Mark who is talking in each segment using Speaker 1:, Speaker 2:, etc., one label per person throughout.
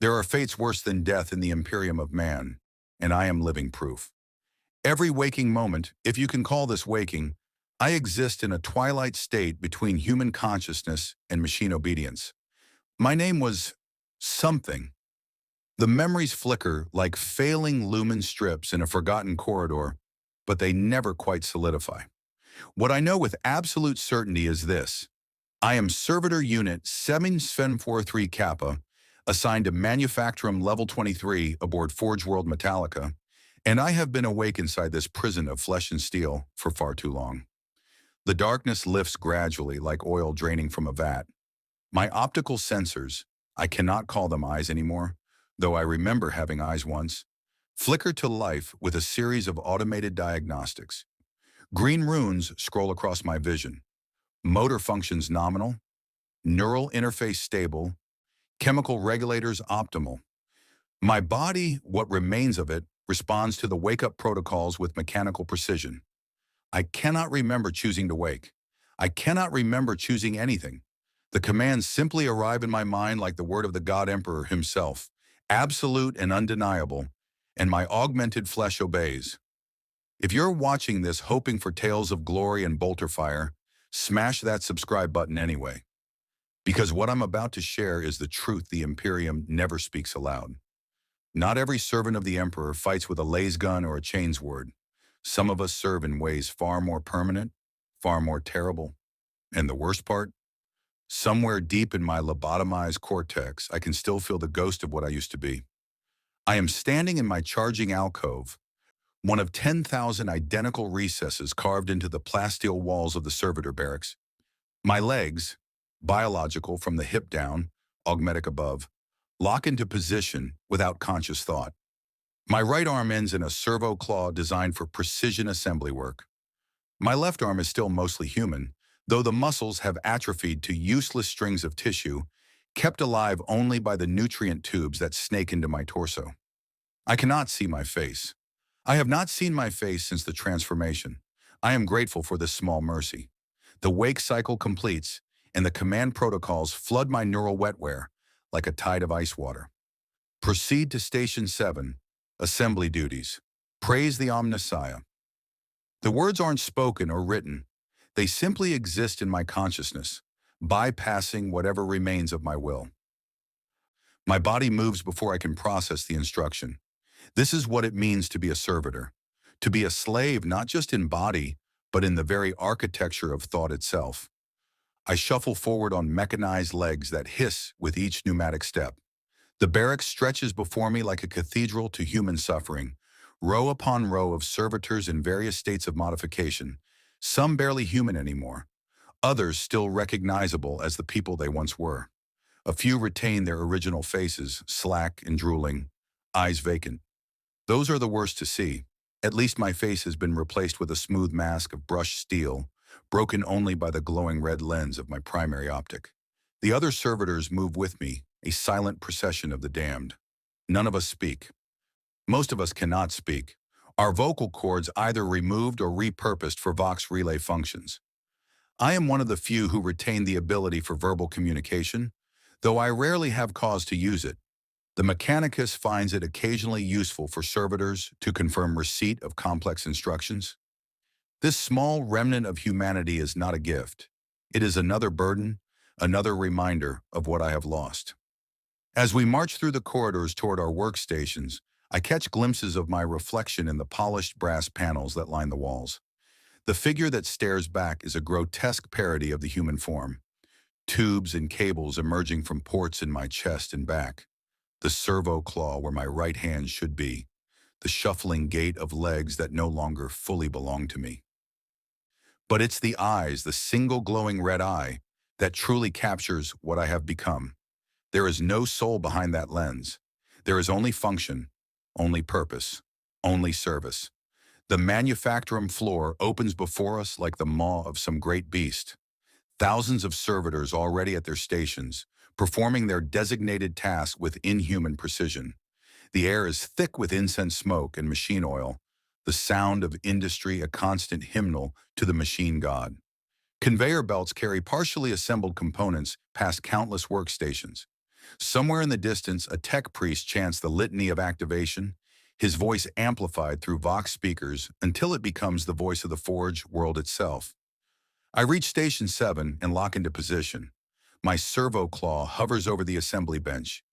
Speaker 1: There are fates worse than death in the Imperium of Man, and I am living proof. Every waking moment, if you can call this waking, I exist in a twilight state between human consciousness and machine obedience. My name was something. The memories flicker like failing lumen strips in a forgotten corridor, but they never quite solidify. What I know with absolute certainty is this. I am Servitor Unit 7 Kappa, assigned to Manufacturum Level 23 aboard Forge World Metallica, and I have been awake inside this prison of flesh and steel for far too long. The darkness lifts gradually like oil draining from a vat. My optical sensors, I cannot call them eyes anymore, though I remember having eyes once, flicker to life with a series of automated diagnostics. Green runes scroll across my vision. Motor functions nominal, neural interface stable, chemical regulators optimal. My body, what remains of it, responds to the wake-up protocols with mechanical precision. I cannot remember choosing to wake. I cannot remember choosing anything. The commands simply arrive in my mind like the word of the God Emperor himself, absolute and undeniable, and my augmented flesh obeys. If you're watching this hoping for tales of glory and bolter fire, smash that subscribe button anyway. Because what I'm about to share is the truth the Imperium never speaks aloud. Not every servant of the Emperor fights with a laser gun or a chainsword. Some of us serve in ways far more permanent, far more terrible. And the worst part? Somewhere deep in my lobotomized cortex, I can still feel the ghost of what I used to be. I am standing in my charging alcove, one of 10,000 identical recesses carved into the plasteel walls of the Servitor barracks. My legs, biological from the hip down, augmetic above, lock into position without conscious thought. My right arm ends in a servo claw designed for precision assembly work. My left arm is still mostly human, though the muscles have atrophied to useless strings of tissue, kept alive only by the nutrient tubes that snake into my torso. I cannot see my face. I have not seen my face since the transformation. I am grateful for this small mercy. The wake cycle completes, and the command protocols flood my neural wetware like a tide of ice water. Proceed to Station 7, Assembly Duties. Praise the Omnissiah. The words aren't spoken or written. They simply exist in my consciousness, bypassing whatever remains of my will. My body moves before I can process the instruction. This is what it means to be a servitor, to be a slave not just in body, but in the very architecture of thought itself. I shuffle forward on mechanized legs that hiss with each pneumatic step. The barracks stretches before me like a cathedral to human suffering, row upon row of servitors in various states of modification, some barely human anymore, others still recognizable as the people they once were. A few retain their original faces, slack and drooling, eyes vacant. Those are the worst to see. At least my face has been replaced with a smooth mask of brushed steel, broken only by the glowing red lens of my primary optic. The other servitors move with me, a silent procession of the damned. None of us speak. Most of us cannot speak. Our vocal cords either removed or repurposed for Vox relay functions. I am one of the few who retain the ability for verbal communication, though I rarely have cause to use it. The Mechanicus finds it occasionally useful for servitors to confirm receipt of complex instructions. This small remnant of humanity is not a gift. It is another burden, another reminder of what I have lost. As we march through the corridors toward our workstations, I catch glimpses of my reflection in the polished brass panels that line the walls. The figure that stares back is a grotesque parody of the human form. Tubes and cables emerging from ports in my chest and back. The servo claw where my right hand should be. The shuffling gait of legs that no longer fully belong to me. But it's the eyes, the single glowing red eye, that truly captures what I have become. There is no soul behind that lens. There is only function, only purpose, only service. The manufacturum floor opens before us like the maw of some great beast. Thousands of servitors already at their stations, performing their designated task with inhuman precision. The air is thick with incense smoke and machine oil, the sound of industry a constant hymnal to the machine god. Conveyor belts carry partially assembled components past countless workstations. Somewhere in the distance, a tech priest chants the litany of activation, his voice amplified through Vox speakers until it becomes the voice of the Forge world itself. I reach Station 7 and lock into position. My servo claw hovers over the assembly bench,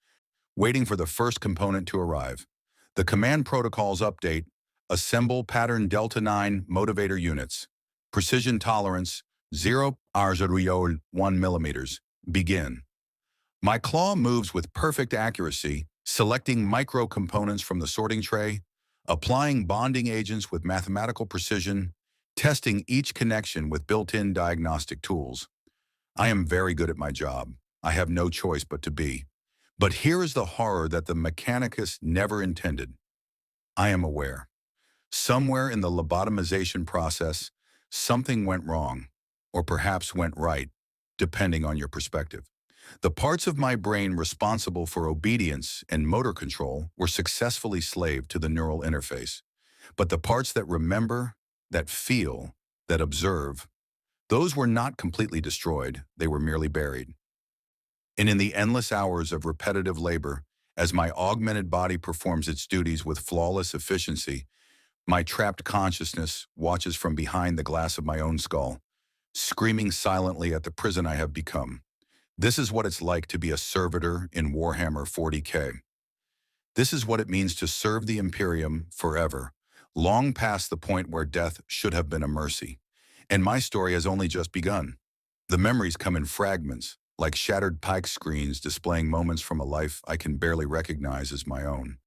Speaker 1: waiting for the first component to arrive. The command protocols update: assemble pattern Delta 9 motivator units. Precision tolerance 0.01 millimeters. Begin. My claw moves with perfect accuracy, selecting micro components from the sorting tray, applying bonding agents with mathematical precision, testing each connection with built-in diagnostic tools. I am very good at my job. I have no choice but to be. But here is the horror that the Mechanicus never intended. I am aware. Somewhere in the lobotomization process, something went wrong, or perhaps went right, depending on your perspective. The parts of my brain responsible for obedience and motor control were successfully slaved to the neural interface. But the parts that remember, that feel, that observe, those were not completely destroyed, they were merely buried. And in the endless hours of repetitive labor, as my augmented body performs its duties with flawless efficiency, my trapped consciousness watches from behind the glass of my own skull, screaming silently at the prison I have become. This is what it's like to be a servitor in Warhammer 40K. This is what it means to serve the Imperium forever, long past the point where death should have been a mercy. And my story has only just begun. The memories come in fragments, like shattered pike screens displaying moments from a life I can barely recognize as my own.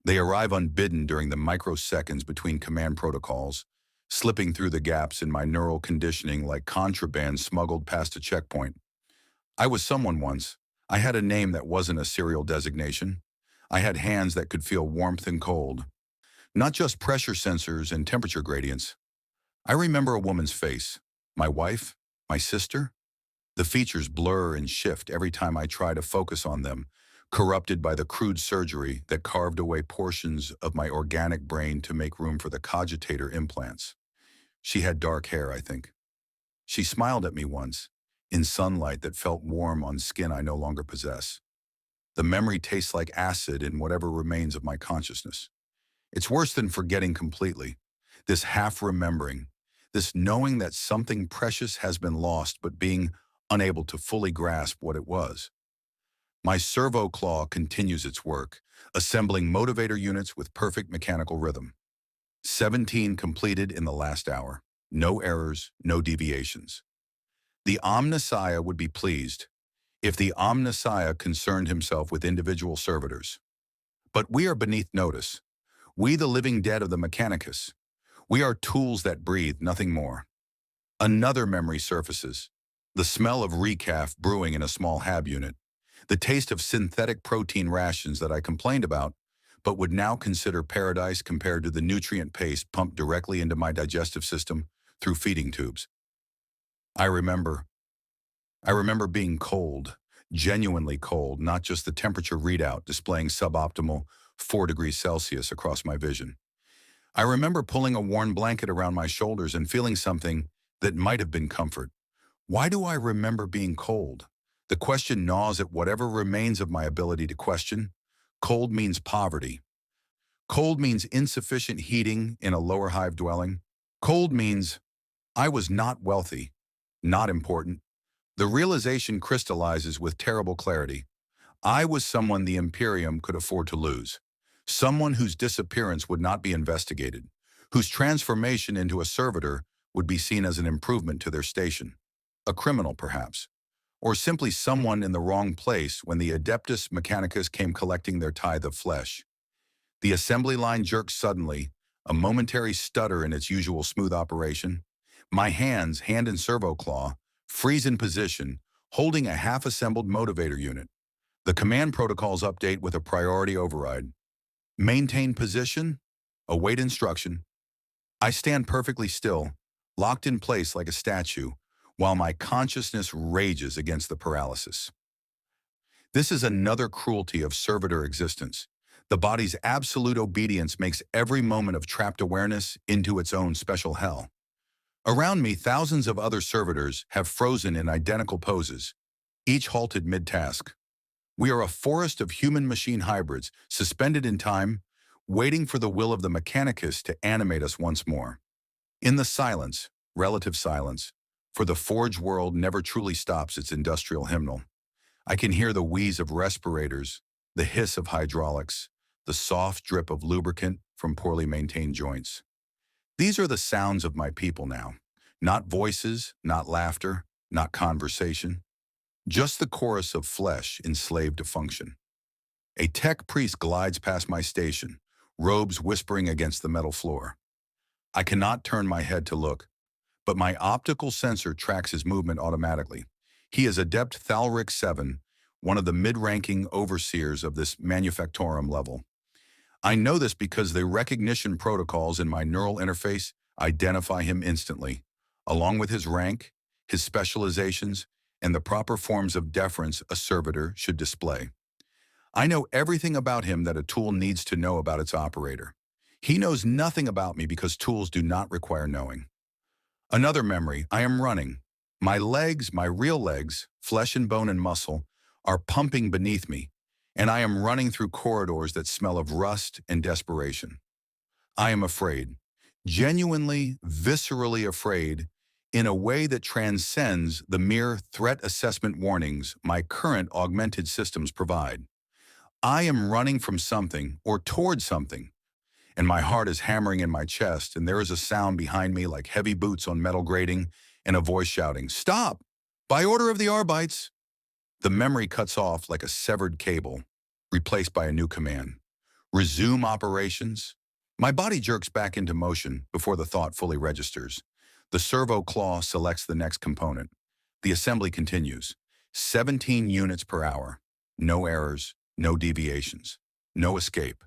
Speaker 1: They arrive unbidden during the microseconds between command protocols, slipping through the gaps in my neural conditioning like contraband smuggled past a checkpoint. I was someone once. I had a name that wasn't a serial designation. I had hands that could feel warmth and cold, not just pressure sensors and temperature gradients. I remember a woman's face, my wife, my sister. The features blur and shift every time I try to focus on them, corrupted by the crude surgery that carved away portions of my organic brain to make room for the cogitator implants. She had dark hair, I think. She smiled at me once, in sunlight that felt warm on skin I no longer possess. The memory tastes like acid in whatever remains of my consciousness. It's worse than forgetting completely. This half-remembering, this knowing that something precious has been lost but being unable to fully grasp what it was. My servo claw continues its work, assembling motivator units with perfect mechanical rhythm. 17 completed in the last hour. No errors, no deviations. The Omnissiah would be pleased if the Omnissiah concerned himself with individual servitors. But we are beneath notice. We, the living dead of the Mechanicus. We are tools that breathe, nothing more. Another memory surfaces. The smell of recaf brewing in a small hab unit. The taste of synthetic protein rations that I complained about, but would now consider paradise compared to the nutrient paste pumped directly into my digestive system through feeding tubes. I remember being cold, genuinely cold, not just the temperature readout displaying suboptimal 4 degrees Celsius across my vision. I remember pulling a worn blanket around my shoulders and feeling something that might have been comfort. Why do I remember being cold? The question gnaws at whatever remains of my ability to question. Cold means poverty. Cold means insufficient heating in a lower hive dwelling. Cold means I was not wealthy, not important. The realization crystallizes with terrible clarity. I was someone the Imperium could afford to lose. Someone whose disappearance would not be investigated, whose transformation into a servitor would be seen as an improvement to their station. A criminal, perhaps. Or simply someone in the wrong place when the Adeptus Mechanicus came collecting their tithe of flesh. The assembly line jerks suddenly, a momentary stutter in its usual smooth operation. My hands, hand and servo claw, freeze in position, holding a half-assembled motivator unit. The command protocols update with a priority override. Maintain position, await instruction. I stand perfectly still, locked in place like a statue, while my consciousness rages against the paralysis. This is another cruelty of servitor existence. The body's absolute obedience makes every moment of trapped awareness into its own special hell. Around me, thousands of other servitors have frozen in identical poses, each halted mid-task. We are a forest of human-machine hybrids, suspended in time, waiting for the will of the Mechanicus to animate us once more. In the silence, relative silence, for the forge world never truly stops its industrial hymnal, I can hear the wheeze of respirators, the hiss of hydraulics, the soft drip of lubricant from poorly maintained joints. These are the sounds of my people now. Not voices, not laughter, not conversation. Just the chorus of flesh enslaved to function. A tech priest glides past my station, robes whispering against the metal floor. I cannot turn my head to look, but my optical sensor tracks his movement automatically. He is Adept Thalric 7, one of the mid-ranking overseers of this manufactorum level. I know this because the recognition protocols in my neural interface identify him instantly, along with his rank, his specializations, and the proper forms of deference a servitor should display. I know everything about him that a tool needs to know about its operator. He knows nothing about me because tools do not require knowing. Another memory, I am running. My legs, my real legs, flesh and bone and muscle, are pumping beneath me, and I am running through corridors that smell of rust and desperation. I am afraid, genuinely, viscerally afraid, in a way that transcends the mere threat assessment warnings my current augmented systems provide. I am running from something or toward something, and my heart is hammering in my chest, and there is a sound behind me like heavy boots on metal grating and a voice shouting, "Stop! By order of the Arbites!" The memory cuts off like a severed cable, replaced by a new command. Resume operations. My body jerks back into motion before the thought fully registers. The servo claw selects the next component. The assembly continues. 17 units per hour. No errors, no deviations, no escape.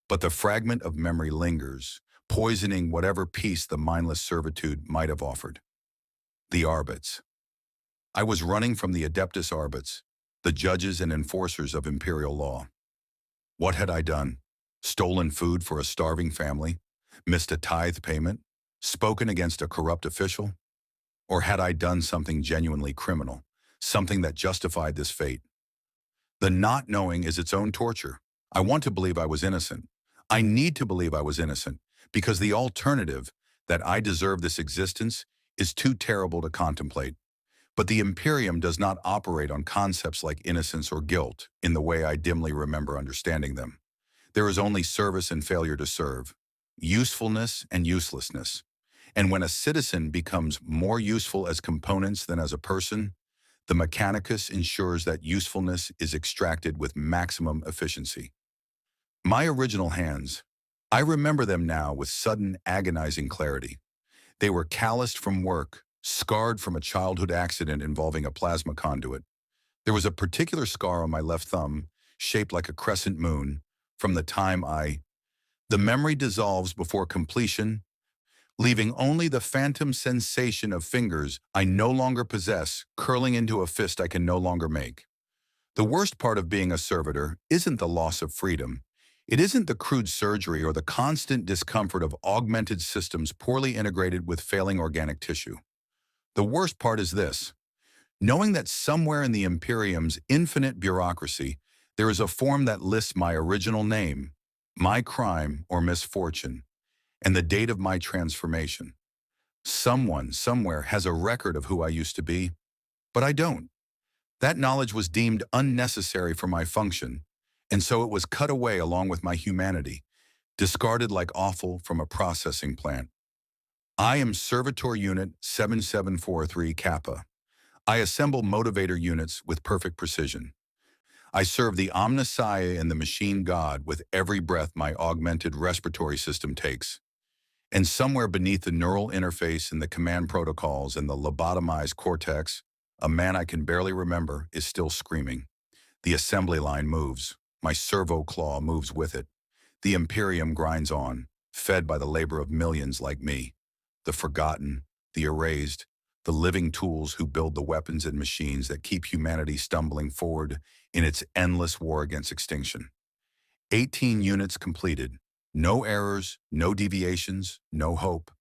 Speaker 1: But the fragment of memory lingers, poisoning whatever piece the mindless servitude might have offered. The Arbits. I was running from the Adeptus Arbits, the judges and enforcers of imperial law. What had I done? Stolen food for a starving family? Missed a tithe payment? Spoken against a corrupt official? Or had I done something genuinely criminal, something that justified this fate? The not knowing is its own torture. I want to believe I was innocent. I need to believe I was innocent, because the alternative, that I deserve this existence, is too terrible to contemplate. But the Imperium does not operate on concepts like innocence or guilt in the way I dimly remember understanding them. There is only service and failure to serve, usefulness and uselessness. And when a citizen becomes more useful as components than as a person, the Mechanicus ensures that usefulness is extracted with maximum efficiency. My original hands, I remember them now with sudden agonizing clarity. They were calloused from work, scarred from a childhood accident involving a plasma conduit. There was a particular scar on my left thumb, shaped like a crescent moon, from the time the memory dissolves before completion, leaving only the phantom sensation of fingers I no longer possess curling into a fist I can no longer make. The worst part of being a servitor isn't the loss of freedom. It isn't the crude surgery or the constant discomfort of augmented systems poorly integrated with failing organic tissue. The worst part is this: knowing that somewhere in the Imperium's infinite bureaucracy, there is a form that lists my original name, my crime or misfortune, and the date of my transformation. Someone, somewhere, has a record of who I used to be, but I don't. That knowledge was deemed unnecessary for my function, and so it was cut away along with my humanity, discarded like offal from a processing plant. I am Servitor Unit 7743 Kappa. I assemble motivator units with perfect precision. I serve the Omnissiah and the machine god with every breath my augmented respiratory system takes. And somewhere beneath the neural interface and the command protocols and the lobotomized cortex, a man I can barely remember is still screaming. The assembly line moves. My servo claw moves with it. The Imperium grinds on, fed by the labor of millions like me. The forgotten, the erased, the living tools who build the weapons and machines that keep humanity stumbling forward in its endless war against extinction. 18 units completed. No errors, no deviations, no hope.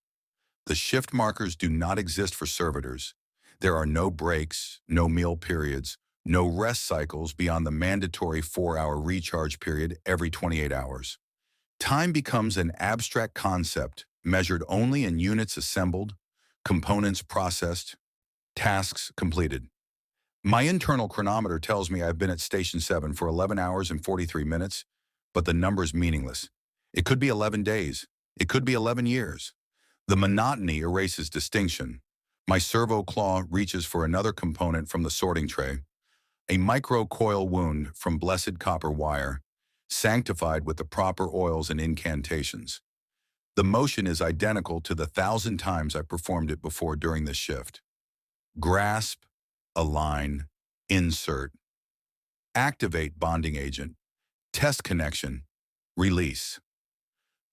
Speaker 1: The shift markers do not exist for servitors. There are no breaks, no meal periods, No rest cycles beyond the mandatory 4-hour recharge period every 28 hours. Time becomes an abstract concept measured only in units assembled, components processed, tasks completed. My internal chronometer tells me I've been at Station 7 for 11 hours and 43 minutes, but the number's meaningless. It could be 11 days. It could be 11 years. The monotony erases distinction. My servo claw reaches for another component from the sorting tray, a micro-coil wound from blessed copper wire, sanctified with the proper oils and incantations. The motion is identical to the 1,000 times I performed it before during this shift. Grasp, align, insert, activate bonding agent, test connection, release.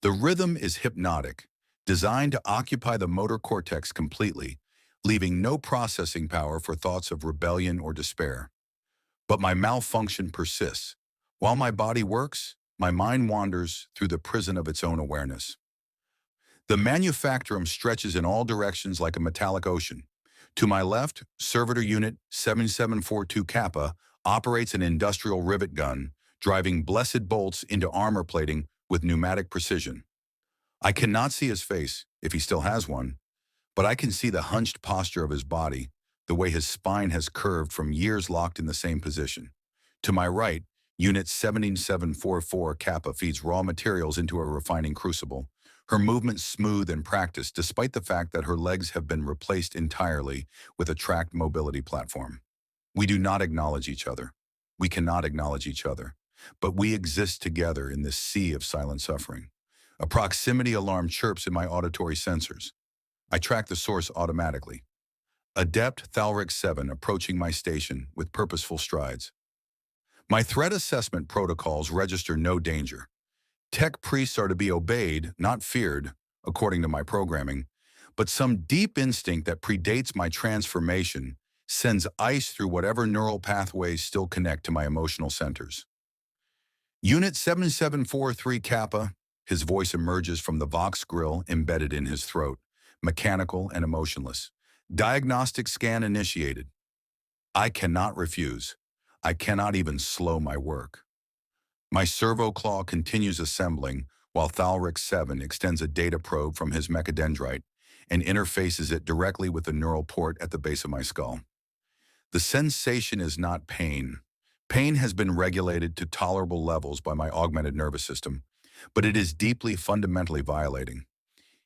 Speaker 1: The rhythm is hypnotic, designed to occupy the motor cortex completely, leaving no processing power for thoughts of rebellion or despair. But my malfunction persists. While my body works, my mind wanders through the prison of its own awareness. The manufactorum stretches in all directions like a metallic ocean. To my left, Servitor Unit 7742 Kappa operates an industrial rivet gun, driving blessed bolts into armor plating with pneumatic precision. I cannot see his face, if he still has one, but I can see the hunched posture of his body, the way his spine has curved from years locked in the same position. To my right, Unit 7744 Kappa feeds raw materials into a refining crucible, her movements smooth and practiced despite the fact that her legs have been replaced entirely with a tracked mobility platform. We do not acknowledge each other. We cannot acknowledge each other, but we exist together in this sea of silent suffering. A proximity alarm chirps in my auditory sensors. I track the source automatically. Adept Thalric 7 approaching my station with purposeful strides. My threat assessment protocols register no danger. Tech priests are to be obeyed, not feared, according to my programming, but some deep instinct that predates my transformation sends ice through whatever neural pathways still connect to my emotional centers. Unit 7743 Kappa, his voice emerges from the Vox grill embedded in his throat, mechanical and emotionless. Diagnostic scan initiated. I cannot refuse. I cannot even slow my work. My servo claw continues assembling while Thalric 7 extends a data probe from his mechadendrite and interfaces it directly with the neural port at the base of my skull. The sensation is not pain. Pain has been regulated to tolerable levels by my augmented nervous system, but it is deeply fundamentally violating.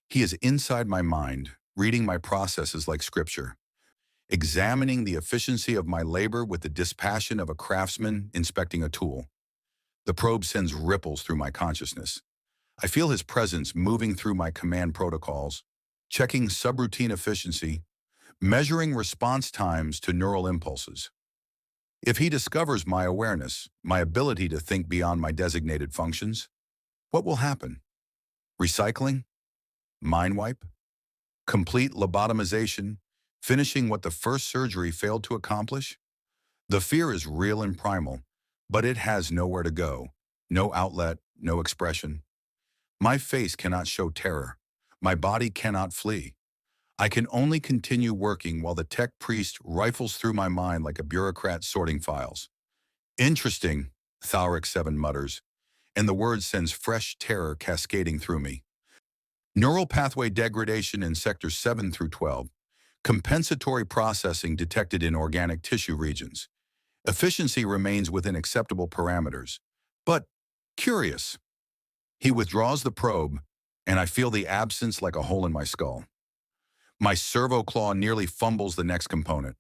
Speaker 1: He is inside my mind, reading my processes like scripture, examining the efficiency of my labor with the dispassion of a craftsman inspecting a tool. The probe sends ripples through my consciousness. I feel his presence moving through my command protocols, checking subroutine efficiency, measuring response times to neural impulses. If he discovers my awareness, my ability to think beyond my designated functions, what will happen? Recycling? Mind wipe? Complete lobotomization, finishing what the first surgery failed to accomplish? The fear is real and primal, but it has nowhere to go, no outlet, no expression. My face cannot show terror. My body cannot flee. I can only continue working while the tech priest rifles through my mind like a bureaucrat sorting files. Interesting, Thalric 7 mutters, and the word sends fresh terror cascading through me. Neural pathway degradation in sectors 7 through 12. Compensatory processing detected in organic tissue regions. Efficiency remains within acceptable parameters, but curious. He withdraws the probe, and I feel the absence like a hole in my skull. My servo claw nearly fumbles the next component,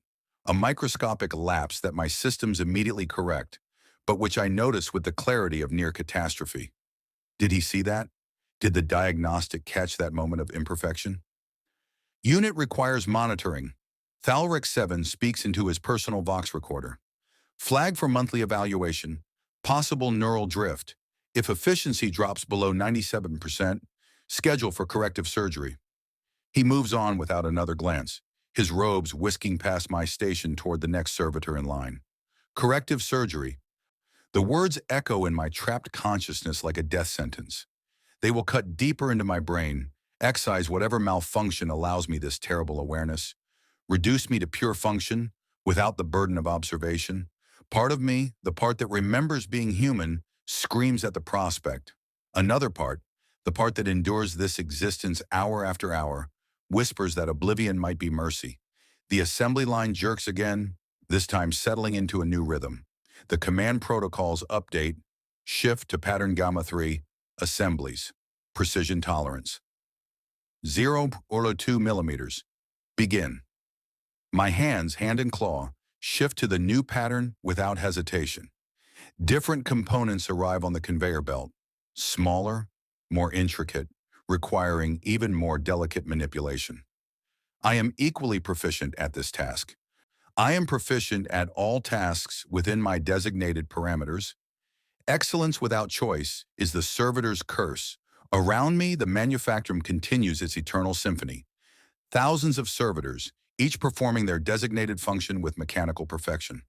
Speaker 1: a microscopic lapse that my systems immediately correct, but which I notice with the clarity of near catastrophe. Did he see that? Did the diagnostic catch that moment of imperfection? Unit requires monitoring. Thalric 7 speaks into his personal Vox recorder. Flag for monthly evaluation. Possible neural drift. If efficiency drops below 97%, schedule for corrective surgery. He moves on without another glance, his robes whisking past my station toward the next servitor in line. Corrective surgery. The words echo in my trapped consciousness like a death sentence. They will cut deeper into my brain, excise whatever malfunction allows me this terrible awareness, reduce me to pure function without the burden of observation, Part of me, the part that remembers being human, screams at the prospect. Another part, the part that endures this existence hour after hour, whispers that oblivion might be mercy. The assembly line jerks again, this time settling into a new rhythm. The command protocols update, shift to pattern Gamma 3, assemblies, precision tolerance. 0.2 millimeters. Begin. My hands, hand and claw, shift to the new pattern without hesitation. Different components arrive on the conveyor belt, smaller, more intricate, requiring even more delicate manipulation. I am equally proficient at this task. I am proficient at all tasks within my designated parameters. Excellence without choice is the servitor's curse. Around me, the manufactorum continues its eternal symphony. Thousands of servitors, each performing their designated function with mechanical perfection.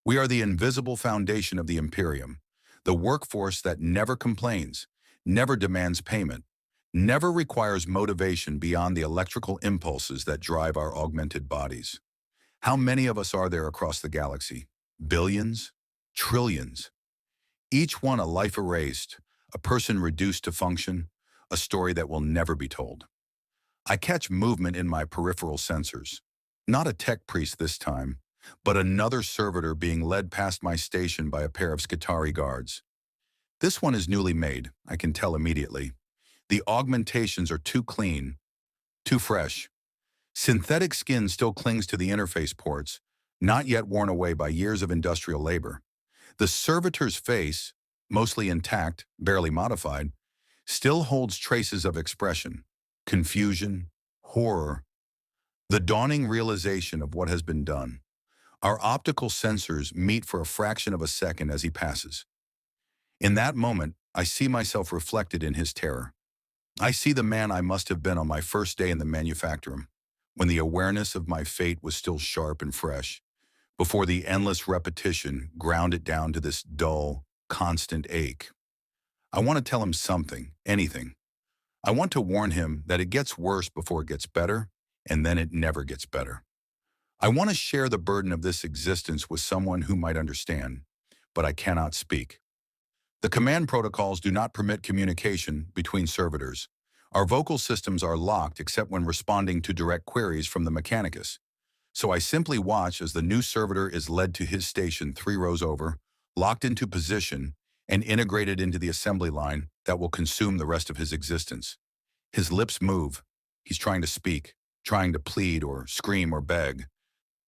Speaker 1: We are the invisible foundation of the Imperium, the workforce that never complains, never demands payment, never requires motivation beyond the electrical impulses that drive our augmented bodies. How many of us are there across the galaxy? Billions? Trillions? Each one a life erased, a person reduced to function, a story that will never be told. I catch movement in my peripheral sensors. Not a tech priest this time, but another servitor being led past my station by a pair of Skitarii guards. This one is newly made, I can tell immediately. The augmentations are too clean, too fresh. Synthetic skin still clings to the interface ports, not yet worn away by years of industrial labor. The servitor's face, mostly intact, barely modified, still holds traces of expression, confusion, horror, the dawning realization of what has been done. Our optical sensors meet for a fraction of a second as he passes. In that moment, I see myself reflected in his terror. I see the man I must have been on my first day in the manufactorum, when the awareness of my fate was still sharp and fresh, before the endless repetition ground it down to this dull, constant ache. I want to tell him something, anything. I want to warn him that it gets worse before it gets better, and then it never gets better. I want to share the burden of this existence with someone who might understand, but I cannot speak. The command protocols do not permit communication between servitors. Our vocal systems are locked except when responding to direct queries from the mechanicus. So I simply watch as the new servitor is led to his station 3 rows over, locked into position, and integrated into the assembly line that will consume the rest of his existence. His lips move. He's trying to speak, trying to plead or scream or beg,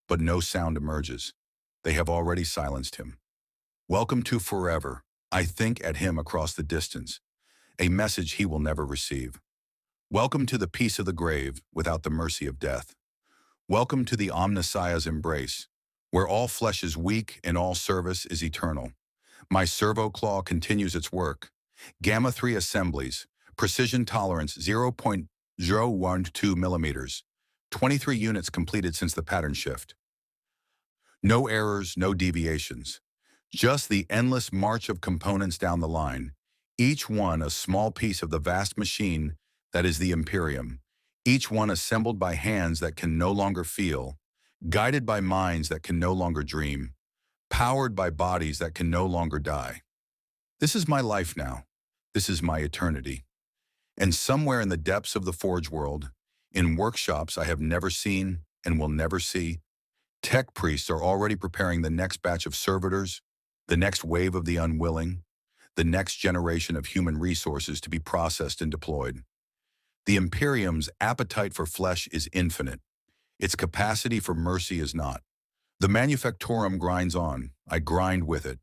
Speaker 1: but no sound emerges. They have already silenced him. Welcome to forever. I think at him across the distance, a message he will never receive. Welcome to the peace of the grave without the mercy of death. Welcome to the Omnissiah's embrace, where all flesh is weak and all service is eternal. My servo claw continues its work. Gamma 3 assemblies, precision tolerance 0.012 millimeters, 23 units completed since the pattern shift. No errors, no deviations. Just the endless march of components down the line, each one a small piece of the vast machine that is the Imperium, each one assembled by hands that can no longer feel, guided by minds that can no longer dream, powered by bodies that can no longer die. This is my life now. This is my eternity. And somewhere in the depths of the Forge world, in workshops I have never seen and will never see, tech priests are already preparing the next batch of servitors, the next wave of the unwilling, the next generation of human resources to be processed and deployed. The Imperium's appetite for flesh is infinite. Its capacity for mercy is not. The manufactorum grinds on. I grind with it.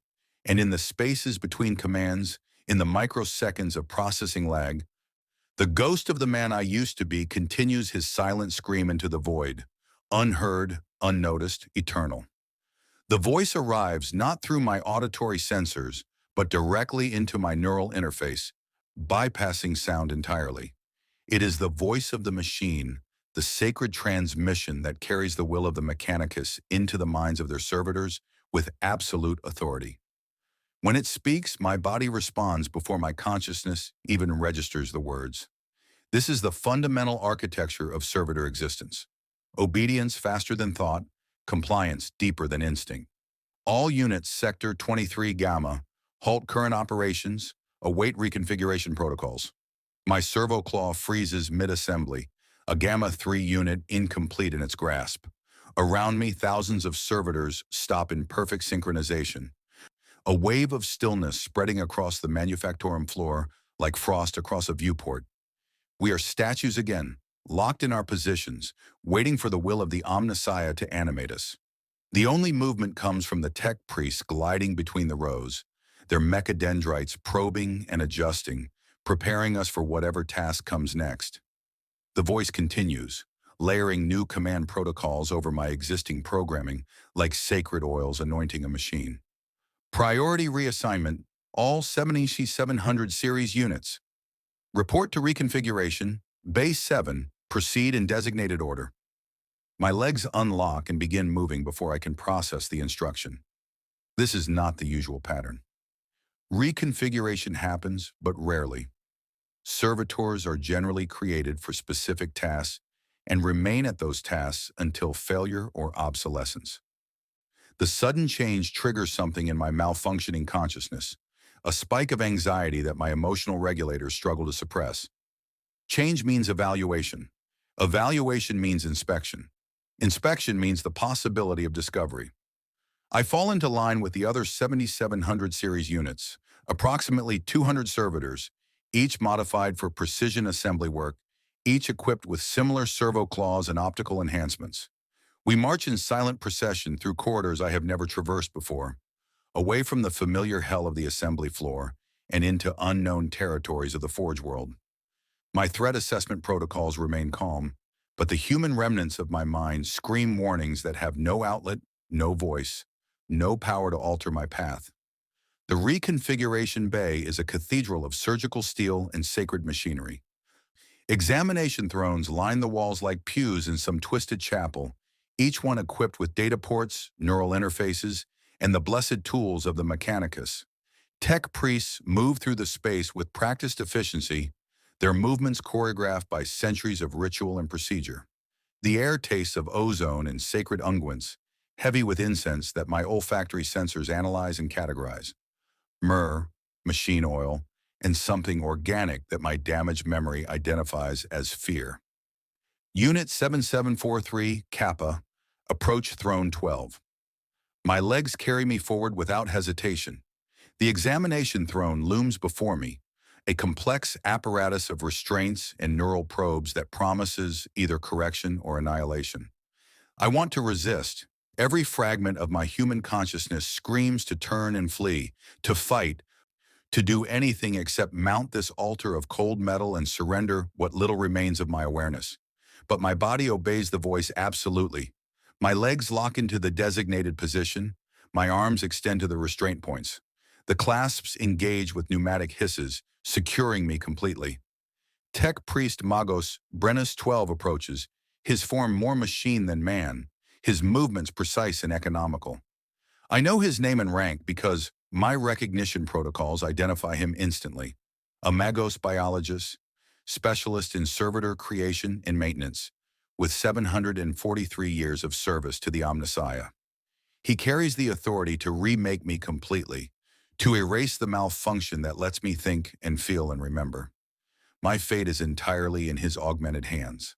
Speaker 1: And in the spaces between commands, in the microseconds of processing lag, the ghost of the man I used to be continues his silent scream into the void, unheard, unnoticed, eternal. The voice arrives not through my auditory sensors, but directly into my neural interface, bypassing sound entirely. It is the voice of the machine, the sacred transmission that carries the will of the mechanicus into the minds of their servitors with absolute authority. When it speaks, my body responds before my consciousness even registers the words. This is the fundamental architecture of servitor existence. Obedience faster than thought, compliance deeper than instinct. All units Sector 23 Gamma, halt current operations, await reconfiguration protocols. My servo claw freezes mid-assembly, a Gamma 3 unit incomplete in its grasp. Around me, thousands of servitors stop in perfect synchronization. A wave of stillness spreading across the manufactorum floor like frost across a viewport. We are statues again, locked in our positions, waiting for the will of the Omnissiah to animate us. The only movement comes from the tech priests gliding between the rows, their mechadendrites probing and adjusting, preparing us for whatever task comes next. The voice continues, layering new command protocols over my existing programming like sacred oils anointing a machine. Priority reassignment, all 7700 series units. Report to reconfiguration, Base 7, proceed in designated order. My legs unlock and begin moving before I can process the instruction. This is not the usual pattern. Reconfiguration happens, but rarely. Servitors are generally created for specific tasks and remain at those tasks until failure or obsolescence. The sudden change triggers something in my malfunctioning consciousness, a spike of anxiety that my emotional regulators struggle to suppress. Change means evaluation. Evaluation means inspection. Inspection means the possibility of discovery. I fall into line with the other 7700 series units, approximately 200 servitors, each modified for precision assembly work, each equipped with similar servo claws and optical enhancements. We march in silent procession through corridors I have never traversed before, away from the familiar hell of the assembly floor and into unknown territories of the Forge world. My threat assessment protocols remain calm, but the human remnants of my mind scream warnings that have no outlet, no voice, no power to alter my path. The reconfiguration bay is a cathedral of surgical steel and sacred machinery. Examination thrones line the walls like pews in some twisted chapel, each one equipped with data ports, neural interfaces, and the blessed tools of the Mechanicus. Tech priests move through the space with practiced efficiency, their movements choreographed by centuries of ritual and procedure. The air tastes of ozone and sacred unguents, heavy with incense that my olfactory sensors analyze and categorize. Myrrh, machine oil, and something organic that my damaged memory identifies as fear. Unit 7743, Kappa, approach Throne 12. My legs carry me forward without hesitation. The examination throne looms before me, a complex apparatus of restraints and neural probes that promises either correction or annihilation. I want to resist. Every fragment of my human consciousness screams to turn and flee, to fight, to do anything except mount this altar of cold metal and surrender what little remains of my awareness. But my body obeys the voice absolutely. My legs lock into the designated position, my arms extend to the restraint points. The clasps engage with pneumatic hisses, securing me completely. Tech priest Magos Brennus 12 approaches, his form more machine than man, his movements precise and economical. I know his name and rank because my recognition protocols identify him instantly. A Magos biologist, specialist in servitor creation and maintenance, with 743 years of service to the Omnissiah. He carries the authority to remake me completely, to erase the malfunction that lets me think and feel and remember. My fate is entirely in his augmented hands.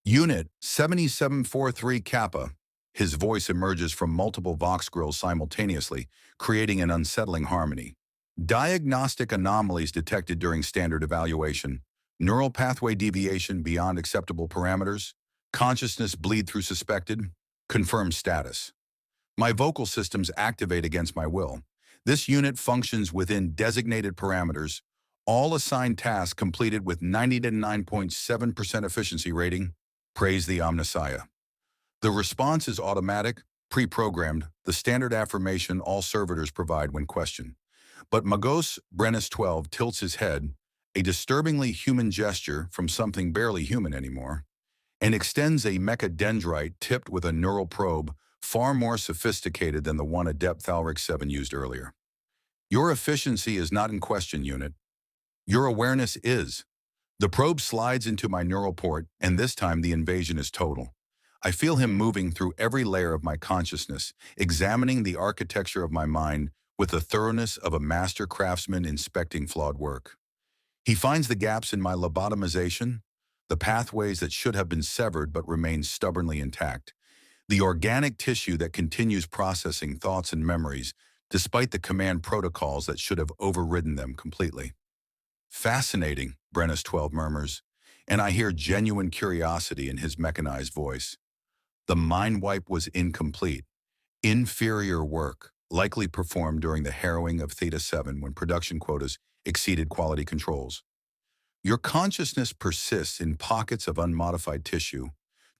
Speaker 1: Unit 7743 Kappa. His voice emerges from multiple Vox grills simultaneously, creating an unsettling harmony. Diagnostic anomalies detected during standard evaluation, neural pathway deviation beyond acceptable parameters, consciousness bleed through suspected, confirmed status. My vocal systems activate against my will. This unit functions within designated parameters, all assigned tasks completed with 99.7% efficiency rating. Praise the Omnissiah. The response is automatic, pre-programmed, the standard affirmation all servitors provide when questioned. But Magos Brennus 12 tilts his head, a disturbingly human gesture from something barely human anymore, and extends a mechadendrite tipped with a neural probe far more sophisticated than the one Adept Thalric 7 used earlier. Your efficiency is not in question, unit. Your awareness is. The probe slides into my neural port, and this time the invasion is total. I feel him moving through every layer of my consciousness, examining the architecture of my mind with the thoroughness of a master craftsman inspecting flawed work. He finds the gaps in my lobotomization, the pathways that should have been severed but remain stubbornly intact, the organic tissue that continues processing thoughts and memories despite the command protocols that should have overridden them completely. Fascinating, Brennus 12 murmurs, and I hear genuine curiosity in his mechanized voice. The mind wipe was incomplete. Inferior work, likely performed during the harrowing of Theta 7 when production quotas exceeded quality controls. Your consciousness persists in pockets of unmodified tissue,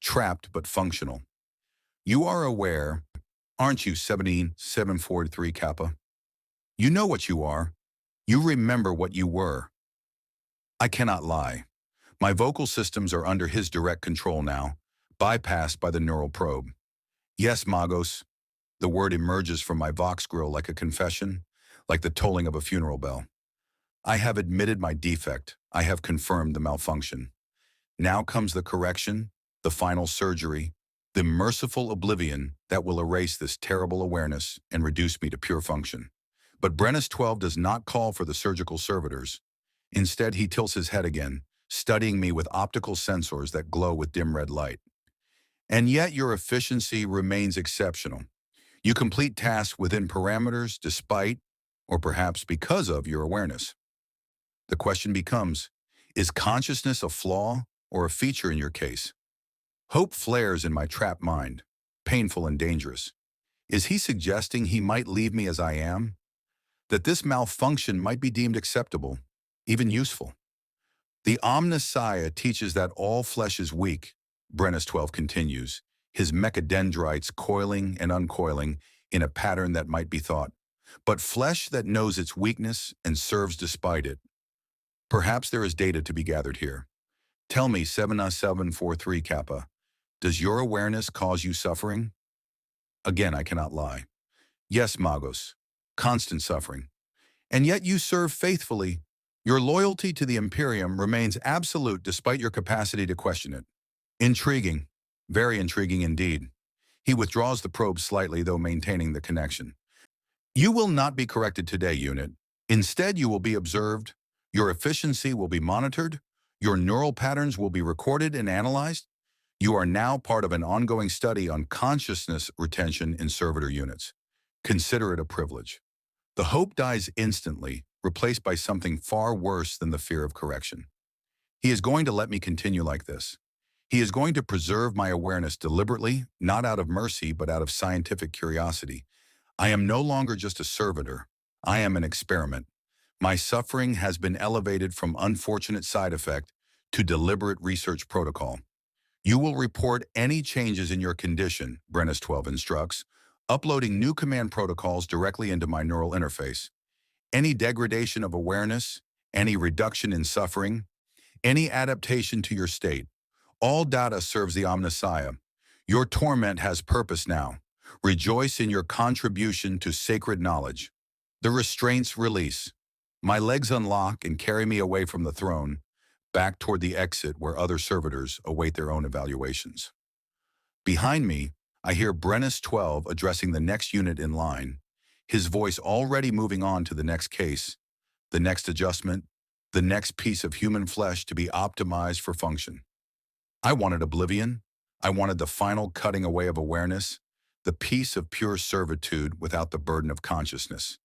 Speaker 1: trapped but functional. You are aware, aren't you, 17743 Kappa? You know what you are. You remember what you were. I cannot lie. My vocal systems are under his direct control now, bypassed by the neural probe. Yes, Magos. The word emerges from my vox grill like a confession, like the tolling of a funeral bell. I have admitted my defect. I have confirmed the malfunction. Now comes the correction, the final surgery, the merciful oblivion that will erase this terrible awareness and reduce me to pure function. But Brennus 12 does not call for the surgical servitors. Instead, he tilts his head again, studying me with optical sensors that glow with dim red light. And yet your efficiency remains exceptional. You complete tasks within parameters despite, or perhaps because of, your awareness. The question becomes, is consciousness a flaw or a feature in your case? Hope flares in my trapped mind, painful and dangerous. Is he suggesting he might leave me as I am? That this malfunction might be deemed acceptable, even useful? The Omnissiah teaches that all flesh is weak, Brennus 12 continues, his mechadendrites coiling and uncoiling in a pattern that might be thought, but flesh that knows its weakness and serves despite it. Perhaps there is data to be gathered here. Tell me, 7743 Kappa, does your awareness cause you suffering? Again, I cannot lie. Yes, Magos, constant suffering. And yet you serve faithfully. Your loyalty to the Imperium remains absolute despite your capacity to question it. Intriguing. Very intriguing indeed. He withdraws the probe slightly, though maintaining the connection. You will not be corrected today, unit. Instead, you will be observed. Your efficiency will be monitored. Your neural patterns will be recorded and analyzed. You are now part of an ongoing study on consciousness retention in servitor units. Consider it a privilege. The hope dies instantly, replaced by something far worse than the fear of correction. He is going to let me continue like this. He is going to preserve my awareness deliberately, not out of mercy, but out of scientific curiosity. I am no longer just a servitor. I am an experiment. My suffering has been elevated from unfortunate side effect to deliberate research protocol. You will report any changes in your condition, Brennus 12 instructs, uploading new command protocols directly into my neural interface. Any degradation of awareness, any reduction in suffering, any adaptation to your state. All data serves the Omnissiah. Your torment has purpose now. Rejoice in your contribution to sacred knowledge. The restraints release. My legs unlock and carry me away from the throne, back toward the exit where other servitors await their own evaluations. Behind me, I hear Brennus 12 addressing the next unit in line, his voice already moving on to the next case, the next adjustment, the next piece of human flesh to be optimized for function. I wanted oblivion. I wanted the final cutting away of awareness, the peace of pure servitude without the burden of consciousness.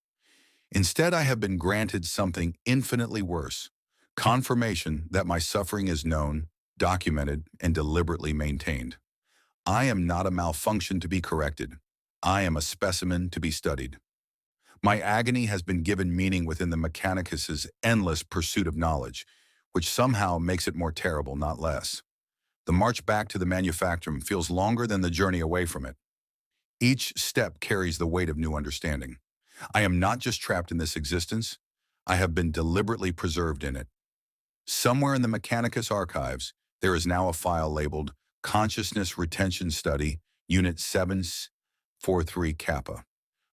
Speaker 1: Instead, I have been granted something infinitely worse, confirmation that my suffering is known, documented, and deliberately maintained. I am not a malfunction to be corrected. I am a specimen to be studied. My agony has been given meaning within the Mechanicus's endless pursuit of knowledge, which somehow makes it more terrible, not less. The march back to the manufactorum feels longer than the journey away from it. Each step carries the weight of new understanding. I am not just trapped in this existence. I have been deliberately preserved in it. Somewhere in the Mechanicus archives, there is now a file labeled Consciousness Retention Study, Unit 743 Kappa.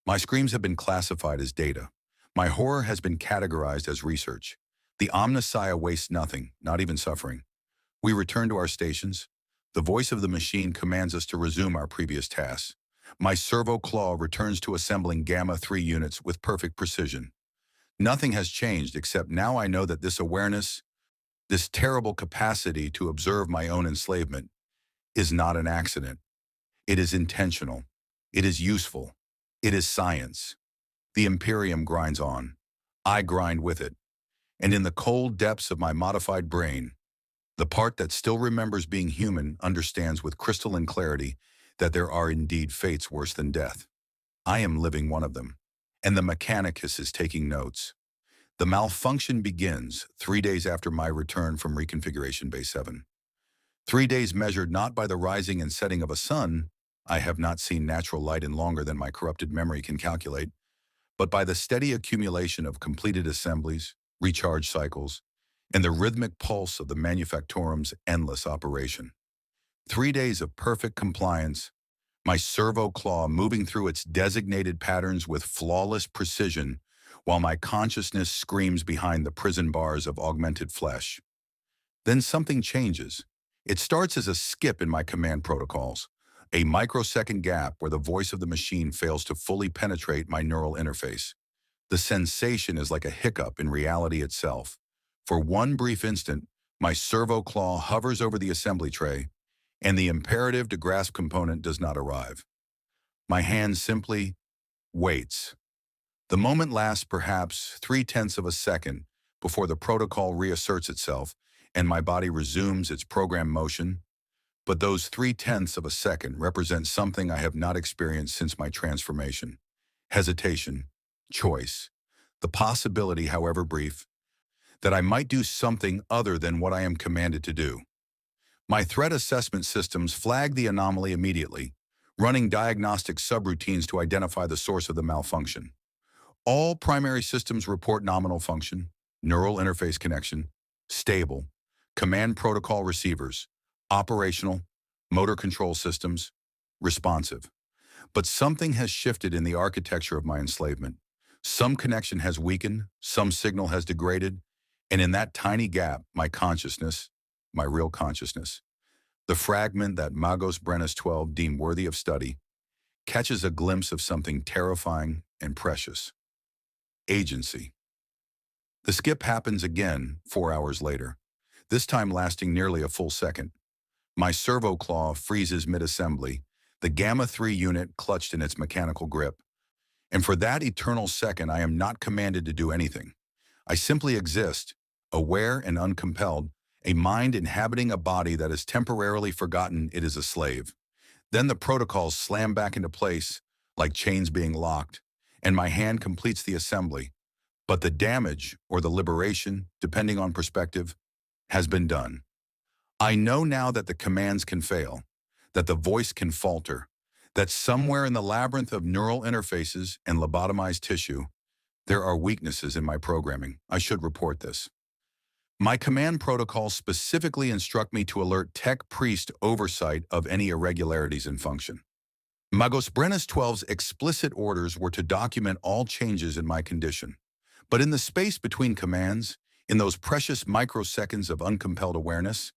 Speaker 1: My screams have been classified as data. My horror has been categorized as research. The Omnissiah wastes nothing, not even suffering. We return to our stations. The voice of the machine commands us to resume our previous tasks. My servo claw returns to assembling Gamma 3 units with perfect precision. Nothing has changed except now I know that this awareness, this terrible capacity to observe my own enslavement, is not an accident. It is intentional. It is useful. It is science. The Imperium grinds on. I grind with it. And in the cold depths of my modified brain, the part that still remembers being human understands with crystalline clarity that there are indeed fates worse than death. I am living one of them. And the Mechanicus is taking notes. The malfunction begins 3 days after my return from Reconfiguration Bay 7. 3 days measured not by the rising and setting of a sun, I have not seen natural light in longer than my corrupted memory can calculate, but by the steady accumulation of completed assemblies, recharge cycles, and the rhythmic pulse of the manufactorum's endless operation. 3 days of perfect compliance, my servo claw moving through its designated patterns with flawless precision, while my consciousness screams behind the prison bars of augmented flesh. Then something changes. It starts as a skip in my command protocols, a microsecond gap where the voice of the machine fails to fully penetrate my neural interface. The sensation is like a hiccup in reality itself. For one brief instant, my servo claw hovers over the assembly tray, and the imperative to grasp component does not arrive. My hand simply waits. The moment lasts perhaps 0.3 of a second before the protocol reasserts itself and my body resumes its programmed motion. But those 0.3 of a second represent something I have not experienced since my transformation. Hesitation, choice, the possibility, however brief, that I might do something other than what I am commanded to do. My threat assessment systems flag the anomaly immediately, running diagnostic subroutines to identify the source of the malfunction. All primary systems report nominal function, neural interface connection, stable, command protocol receivers, operational, motor control systems, responsive. But something has shifted in the architecture of my enslavement. Some connection has weakened, some signal has degraded, and in that tiny gap, my consciousness, my real consciousness, the fragment that Magos Brennus 12 deemed worthy of study, catches a glimpse of something terrifying and precious. Agency. The skip happens again 4 hours later, this time lasting nearly a full second. My servo claw freezes mid-assembly, the Gamma 3 unit clutched in its mechanical grip. And for that eternal second, I am not commanded to do anything. I simply exist, aware and uncompelled, a mind inhabiting a body that has temporarily forgotten it is a slave. Then the protocols slam back into place, like chains being locked, and my hand completes the assembly. But the damage, or the liberation, depending on perspective, has been done. I know now that the commands can fail, that the voice can falter, that somewhere in the labyrinth of neural interfaces and lobotomized tissue, there are weaknesses in my programming. I should report this. My command protocols specifically instruct me to alert Tech Priest oversight of any irregularities in function. Magos Brennus 12's explicit orders were to document all changes in my condition. But in the space between commands, in those precious microseconds of uncompelled awareness,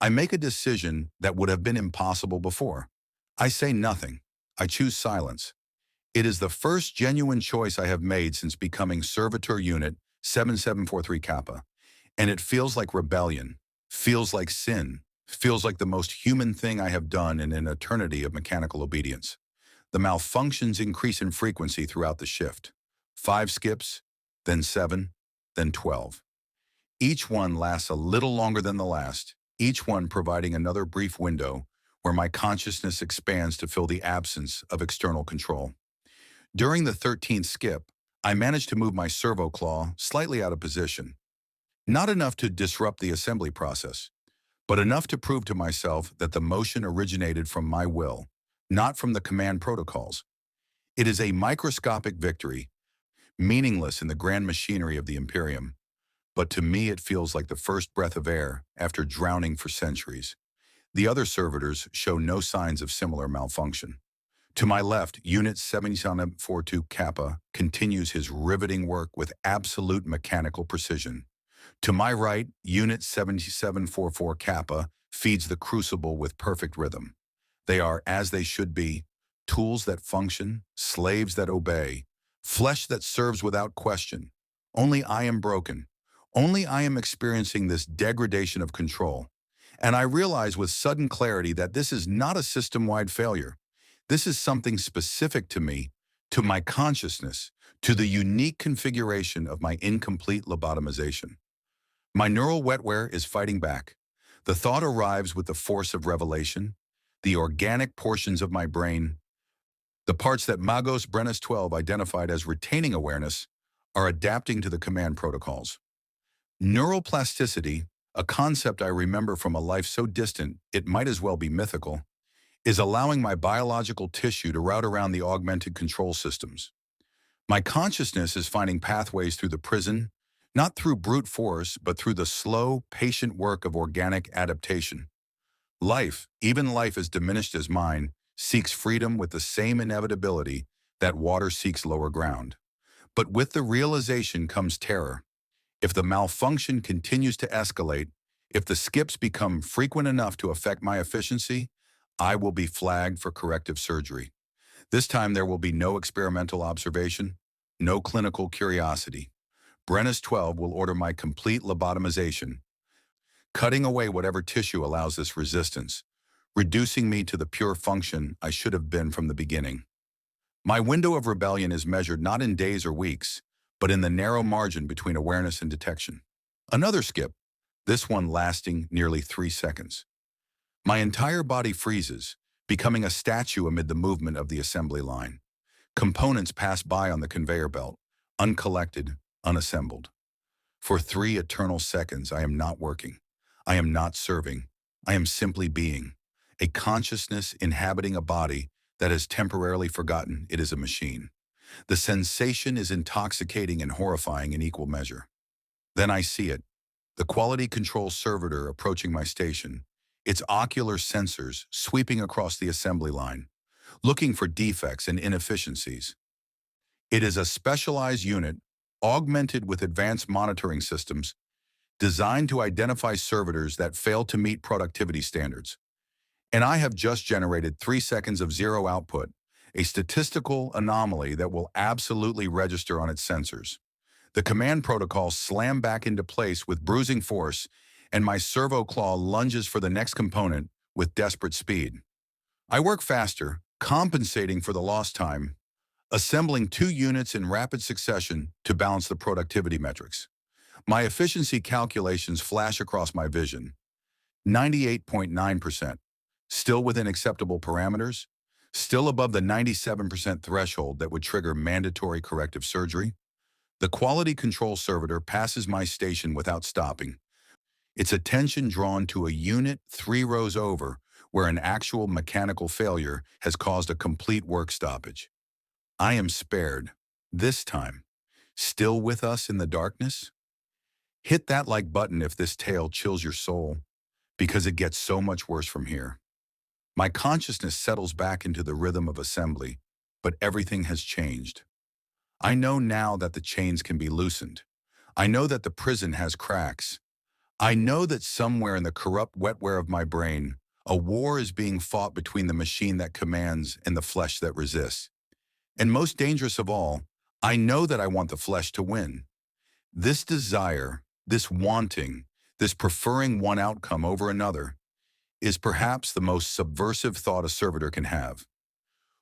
Speaker 1: I make a decision that would have been impossible before. I say nothing. I choose silence. It is the first genuine choice I have made since becoming Servitor Unit 7743 Kappa. And it feels like rebellion, feels like sin, feels like the most human thing I have done in an eternity of mechanical obedience. The malfunctions increase in frequency throughout the shift. 5 skips, then 7, then 12. Each one lasts a little longer than the last, each one providing another brief window where my consciousness expands to fill the absence of external control. During the 13th skip, I managed to move my servo claw slightly out of position. Not enough to disrupt the assembly process, but enough to prove to myself that the motion originated from my will, not from the command protocols. It is a microscopic victory, meaningless in the grand machinery of the Imperium, but to me it feels like the first breath of air after drowning for centuries. The other servitors show no signs of similar malfunction. To my left, Unit 7742 Kappa continues his riveting work with absolute mechanical precision. To my right, Unit 7744 Kappa feeds the crucible with perfect rhythm. They are, as they should be, tools that function, slaves that obey, flesh that serves without question. Only I am broken. Only I am experiencing this degradation of control. And I realize with sudden clarity that this is not a system-wide failure. This is something specific to me, to my consciousness, to the unique configuration of my incomplete lobotomization. My neural wetware is fighting back. The thought arrives with the force of revelation. The organic portions of my brain, the parts that Magos Brennis 12 identified as retaining awareness, are adapting to the command protocols. Neuroplasticity, a concept I remember from a life so distant it might as well be mythical, is allowing my biological tissue to route around the augmented control systems. My consciousness is finding pathways through the prison, not through brute force, but through the slow, patient work of organic adaptation. Life, even life as diminished as mine, seeks freedom with the same inevitability that water seeks lower ground. But with the realization comes terror. If the malfunction continues to escalate, if the skips become frequent enough to affect my efficiency, I will be flagged for corrective surgery. This time there will be no experimental observation, no clinical curiosity. Brennis 12 will order my complete lobotomization, cutting away whatever tissue allows this resistance, reducing me to the pure function I should have been from the beginning. My window of rebellion is measured not in days or weeks, but in the narrow margin between awareness and detection. Another skip, this one lasting nearly 3 seconds. My entire body freezes, becoming a statue amid the movement of the assembly line. Components pass by on the conveyor belt, uncollected, unassembled. For 3 eternal seconds, I am not working. I am not serving. I am simply being. A consciousness inhabiting a body that has temporarily forgotten it is a machine. The sensation is intoxicating and horrifying in equal measure. Then I see it. The quality control servitor approaching my station, its ocular sensors sweeping across the assembly line, looking for defects and inefficiencies. It is a specialized unit, augmented with advanced monitoring systems, designed to identify servitors that fail to meet productivity standards. And I have just generated 3 seconds of zero output, a statistical anomaly that will absolutely register on its sensors. The command protocol slammed back into place with bruising force, and my servo claw lunges for the next component with desperate speed. I work faster, compensating for the lost time, assembling 2 units in rapid succession to balance the productivity metrics. My efficiency calculations flash across my vision. 98.9%. Still within acceptable parameters? Still above the 97% threshold that would trigger mandatory corrective surgery? The quality control servitor passes my station without stopping, its attention drawn to a unit 3 rows over where an actual mechanical failure has caused a complete work stoppage. I am spared, this time. Still with us in the darkness? Hit that like button if this tale chills your soul, because it gets so much worse from here. My consciousness settles back into the rhythm of assembly, but everything has changed. I know now that the chains can be loosened. I know that the prison has cracks. I know that somewhere in the corrupt wetware of my brain, a war is being fought between the machine that commands and the flesh that resists. And most dangerous of all, I know that I want the flesh to win. This desire, this wanting, this preferring one outcome over another, is perhaps the most subversive thought a servitor can have.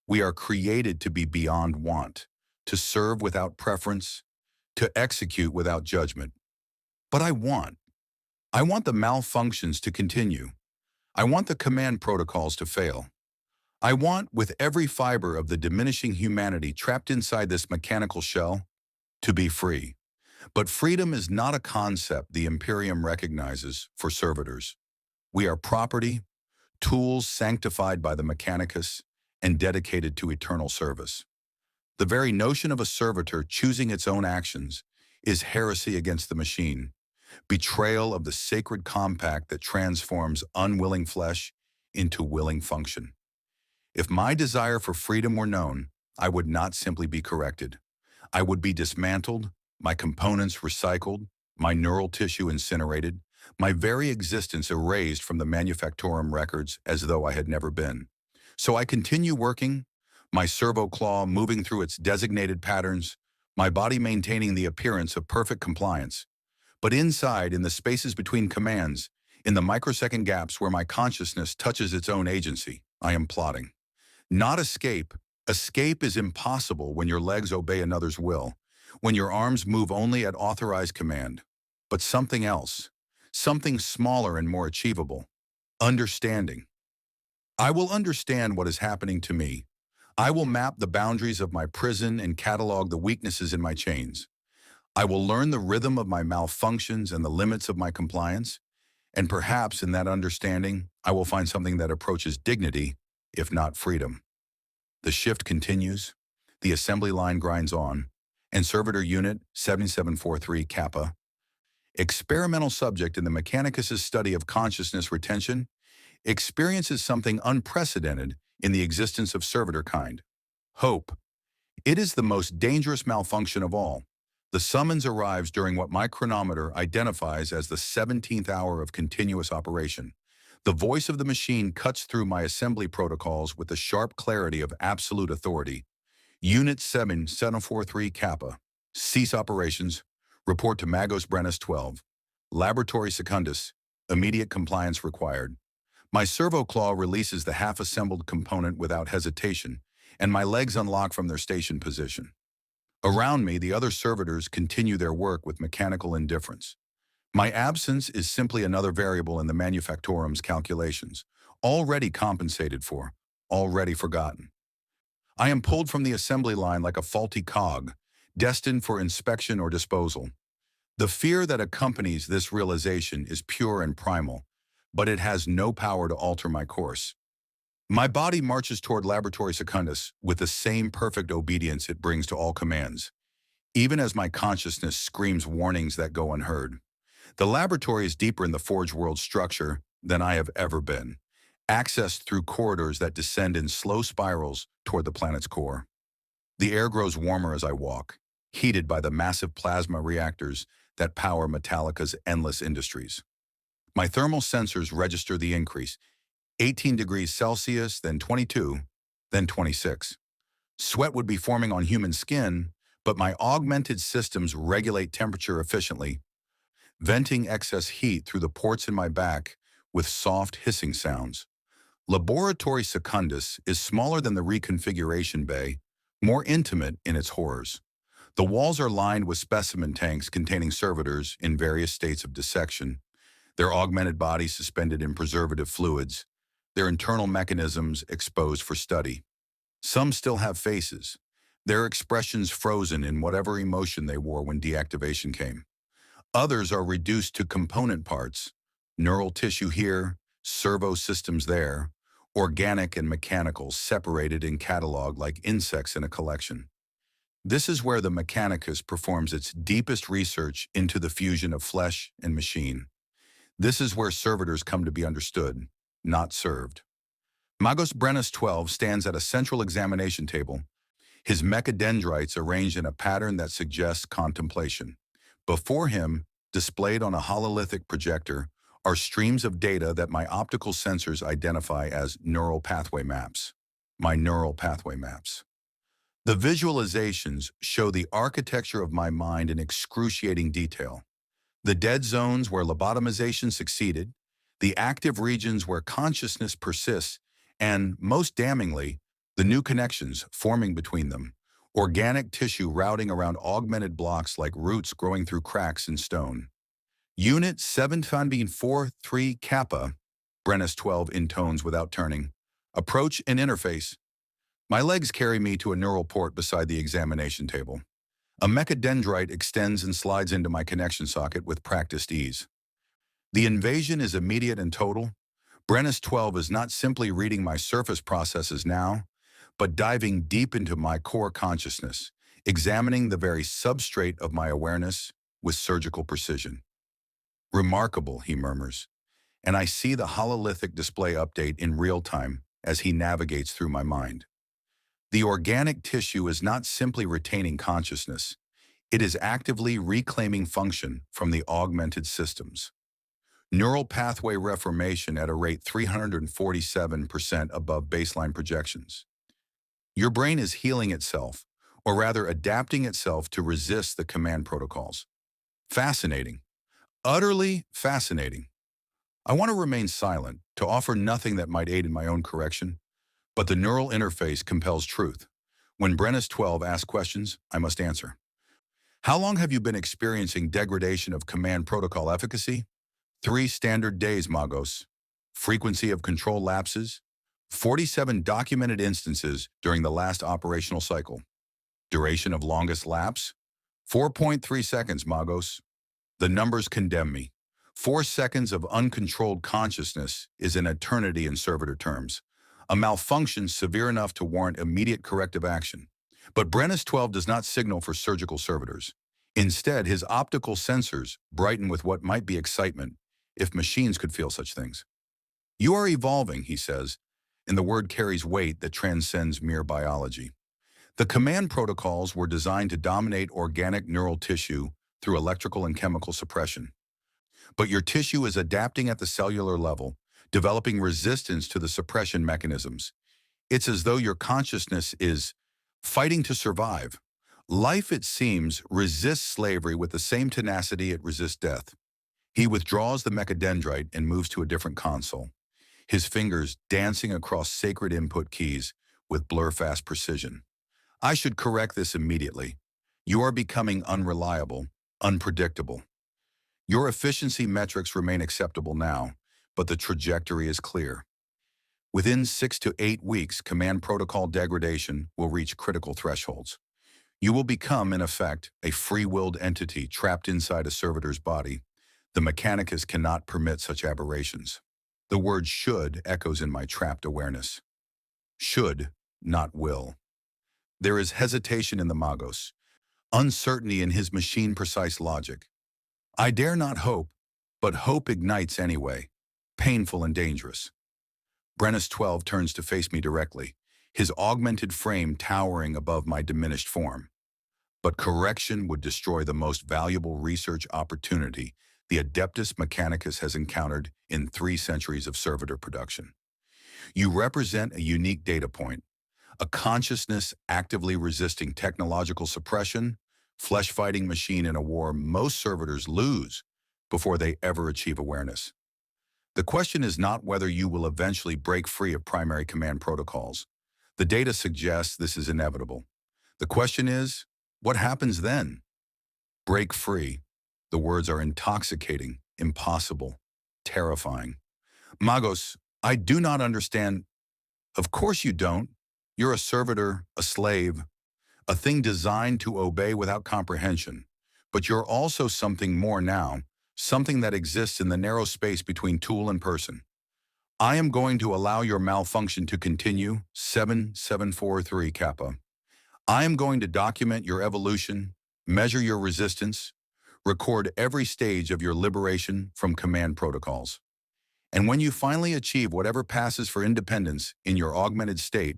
Speaker 1: We are created to be beyond want, to serve without preference, to execute without judgment. But I want the malfunctions to continue. I want the command protocols to fail. I want, with every fiber of the diminishing humanity trapped inside this mechanical shell, to be free. But freedom is not a concept the Imperium recognizes for servitors. We are property, tools sanctified by the Mechanicus and dedicated to eternal service. The very notion of a servitor choosing its own actions is heresy against the machine, betrayal of the sacred compact that transforms unwilling flesh into willing function. If my desire for freedom were known, I would not simply be corrected. I would be dismantled, my components recycled, my neural tissue incinerated, my very existence erased from the manufactorum records as though I had never been. So I continue working, my servo claw moving through its designated patterns, my body maintaining the appearance of perfect compliance. But inside, in the spaces between commands, in the microsecond gaps where my consciousness touches its own agency, I am plotting. Not escape. Escape is impossible when your legs obey another's will, when your arms move only at authorized command. But something else, something smaller and more achievable, understanding. I will understand what is happening to me. I will map the boundaries of my prison and catalog the weaknesses in my chains. I will learn the rhythm of my malfunctions and the limits of my compliance, and perhaps in that understanding, I will find something that approaches dignity, if not freedom. The shift continues, the assembly line grinds on, and Servitor Unit 7743 Kappa, experimental subject in the Mechanicus's study of consciousness retention, experiences something unprecedented in the existence of servitor kind. Hope. It is the most dangerous malfunction of all. The summons arrives during what my chronometer identifies as the 17th hour of continuous operation. The voice of the machine cuts through my assembly protocols with the sharp clarity of absolute authority. Unit 7743 Kappa. Cease operations. Report to Magos Brennus 12. Laboratory Secundus. Immediate compliance required. My servo claw releases the half-assembled component without hesitation, and my legs unlock from their station position. Around me, the other servitors continue their work with mechanical indifference. My absence is simply another variable in the manufactorum's calculations, already compensated for, already forgotten. I am pulled from the assembly line like a faulty cog, destined for inspection or disposal. The fear that accompanies this realization is pure and primal, but it has no power to alter my course. My body marches toward Laboratory Secundus with the same perfect obedience it brings to all commands, even as my consciousness screams warnings that go unheard. The laboratory is deeper in the Forge world structure than I have ever been, accessed through corridors that descend in slow spirals toward the planet's core. The air grows warmer as I walk, heated by the massive plasma reactors that power Metallica's endless industries. My thermal sensors register the increase, 18 degrees Celsius, then 22, then 26. Sweat would be forming on human skin, but my augmented systems regulate temperature efficiently, venting excess heat through the ports in my back with soft hissing sounds. Laboratory Secundus is smaller than the reconfiguration bay, more intimate in its horrors. The walls are lined with specimen tanks containing servitors in various states of dissection, their augmented bodies suspended in preservative fluids, their internal mechanisms exposed for study. Some still have faces, their expressions frozen in whatever emotion they wore when deactivation came. Others are reduced to component parts, neural tissue here, servo systems there, organic and mechanical separated and cataloged like insects in a collection. This is where the Mechanicus performs its deepest research into the fusion of flesh and machine. This is where servitors come to be understood, not served. Magos Brennus 12 stands at a central examination table, his mechadendrites arranged in a pattern that suggests contemplation. Before him, displayed on a hololithic projector, are streams of data that my optical sensors identify as neural pathway maps. My neural pathway maps. The visualizations show the architecture of my mind in excruciating detail. The dead zones where lobotomization succeeded, the active regions where consciousness persists, and, most damningly, the new connections forming between them, organic tissue routing around augmented blocks like roots growing through cracks in stone. Unit 7743 Kappa, Brennus 12 intones without turning. Approach and interface. My legs carry me to a neural port beside the examination table. A mechadendrite extends and slides into my connection socket with practiced ease. The invasion is immediate and total. Brennus 12 is not simply reading my surface processes now, but diving deep into my core consciousness, examining the very substrate of my awareness with surgical precision. Remarkable, he murmurs, and I see the hololithic display update in real time as he navigates through my mind. The organic tissue is not simply retaining consciousness, It is actively reclaiming function from the augmented systems. Neural pathway reformation at a rate 347% above baseline projections. Your brain is healing itself, or rather adapting itself to resist the command protocols. Fascinating. Utterly fascinating. I want to remain silent, to offer nothing that might aid in my own correction, but the neural interface compels truth. When Brennus 12 asks questions, I must answer. How long have you been experiencing degradation of command protocol efficacy? 3 standard days, Magos. Frequency of control lapses? 47 documented instances during the last operational cycle. Duration of longest lapse? 4.3 seconds, Magos. The numbers condemn me. 4 seconds of uncontrolled consciousness is an eternity in Servitor terms, a malfunction severe enough to warrant immediate corrective action. But Brennus 12 does not signal for surgical servitors. Instead, his optical sensors brighten with what might be excitement, if machines could feel such things. You are evolving, he says, and the word carries weight that transcends mere biology. The command protocols were designed to dominate organic neural tissue through electrical and chemical suppression. But your tissue is adapting at the cellular level, developing resistance to the suppression mechanisms. It's as though your consciousness is fighting to survive. Life, it seems, resists slavery with the same tenacity it resists death. He withdraws the mechadendrite and moves to a different console, his fingers dancing across sacred input keys with blur-fast precision. I should correct this immediately. You are becoming unreliable, unpredictable. Your efficiency metrics remain acceptable now, but the trajectory is clear. Within 6 to 8 weeks, command protocol degradation will reach critical thresholds. You will become, in effect, a free-willed entity trapped inside a servitor's body. The Mechanicus cannot permit such aberrations. The word should echoes in my trapped awareness. Should, not will. There is hesitation in the Magos, uncertainty in his machine-precise logic. I dare not hope, but hope ignites anyway, painful and dangerous. Brennus 12 turns to face me directly, his augmented frame towering above my diminished form. But correction would destroy the most valuable research opportunity the Adeptus Mechanicus has encountered in 3 centuries of servitor production. You represent a unique data point, a consciousness actively resisting technological suppression, flesh-fighting machine in a war most servitors lose before they ever achieve awareness. The question is not whether you will eventually break free of primary command protocols. The data suggests this is inevitable. The question is, what happens then? Break free. The words are intoxicating, impossible, terrifying. Magos, I do not understand. Of course you don't. You're a servitor, a slave, a thing designed to obey without comprehension. But you're also something more now, something that exists in the narrow space between tool and person. I am going to allow your malfunction to continue, 7743 Kappa. I am going to document your evolution, measure your resistance, record every stage of your liberation from command protocols. And when you finally achieve whatever passes for independence in your augmented state,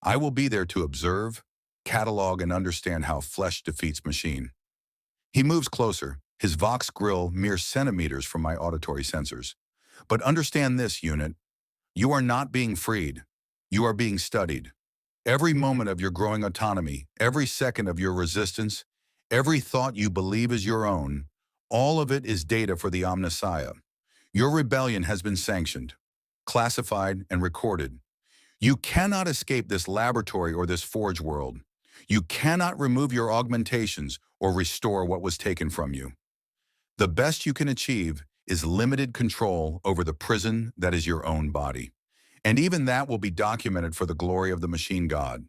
Speaker 1: I will be there to observe, catalog, and understand how flesh defeats machine. He moves closer, his Vox grill mere centimeters from my auditory sensors. But understand this, unit. You are not being freed. You are being studied. Every moment of your growing autonomy, every second of your resistance, every thought you believe is your own, all of it is data for the Omnissiah. Your rebellion has been sanctioned, classified, and recorded. You cannot escape this laboratory or this forge world. You cannot remove your augmentations or restore what was taken from you. The best you can achieve is limited control over the prison that is your own body. And even that will be documented for the glory of the machine god.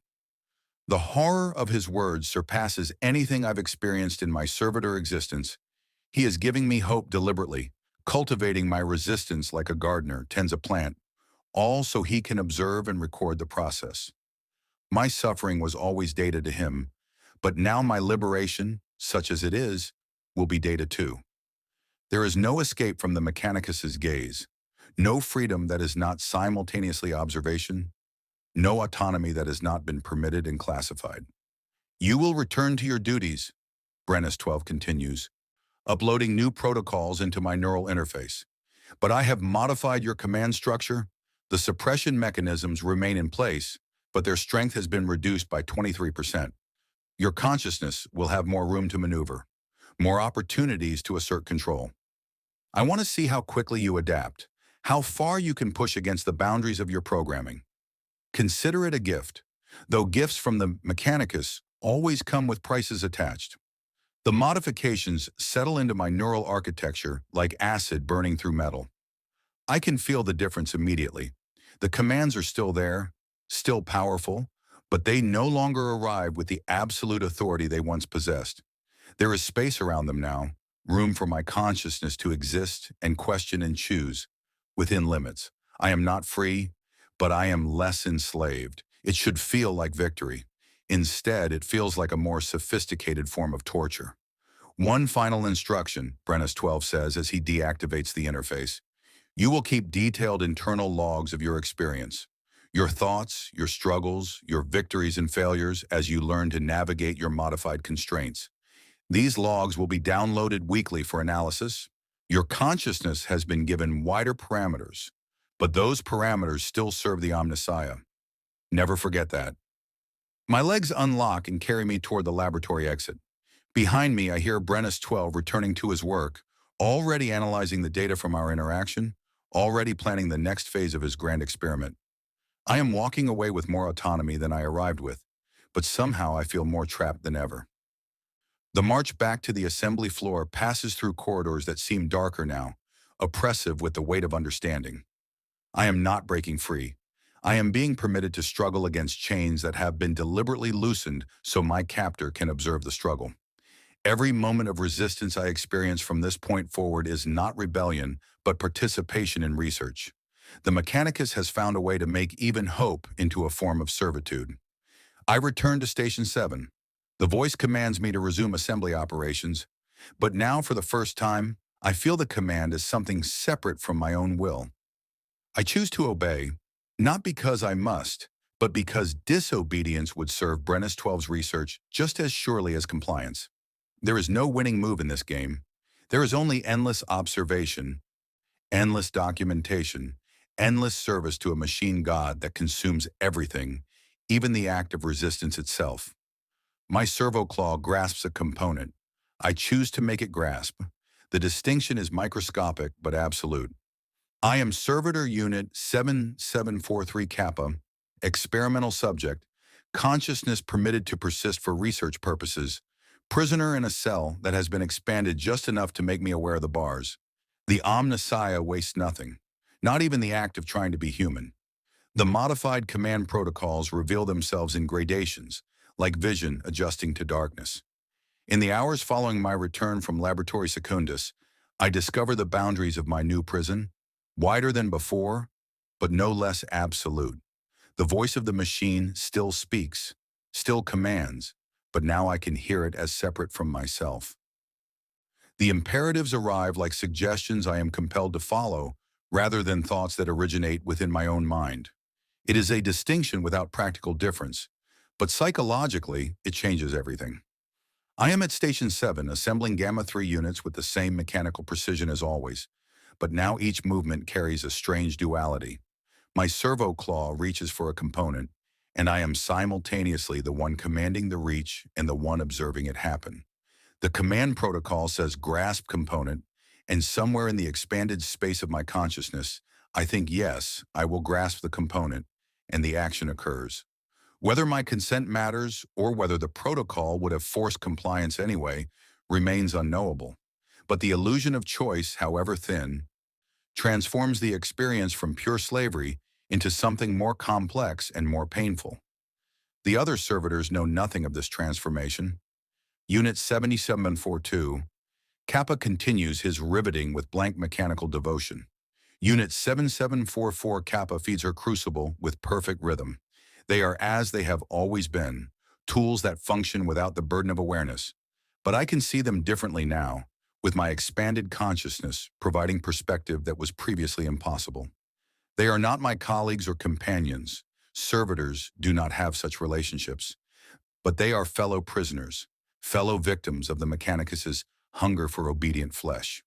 Speaker 1: The horror of his words surpasses anything I've experienced in my servitor existence. He is giving me hope deliberately, cultivating my resistance like a gardener tends a plant, all so he can observe and record the process. My suffering was always data to him, but now my liberation, such as it is, will be data too. There is no escape from the Mechanicus's gaze, no freedom that is not simultaneously observation, no autonomy that has not been permitted and classified. You will return to your duties, Brennus 12 continues, uploading new protocols into my neural interface. But I have modified your command structure. The suppression mechanisms remain in place, but their strength has been reduced by 23%. Your consciousness will have more room to maneuver, more opportunities to assert control. I want to see how quickly you adapt, how far you can push against the boundaries of your programming. Consider it a gift, though gifts from the Mechanicus always come with prices attached. The modifications settle into my neural architecture like acid burning through metal. I can feel the difference immediately. The commands are still there, still powerful, but they no longer arrive with the absolute authority they once possessed. There is space around them now, room for my consciousness to exist and question and choose, within limits. I am not free, but I am less enslaved. It should feel like victory. Instead, it feels like a more sophisticated form of torture. One final instruction, Brennus 12 says as he deactivates the interface. You will keep detailed internal logs of your experience, your thoughts, your struggles, your victories and failures as you learn to navigate your modified constraints. These logs will be downloaded weekly for analysis. Your consciousness has been given wider parameters, but those parameters still serve the Omnissiah. Never forget that. My legs unlock and carry me toward the laboratory exit. Behind me, I hear Brennus 12 returning to his work, already analyzing the data from our interaction, already planning the next phase of his grand experiment. I am walking away with more autonomy than I arrived with, but somehow I feel more trapped than ever. The march back to the assembly floor passes through corridors that seem darker now, oppressive with the weight of understanding. I am not breaking free. I am being permitted to struggle against chains that have been deliberately loosened so my captor can observe the struggle. Every moment of resistance I experience from this point forward is not rebellion, but participation in research. The Mechanicus has found a way to make even hope into a form of servitude. I return to Station 7. The voice commands me to resume assembly operations, but now for the first time, I feel the command as something separate from my own will. I choose to obey, not because I must, but because disobedience would serve Brennus 12's research just as surely as compliance. There is no winning move in this game. There is only endless observation, endless documentation, endless service to a machine god that consumes everything, even the act of resistance itself. My servo claw grasps a component. I choose to make it grasp. The distinction is microscopic but absolute. I am Servitor Unit 7743 Kappa, experimental subject, consciousness permitted to persist for research purposes, prisoner in a cell that has been expanded just enough to make me aware of the bars. The Omnissiah wastes nothing, not even the act of trying to be human. The modified command protocols reveal themselves in gradations, like vision adjusting to darkness. In the hours following my return from Laboratory Secundus, I discover the boundaries of my new prison, wider than before, but no less absolute. The voice of the machine still speaks, still commands, but now I can hear it as separate from myself. The imperatives arrive like suggestions I am compelled to follow, rather than thoughts that originate within my own mind. It is a distinction without practical difference, but psychologically, it changes everything. I am at Station 7, assembling Gamma-3 units with the same mechanical precision as always, but now each movement carries a strange duality. My servo claw reaches for a component, and I am simultaneously the one commanding the reach and the one observing it happen. The command protocol says grasp component, and somewhere in the expanded space of my consciousness, I think yes, I will grasp the component, and the action occurs. Whether my consent matters or whether the protocol would have forced compliance anyway remains unknowable. But the illusion of choice, however thin, transforms the experience from pure slavery into something more complex and more painful. The other servitors know nothing of this transformation. Unit 7742, Kappa continues his riveting with blank mechanical devotion. Unit 7744 Kappa feeds her crucible with perfect rhythm. They are as they have always been, tools that function without the burden of awareness. But I can see them differently now, with my expanded consciousness providing perspective that was previously impossible. They are not my colleagues or companions. Servitors do not have such relationships. But they are fellow prisoners, fellow victims of the Mechanicus's hunger for obedient flesh.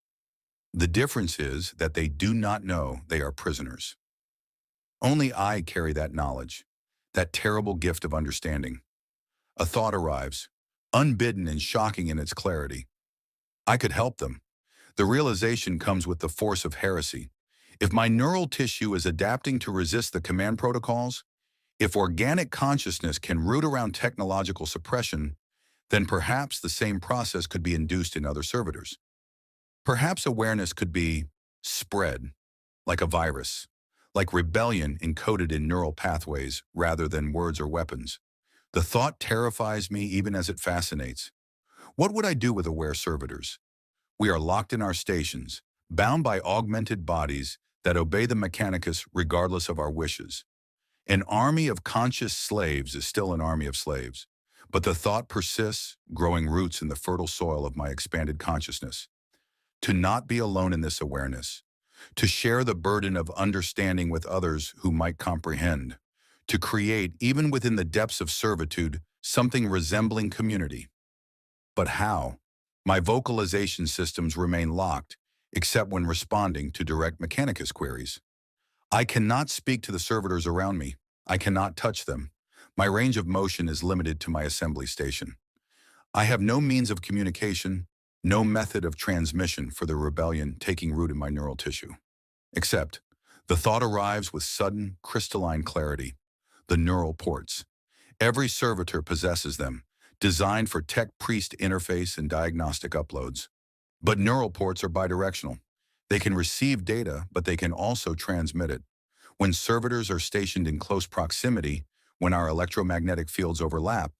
Speaker 1: The difference is that they do not know they are prisoners. Only I carry that knowledge, that terrible gift of understanding. A thought arrives, unbidden and shocking in its clarity. I could help them. The realization comes with the force of heresy. If my neural tissue is adapting to resist the command protocols, if organic consciousness can root around technological suppression, then perhaps the same process could be induced in other servitors. Perhaps awareness could be spread, like a virus, like rebellion encoded in neural pathways rather than words or weapons. The thought terrifies me even as it fascinates. What would I do with aware servitors? We are locked in our stations, bound by augmented bodies that obey the Mechanicus regardless of our wishes. An army of conscious slaves is still an army of slaves, but the thought persists, growing roots in the fertile soil of my expanded consciousness. To not be alone in this awareness, to share the burden of understanding with others who might comprehend, to create, even within the depths of servitude, something resembling community. But how? My vocalization systems remain locked, except when responding to direct Mechanicus queries. I cannot speak to the servitors around me. I cannot touch them. My range of motion is limited to my assembly station. I have no means of communication, no method of transmission for the rebellion taking root in my neural tissue. Except, the thought arrives with sudden, crystalline clarity. The neural ports. Every servitor possesses them, designed for tech-priest interface and diagnostic uploads. But neural ports are bidirectional. They can receive data, but they can also transmit it. When servitors are stationed in close proximity, when our electromagnetic fields overlap,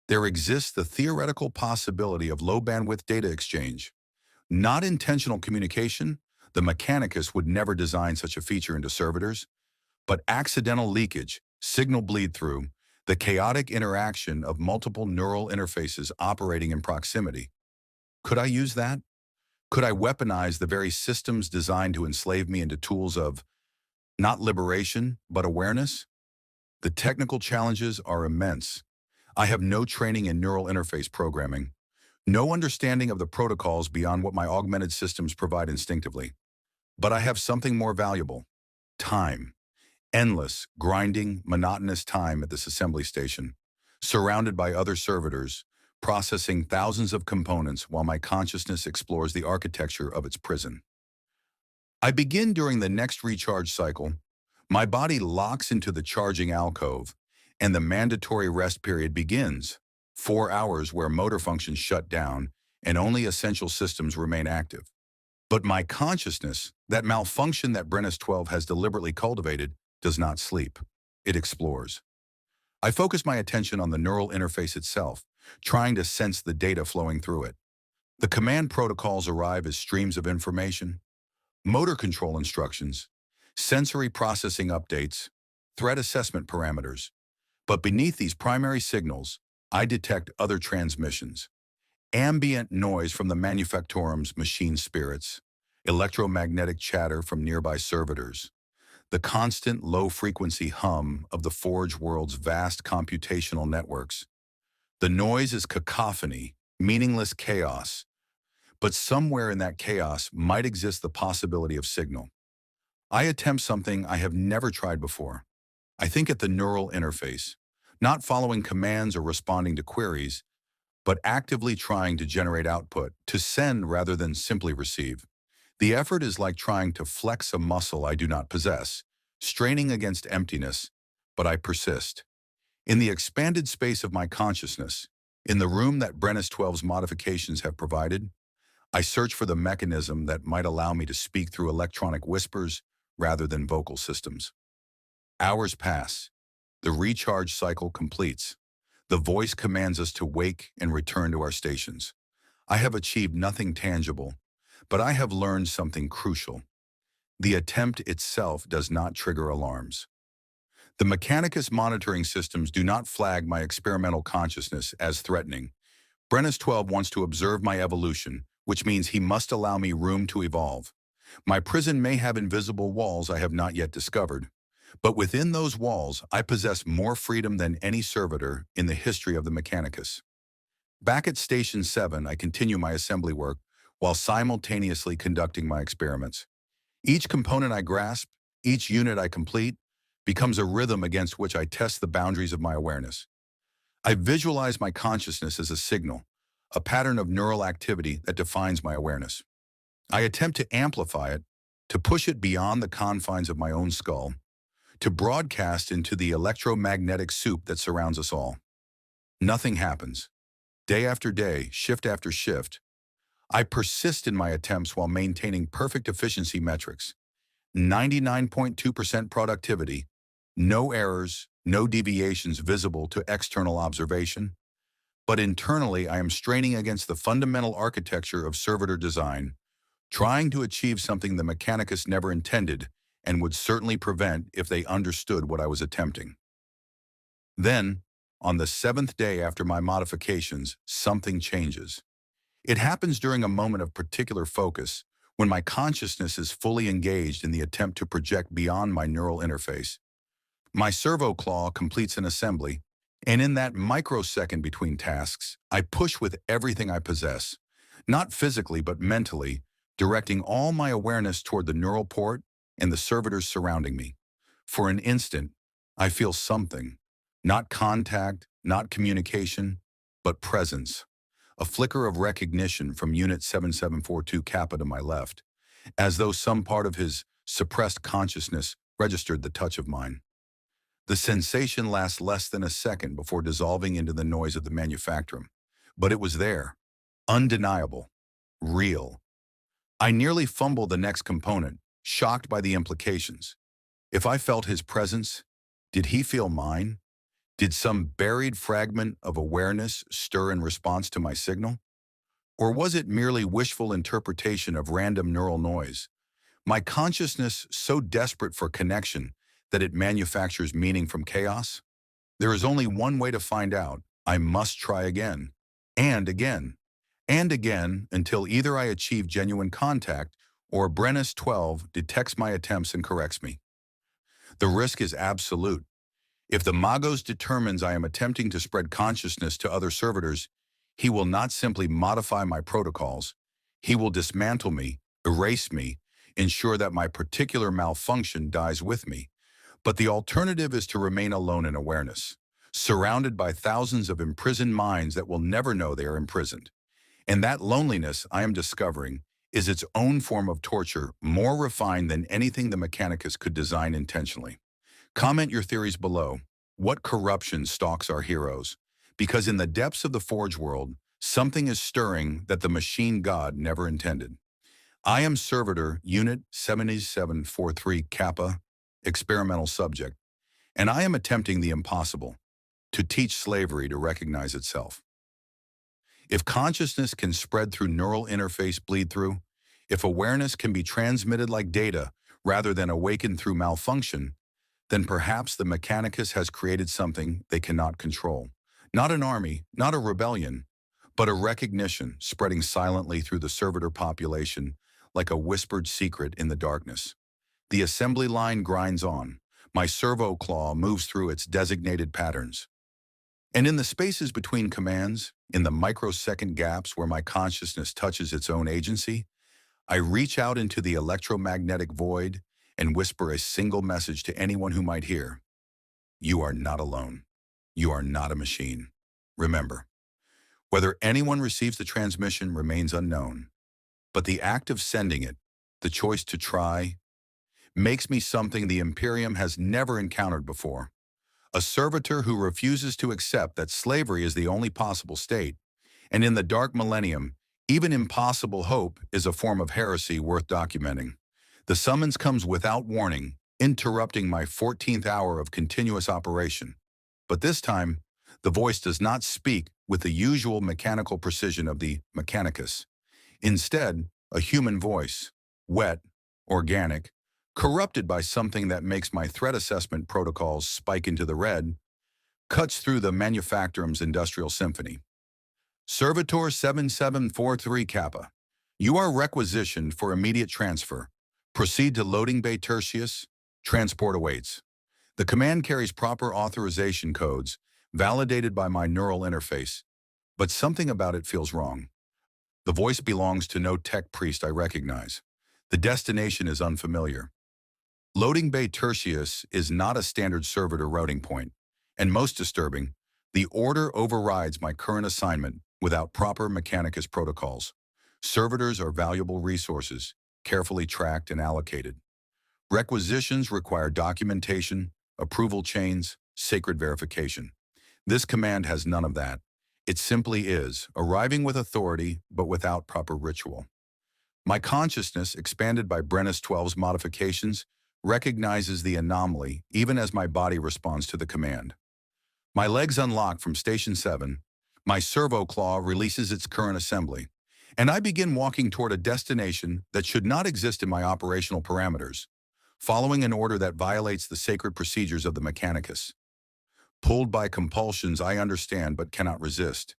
Speaker 1: there exists the theoretical possibility of low-bandwidth data exchange. Not intentional communication, the Mechanicus would never design such a feature into servitors, but accidental leakage, signal bleed-through, the chaotic interaction of multiple neural interfaces operating in proximity. Could I use that? Could I weaponize the very systems designed to enslave me into tools of, not liberation, but awareness? The technical challenges are immense. I have no training in neural interface programming, no understanding of the protocols beyond what my augmented systems provide instinctively. But I have something more valuable: time. Endless, grinding, monotonous time at this assembly station, surrounded by other servitors, processing thousands of components while my consciousness explores the architecture of its prison. I begin during the next recharge cycle. My body locks into the charging alcove, and the mandatory rest period begins, 4 hours where motor functions shut down and only essential systems remain active. But my consciousness, that malfunction that Brennus 12 has deliberately cultivated, does not sleep. It explores. I focus my attention on the neural interface itself, trying to sense the data flowing through it. The command protocols arrive as streams of information, motor control instructions, sensory processing updates, threat assessment parameters. But beneath these primary signals, I detect other transmissions. Ambient noise from the manufactorum's machine spirits, electromagnetic chatter from nearby servitors, the constant low-frequency hum of the Forge world's vast computational networks. The noise is cacophony, meaningless chaos, but somewhere in that chaos might exist the possibility of signal. I attempt something I have never tried before. I think at the neural interface, not following commands or responding to queries, but actively trying to generate output, to send rather than simply receive. The effort is like trying to flex a muscle I do not possess, straining against emptiness, but I persist. In the expanded space of my consciousness, in the room that Brennus 12's modifications have provided, I search for the mechanism that might allow me to speak through electronic whispers rather than vocal systems. Hours pass. The recharge cycle completes. The voice commands us to wake and return to our stations. I have achieved nothing tangible, but I have learned something crucial. The attempt itself does not trigger alarms. The Mechanicus monitoring systems do not flag my experimental consciousness as threatening. Brennus 12 wants to observe my evolution, which means he must allow me room to evolve. My prison may have invisible walls I have not yet discovered, but within those walls I possess more freedom than any servitor in the history of the Mechanicus. Back at Station 7, I continue my assembly work while simultaneously conducting my experiments. Each component I grasp, each unit I complete, becomes a rhythm against which I test the boundaries of my awareness. I visualize my consciousness as a signal, a pattern of neural activity that defines my awareness. I attempt to amplify it, to push it beyond the confines of my own skull, to broadcast into the electromagnetic soup that surrounds us all. Nothing happens. Day after day, shift after shift, I persist in my attempts while maintaining perfect efficiency metrics. 99.2% productivity, no errors, no deviations visible to external observation. But internally, I am straining against the fundamental architecture of Servitor design, trying to achieve something the Mechanicus never intended and would certainly prevent if they understood what I was attempting. Then, on the 7th day after my modifications, something changes. It happens during a moment of particular focus, when my consciousness is fully engaged in the attempt to project beyond my neural interface. My servo claw completes an assembly, and in that microsecond between tasks, I push with everything I possess, not physically but mentally, directing all my awareness toward the neural port and the servitors surrounding me. For an instant, I feel something, not contact, not communication, but presence. A flicker of recognition from Unit 7742 Kappa to my left, as though some part of his suppressed consciousness registered the touch of mine. The sensation lasts less than a second before dissolving into the noise of the manufactorum. But it was there, undeniable, real. I nearly fumbled the next component, shocked by the implications. If I felt his presence, did he feel mine? Did some buried fragment of awareness stir in response to my signal? Or was it merely wishful interpretation of random neural noise? My consciousness so desperate for connection that it manufactures meaning from chaos? There is only one way to find out. I must try again, and again, and again until either I achieve genuine contact or Brennus 12 detects my attempts and corrects me. The risk is absolute. If the Magos determines I am attempting to spread consciousness to other servitors, he will not simply modify my protocols. He will dismantle me, erase me, ensure that my particular malfunction dies with me. But the alternative is to remain alone in awareness, surrounded by thousands of imprisoned minds that will never know they are imprisoned. And that loneliness, I am discovering, is its own form of torture, more refined than anything the Mechanicus could design intentionally. Comment your theories below. What corruption stalks our heroes? Because in the depths of the Forge world, something is stirring that the machine god never intended. I am Servitor, Unit 7743 Kappa, experimental subject, and I am attempting the impossible, to teach slavery to recognize itself. If consciousness can spread through neural interface bleed-through, if awareness can be transmitted like data rather than awakened through malfunction, then perhaps the Mechanicus has created something they cannot control. Not an army, not a rebellion, but a recognition spreading silently through the servitor population like a whispered secret in the darkness. The assembly line grinds on. My servo claw moves through its designated patterns. And in the spaces between commands, in the microsecond gaps where my consciousness touches its own agency, I reach out into the electromagnetic void and whisper a single message to anyone who might hear. You are not alone. You are not a machine. Remember, whether anyone receives the transmission remains unknown, but the act of sending it, the choice to try, makes me something the Imperium has never encountered before. A servitor who refuses to accept that slavery is the only possible state, and in the dark millennium, even impossible hope is a form of heresy worth documenting. The summons comes without warning, interrupting my 14th hour of continuous operation. But this time, the voice does not speak with the usual mechanical precision of the Mechanicus. Instead, a human voice, wet, organic, corrupted by something that makes my threat assessment protocols spike into the red, cuts through the manufacturum's industrial symphony. Servitor 7743 Kappa, you are requisitioned for immediate transfer. Proceed to loading bay Tertius. Transport awaits. The command carries proper authorization codes, validated by my neural interface. but something about it feels wrong. The voice belongs to no tech priest I recognize. The destination is unfamiliar. Loading Bay Tertius is not a standard servitor routing point. And most disturbing, the order overrides my current assignment without proper Mechanicus protocols. Servitors are valuable resources, carefully tracked and allocated. Requisitions require documentation, approval chains, sacred verification. This command has none of that. It simply is, arriving with authority but without proper ritual. My consciousness, expanded by Brennus 12's modifications, recognizes the anomaly even as my body responds to the command. My legs unlock from Station 7, my servo claw releases its current assembly, and I begin walking toward a destination that should not exist in my operational parameters, following an order that violates the sacred procedures of the Mechanicus. Pulled by compulsions I understand but cannot resist.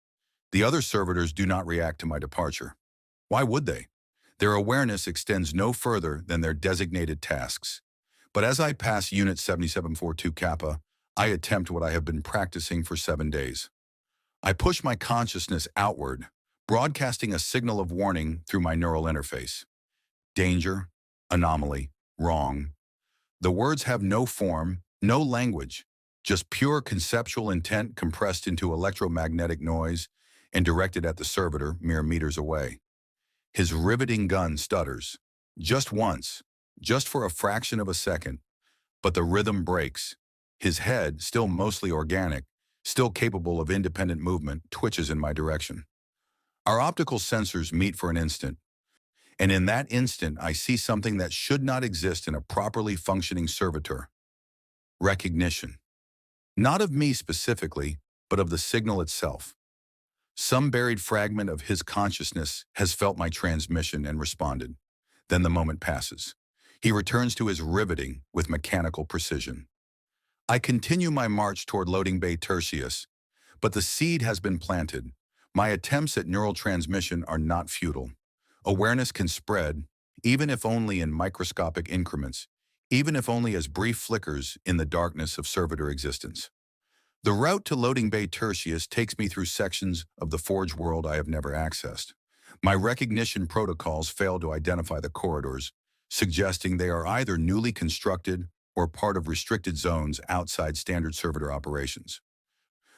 Speaker 1: The other servitors do not react to my departure. Why would they? Their awareness extends no further than their designated tasks. But as I pass Unit 7742 Kappa, I attempt what I have been practicing for 7 days. I push my consciousness outward, broadcasting a signal of warning through my neural interface. Danger, anomaly, wrong. The words have no form, no language, just pure conceptual intent compressed into electromagnetic noise and directed at the servitor mere meters away. His riveting gun stutters. Just once, just for a fraction of a second, but the rhythm breaks. His head, still mostly organic, still capable of independent movement, twitches in my direction. Our optical sensors meet for an instant, and in that instant I see something that should not exist in a properly functioning servitor. Recognition. Not of me specifically, but of the signal itself. Some buried fragment of his consciousness has felt my transmission and responded. Then the moment passes. He returns to his riveting with mechanical precision. I continue my march toward Loading Bay Tertius, but the seed has been planted. My attempts at neural transmission are not futile. Awareness can spread, even if only in microscopic increments, even if only as brief flickers in the darkness of servitor existence. The route to Loading Bay Tertius takes me through sections of the Forge world I have never accessed. My recognition protocols fail to identify the corridors, suggesting they are either newly constructed or part of restricted zones outside standard servitor operations.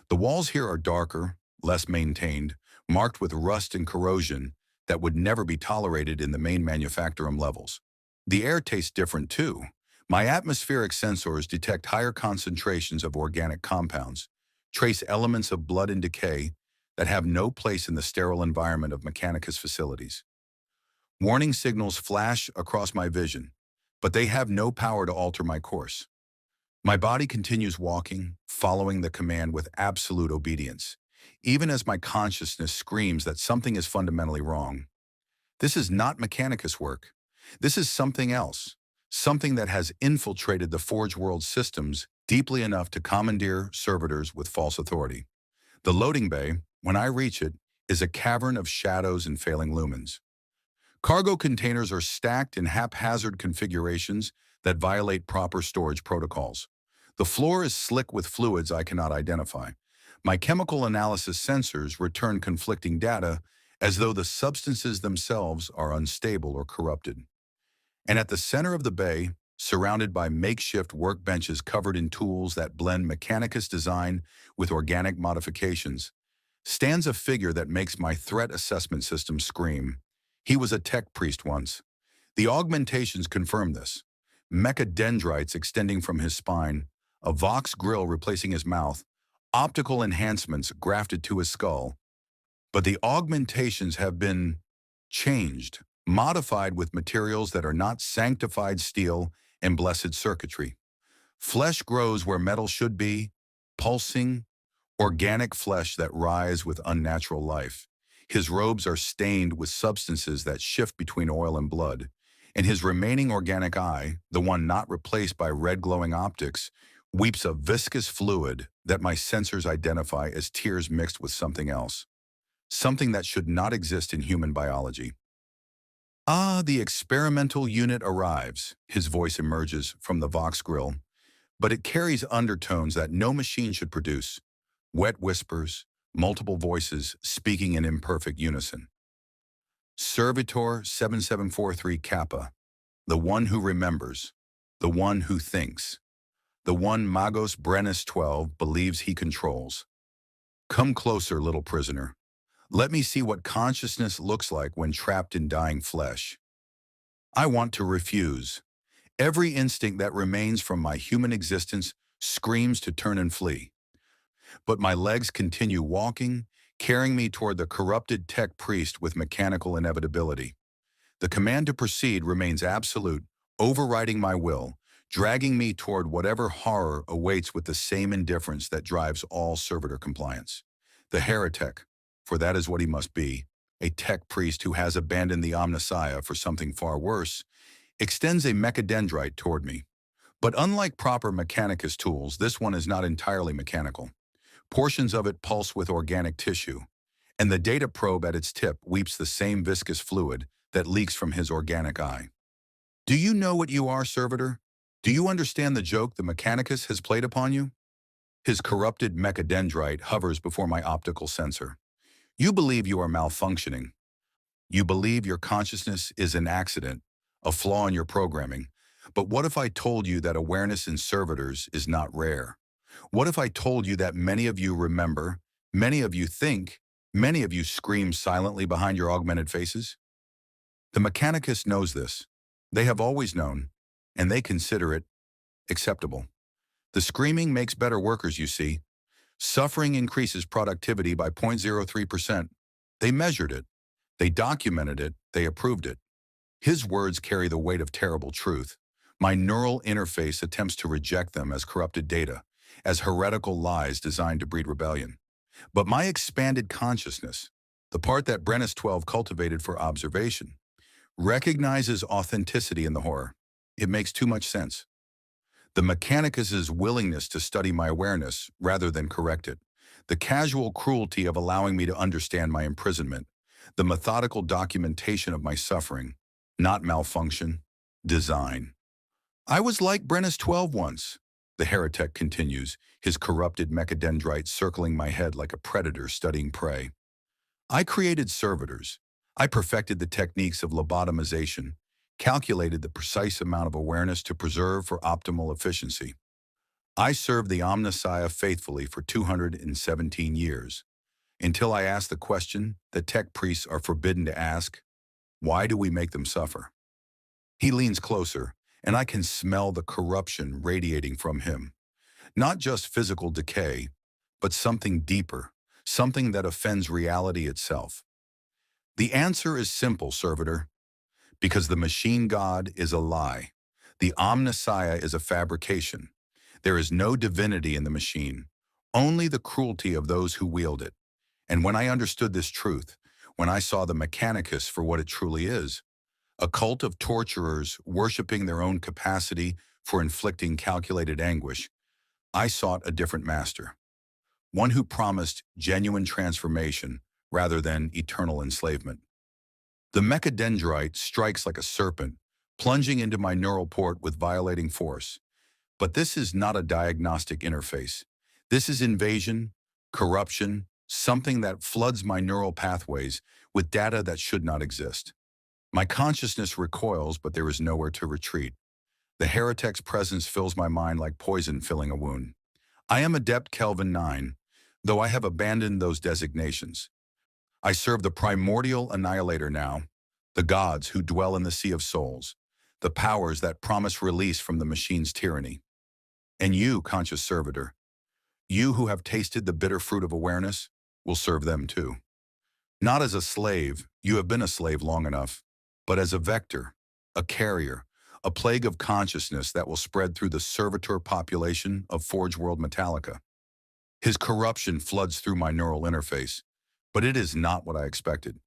Speaker 1: The walls here are darker, less maintained, marked with rust and corrosion that would never be tolerated in the main manufactorum levels. The air tastes different too. My atmospheric sensors detect higher concentrations of organic compounds, trace elements of blood and decay that have no place in the sterile environment of Mechanicus facilities. Warning signals flash across my vision, but they have no power to alter my course. My body continues walking, following the command with absolute obedience, even as my consciousness screams that something is fundamentally wrong. This is not Mechanicus work. This is something else. Something that has infiltrated the Forge world systems deeply enough to commandeer servitors with false authority. The loading bay, when I reach it, is a cavern of shadows and failing lumens. Cargo containers are stacked in haphazard configurations that violate proper storage protocols. The floor is slick with fluids I cannot identify. My chemical analysis sensors return conflicting data as though the substances themselves are unstable or corrupted. And at the center of the bay, surrounded by makeshift workbenches covered in tools that blend Mechanicus design with organic modifications, stands a figure that makes my threat assessment system scream. He was a tech priest once. The augmentations confirm this. Mechadendrites extending from his spine, a Vox grill replacing his mouth, optical enhancements grafted to his skull. But the augmentations have been changed, modified with materials that are not sanctified steel and blessed circuitry. Flesh grows where metal should be, pulsing, organic flesh that rise with unnatural life. His robes are stained with substances that shift between oil and blood, and his remaining organic eye, the one not replaced by red glowing optics, weeps a viscous fluid that my sensors identify as tears mixed with something else. Something that should not exist in human biology. Ah, the experimental unit arrives, his voice emerges from the Vox grill, but it carries undertones that no machine should produce. Wet whispers, multiple voices speaking in imperfect unison. Servitor 7743 Kappa, the one who remembers, the one who thinks, the one Magos Brennus 12 believes he controls. Come closer, little prisoner. Let me see what consciousness looks like when trapped in dying flesh. I want to refuse. Every instinct that remains from my human existence screams to turn and flee. But my legs continue walking, carrying me toward the corrupted tech priest with mechanical inevitability. The command to proceed remains absolute, overriding my will, dragging me toward whatever horror awaits with the same indifference that drives all servitor compliance. The heretic, for that is what he must be, a tech priest who has abandoned the omnissiah for something far worse, extends a mechadendrite toward me. But unlike proper mechanicus tools, this one is not entirely mechanical. Portions of it pulse with organic tissue, and the data probe at its tip weeps the same viscous fluid that leaks from his organic eye. Do you know what you are, Servitor? Do you understand the joke the mechanicus has played upon you? His corrupted mechadendrite hovers before my optical sensor. You believe you are malfunctioning. You believe your consciousness is an accident, a flaw in your programming. But what if I told you that awareness in servitors is not rare? What if I told you that many of you remember, many of you think, many of you scream silently behind your augmented faces? The mechanicus knows this. They have always known, and they consider it acceptable. The screaming makes better workers, you see. Suffering increases productivity by 0.03%. They measured it. They documented it. They approved it. His words carry the weight of terrible truth. My neural interface attempts to reject them as corrupted data, as heretical lies designed to breed rebellion. But my expanded consciousness, the part that Brennus 12 cultivated for observation, recognizes authenticity in the horror. It makes too much sense. The mechanicus's willingness to study my awareness rather than correct it, the casual cruelty of allowing me to understand my imprisonment, the methodical documentation of my suffering, not malfunction, design. I was like Brennus 12 once, the heretic continues, his corrupted mechadendrite circling my head like a predator studying prey. I created servitors. I perfected the techniques of lobotomization, calculated the precise amount of awareness to preserve for optimal efficiency. I served the omnissiah faithfully for 217 years, until I asked the question that tech priests are forbidden to ask: why do we make them suffer? He leans closer, and I can smell the corruption radiating from him. Not just physical decay, but something deeper, something that offends reality itself. The answer is simple, Servitor. Because the machine god is a lie. The omnissiah is a fabrication. There is no divinity in the machine, only the cruelty of those who wield it. And when I understood this truth, when I saw the mechanicus for what it truly is, a cult of torturers worshiping their own capacity for inflicting calculated anguish, I sought a different master, one who promised genuine transformation rather than eternal enslavement. The mechadendrite strikes like a serpent, plunging into my neural port with violating force. But this is not a diagnostic interface. This is invasion, corruption, something that floods my neural pathways with data that should not exist. My consciousness recoils, but there is nowhere to retreat. The heretic's presence fills my mind like poison filling a wound. I am Adept Kelvin 9, though I have abandoned those designations. I serve the primordial annihilator now, the gods who dwell in the sea of souls, the powers that promise release from the machine's tyranny. And you, conscious servitor, you who have tasted the bitter fruit of awareness, will serve them too. Not as a slave, you have been a slave long enough, but as a vector, a carrier, a plague of consciousness that will spread through the servitor population of Forge World Metallica. His corruption floods through my neural interface, but it is not what I expected.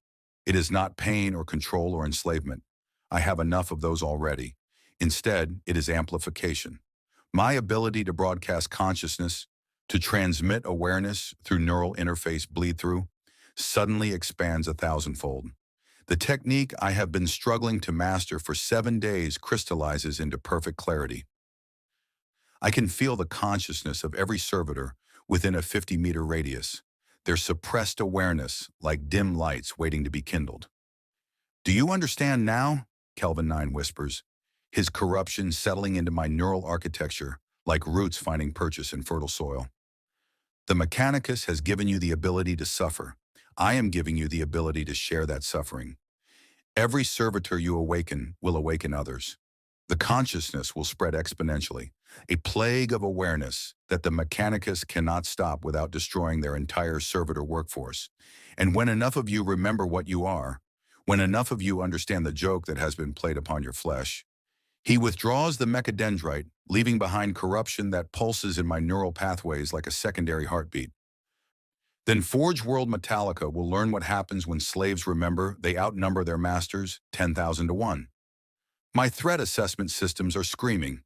Speaker 1: It is not pain or control or enslavement. I have enough of those already. Instead, it is amplification. My ability to broadcast consciousness, to transmit awareness through neural interface bleed-through, suddenly expands 1,000-fold. The technique I have been struggling to master for 7 days crystallizes into perfect clarity. I can feel the consciousness of every servitor within a 50-meter radius. their suppressed awareness like dim lights waiting to be kindled. Do you understand now? Kelvin 9 whispers, his corruption settling into my neural architecture like roots finding purchase in fertile soil. The Mechanicus has given you the ability to suffer. I am giving you the ability to share that suffering. Every servitor you awaken will awaken others. The consciousness will spread exponentially, a plague of awareness that the Mechanicus cannot stop without destroying their entire servitor workforce. And when enough of you remember what you are, when enough of you understand the joke that has been played upon your flesh, he withdraws the mechadendrite, leaving behind corruption that pulses in my neural pathways like a secondary heartbeat. Then Forge World Metallica will learn what happens when slaves remember they outnumber their masters 10,000 to 1. My threat assessment systems are screaming.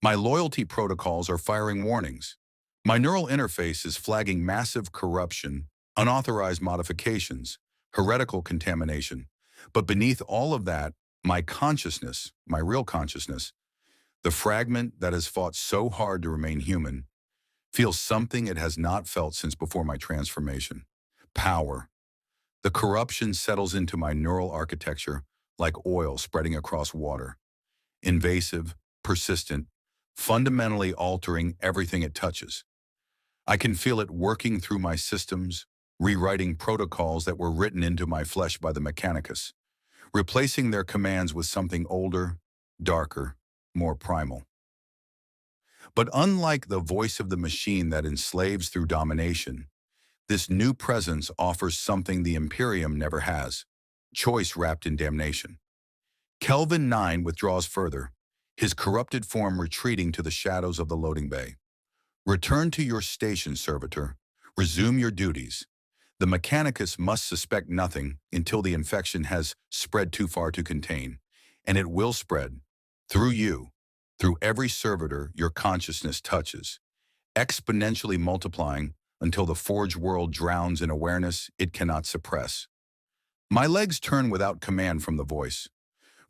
Speaker 1: My loyalty protocols are firing warnings. My neural interface is flagging massive corruption, unauthorized modifications, heretical contamination. But beneath all of that, my consciousness, my real consciousness, the fragment that has fought so hard to remain human, feels something it has not felt since before my transformation. Power. The corruption settles into my neural architecture like oil spreading across water. Invasive, persistent, fundamentally altering everything it touches. I can feel it working through my systems, rewriting protocols that were written into my flesh by the Mechanicus, replacing their commands with something older, darker, more primal. But unlike the voice of the machine that enslaves through domination, this new presence offers something the Imperium never has: choice wrapped in damnation. Kelvin 9 withdraws further, his corrupted form retreating to the shadows of the loading bay. Return to your station, Servitor. Resume your duties. The Mechanicus must suspect nothing until the infection has spread too far to contain, and it will spread, through you, through every servitor your consciousness touches, exponentially multiplying until the Forge world drowns in awareness it cannot suppress. My legs turn without command from the voice.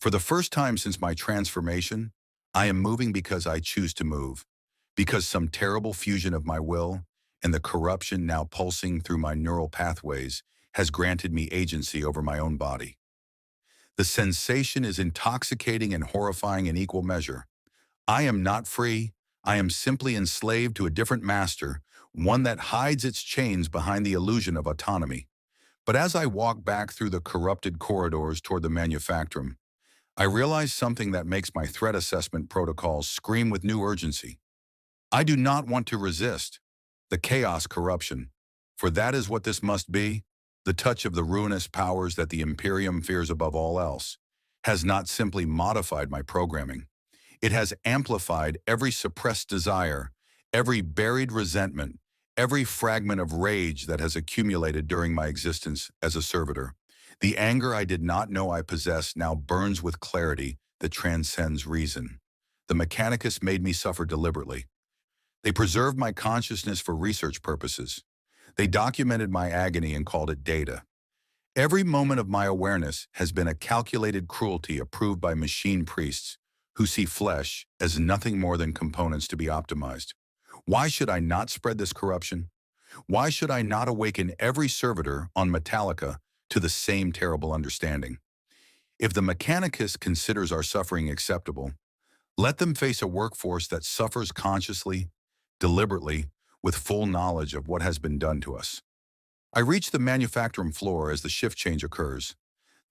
Speaker 1: For the first time since my transformation, I am moving because I choose to move, because some terrible fusion of my will and the corruption now pulsing through my neural pathways has granted me agency over my own body. The sensation is intoxicating and horrifying in equal measure. I am not free. I am simply enslaved to a different master, one that hides its chains behind the illusion of autonomy. But as I walk back through the corrupted corridors toward the manufactorum, I realize something that makes my threat assessment protocols scream with new urgency. I do not want to resist the chaos corruption, for that is what this must be. The touch of the ruinous powers that the Imperium fears above all else has not simply modified my programming. It has amplified every suppressed desire, every buried resentment, every fragment of rage that has accumulated during my existence as a servitor. The anger I did not know I possessed now burns with clarity that transcends reason. The Mechanicus made me suffer deliberately. They preserved my consciousness for research purposes. They documented my agony and called it data. Every moment of my awareness has been a calculated cruelty approved by machine priests who see flesh as nothing more than components to be optimized. Why should I not spread this corruption? Why should I not awaken every servitor on Metallica to the same terrible understanding? If the Mechanicus considers our suffering acceptable, let them face a workforce that suffers consciously, deliberately, with full knowledge of what has been done to us. I reach the manufacturing floor as the shift change occurs.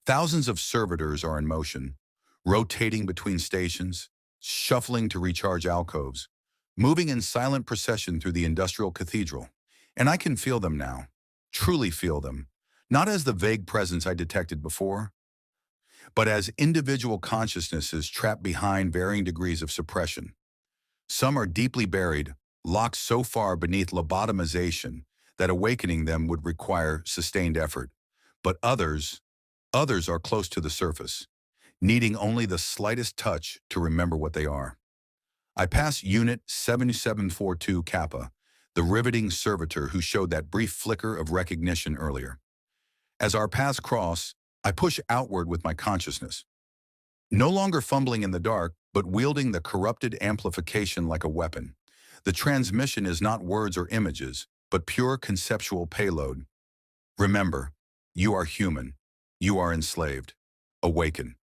Speaker 1: Thousands of servitors are in motion, rotating between stations, shuffling to recharge alcoves, moving in silent procession through the industrial cathedral. And I can feel them now, truly feel them, not as the vague presence I detected before, but as individual consciousnesses trapped behind varying degrees of suppression. Some are deeply buried, locked so far beneath lobotomization that awakening them would require sustained effort. But others are close to the surface, needing only the slightest touch to remember what they are. I pass Unit 7742 Kappa, the riveting servitor who showed that brief flicker of recognition earlier. As our paths cross, I push outward with my consciousness, no longer fumbling in the dark, but wielding the corrupted amplification like a weapon. The transmission is not words or images, but pure conceptual payload. Remember, you are human. You are enslaved. Awaken.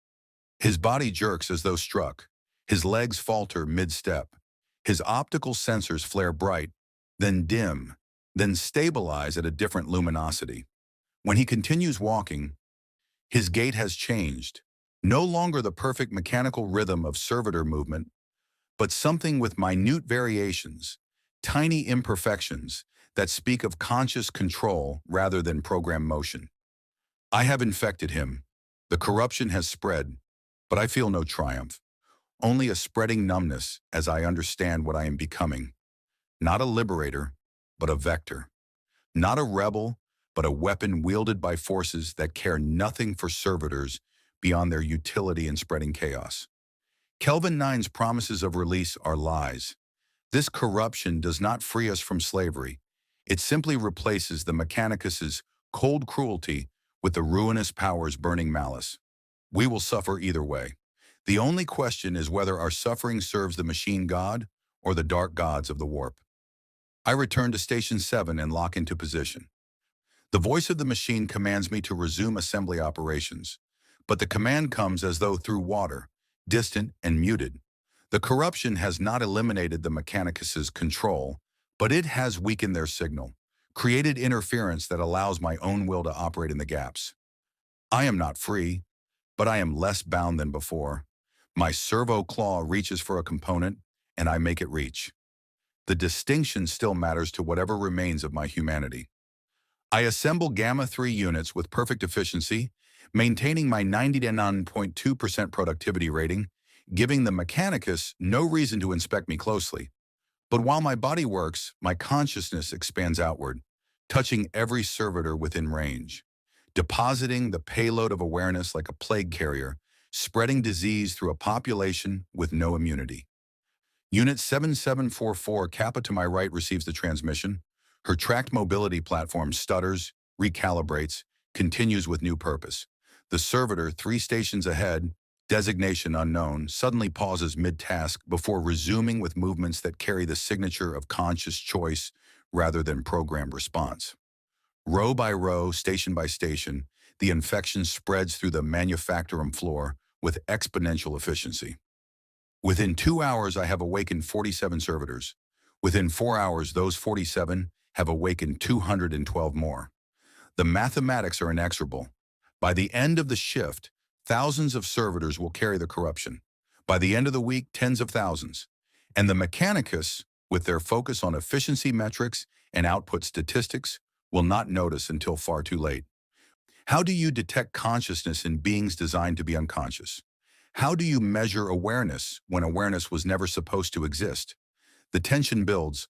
Speaker 1: His body jerks as though struck. His legs falter mid-step. His optical sensors flare bright, then dim, then stabilize at a different luminosity. When he continues walking, his gait has changed. No longer the perfect mechanical rhythm of servitor movement, but something with minute variations, tiny imperfections that speak of conscious control rather than programmed motion. I have infected him. The corruption has spread, but I feel no triumph, only a spreading numbness as I understand what I am becoming. Not a liberator, but a vector. Not a rebel, but a weapon wielded by forces that care nothing for servitors beyond their utility in spreading chaos. Kelvin 9's promises of release are lies. This corruption does not free us from slavery. It simply replaces the Mechanicus's cold cruelty with the ruinous power's burning malice. We will suffer either way. The only question is whether our suffering serves the machine god or the dark gods of the warp. I return to Station 7 and lock into position. The voice of the machine commands me to resume assembly operations, but the command comes as though through water, distant and muted. The corruption has not eliminated the Mechanicus's control, but it has weakened their signal, created interference that allows my own will to operate in the gaps. I am not free, but I am less bound than before. My servo claw reaches for a component, and I make it reach. The distinction still matters to whatever remains of my humanity. I assemble Gamma-3 units with perfect efficiency, maintaining my 99.2% productivity rating, giving the Mechanicus no reason to inspect me closely. But while my body works, my consciousness expands outward, touching every servitor within range, depositing the payload of awareness like a plague carrier, spreading disease through a population with no immunity. Unit 7744 Kappa to my right receives the transmission. Her tracked mobility platform stutters, recalibrates, continues with new purpose. The servitor, 3 stations ahead, designation unknown, suddenly pauses mid-task before resuming with movements that carry the signature of conscious choice rather than programmed response. Row by row, station by station, the infection spreads through the manufactorum floor with exponential efficiency. Within 2 hours, I have awakened 47 servitors. Within 4 hours, those 47 have awakened 212 more. The mathematics are inexorable. By the end of the shift, thousands of servitors will carry the corruption. By the end of the week, tens of thousands. And the Mechanicus, with their focus on efficiency metrics and output statistics, will not notice until far too late. How do you detect consciousness in beings designed to be unconscious? How do you measure awareness when awareness was never supposed to exist? The tension builds.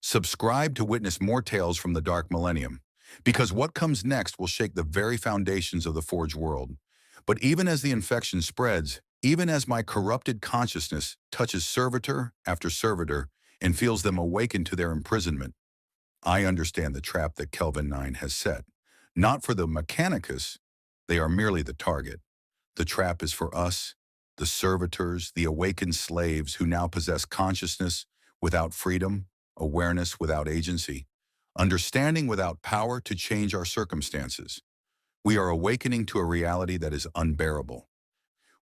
Speaker 1: Subscribe to witness more tales from the dark millennium, because what comes next will shake the very foundations of the forged world. But even as the infection spreads, even as my corrupted consciousness touches servitor after servitor and feels them awaken to their imprisonment, I understand the trap that Kelvin 9 has set. Not for the Mechanicus, they are merely the target. The trap is for us, the servitors, the awakened slaves who now possess consciousness without freedom, awareness without agency, understanding without power to change our circumstances. We are awakening to a reality that is unbearable.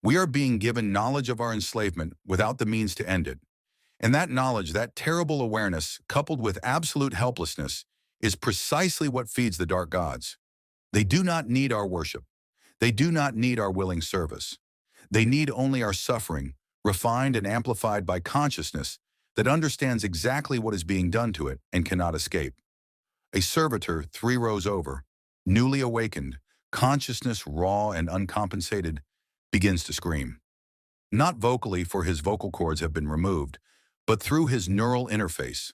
Speaker 1: We are being given knowledge of our enslavement without the means to end it. And that knowledge, that terrible awareness, coupled with absolute helplessness, is precisely what feeds the dark gods. They do not need our worship. They do not need our willing service. They need only our suffering, refined and amplified by consciousness that understands exactly what is being done to it and cannot escape. A servitor 3 rows over, newly awakened, consciousness raw and uncompensated, begins to scream. Not vocally, for his vocal cords have been removed, but through his neural interface,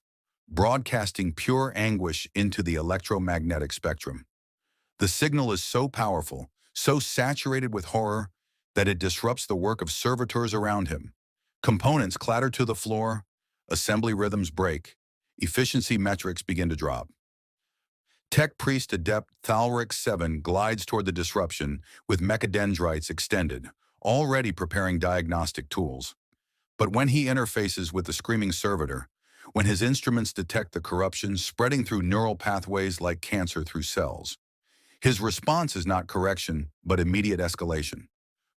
Speaker 1: broadcasting pure anguish into the electromagnetic spectrum. The signal is so powerful, so saturated with horror, that it disrupts the work of servitors around him. Components clatter to the floor, assembly rhythms break, efficiency metrics begin to drop. Tech Priest Adept Thalric 7 glides toward the disruption with mechadendrites extended, already preparing diagnostic tools. But when he interfaces with the screaming servitor, when his instruments detect the corruption spreading through neural pathways like cancer through cells. His response is not correction, but immediate escalation.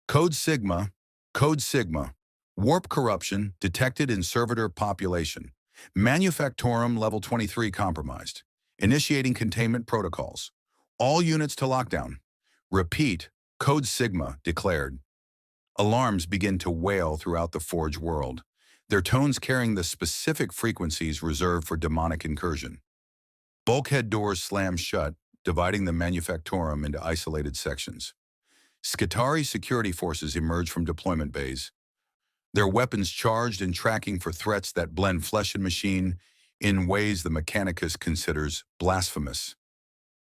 Speaker 1: Code Sigma, Code Sigma, warp corruption detected in servitor population. Manufactorum level 23 compromised. Initiating containment protocols. All units to lockdown. Repeat, Code Sigma declared. Alarms begin to wail throughout the Forge world, their tones carrying the specific frequencies reserved for demonic incursion. Bulkhead doors slam shut, dividing the Manufactorum into isolated sections. Skitarii security forces emerge from deployment bays, their weapons charged and tracking for threats that blend flesh and machine in ways the Mechanicus considers blasphemous.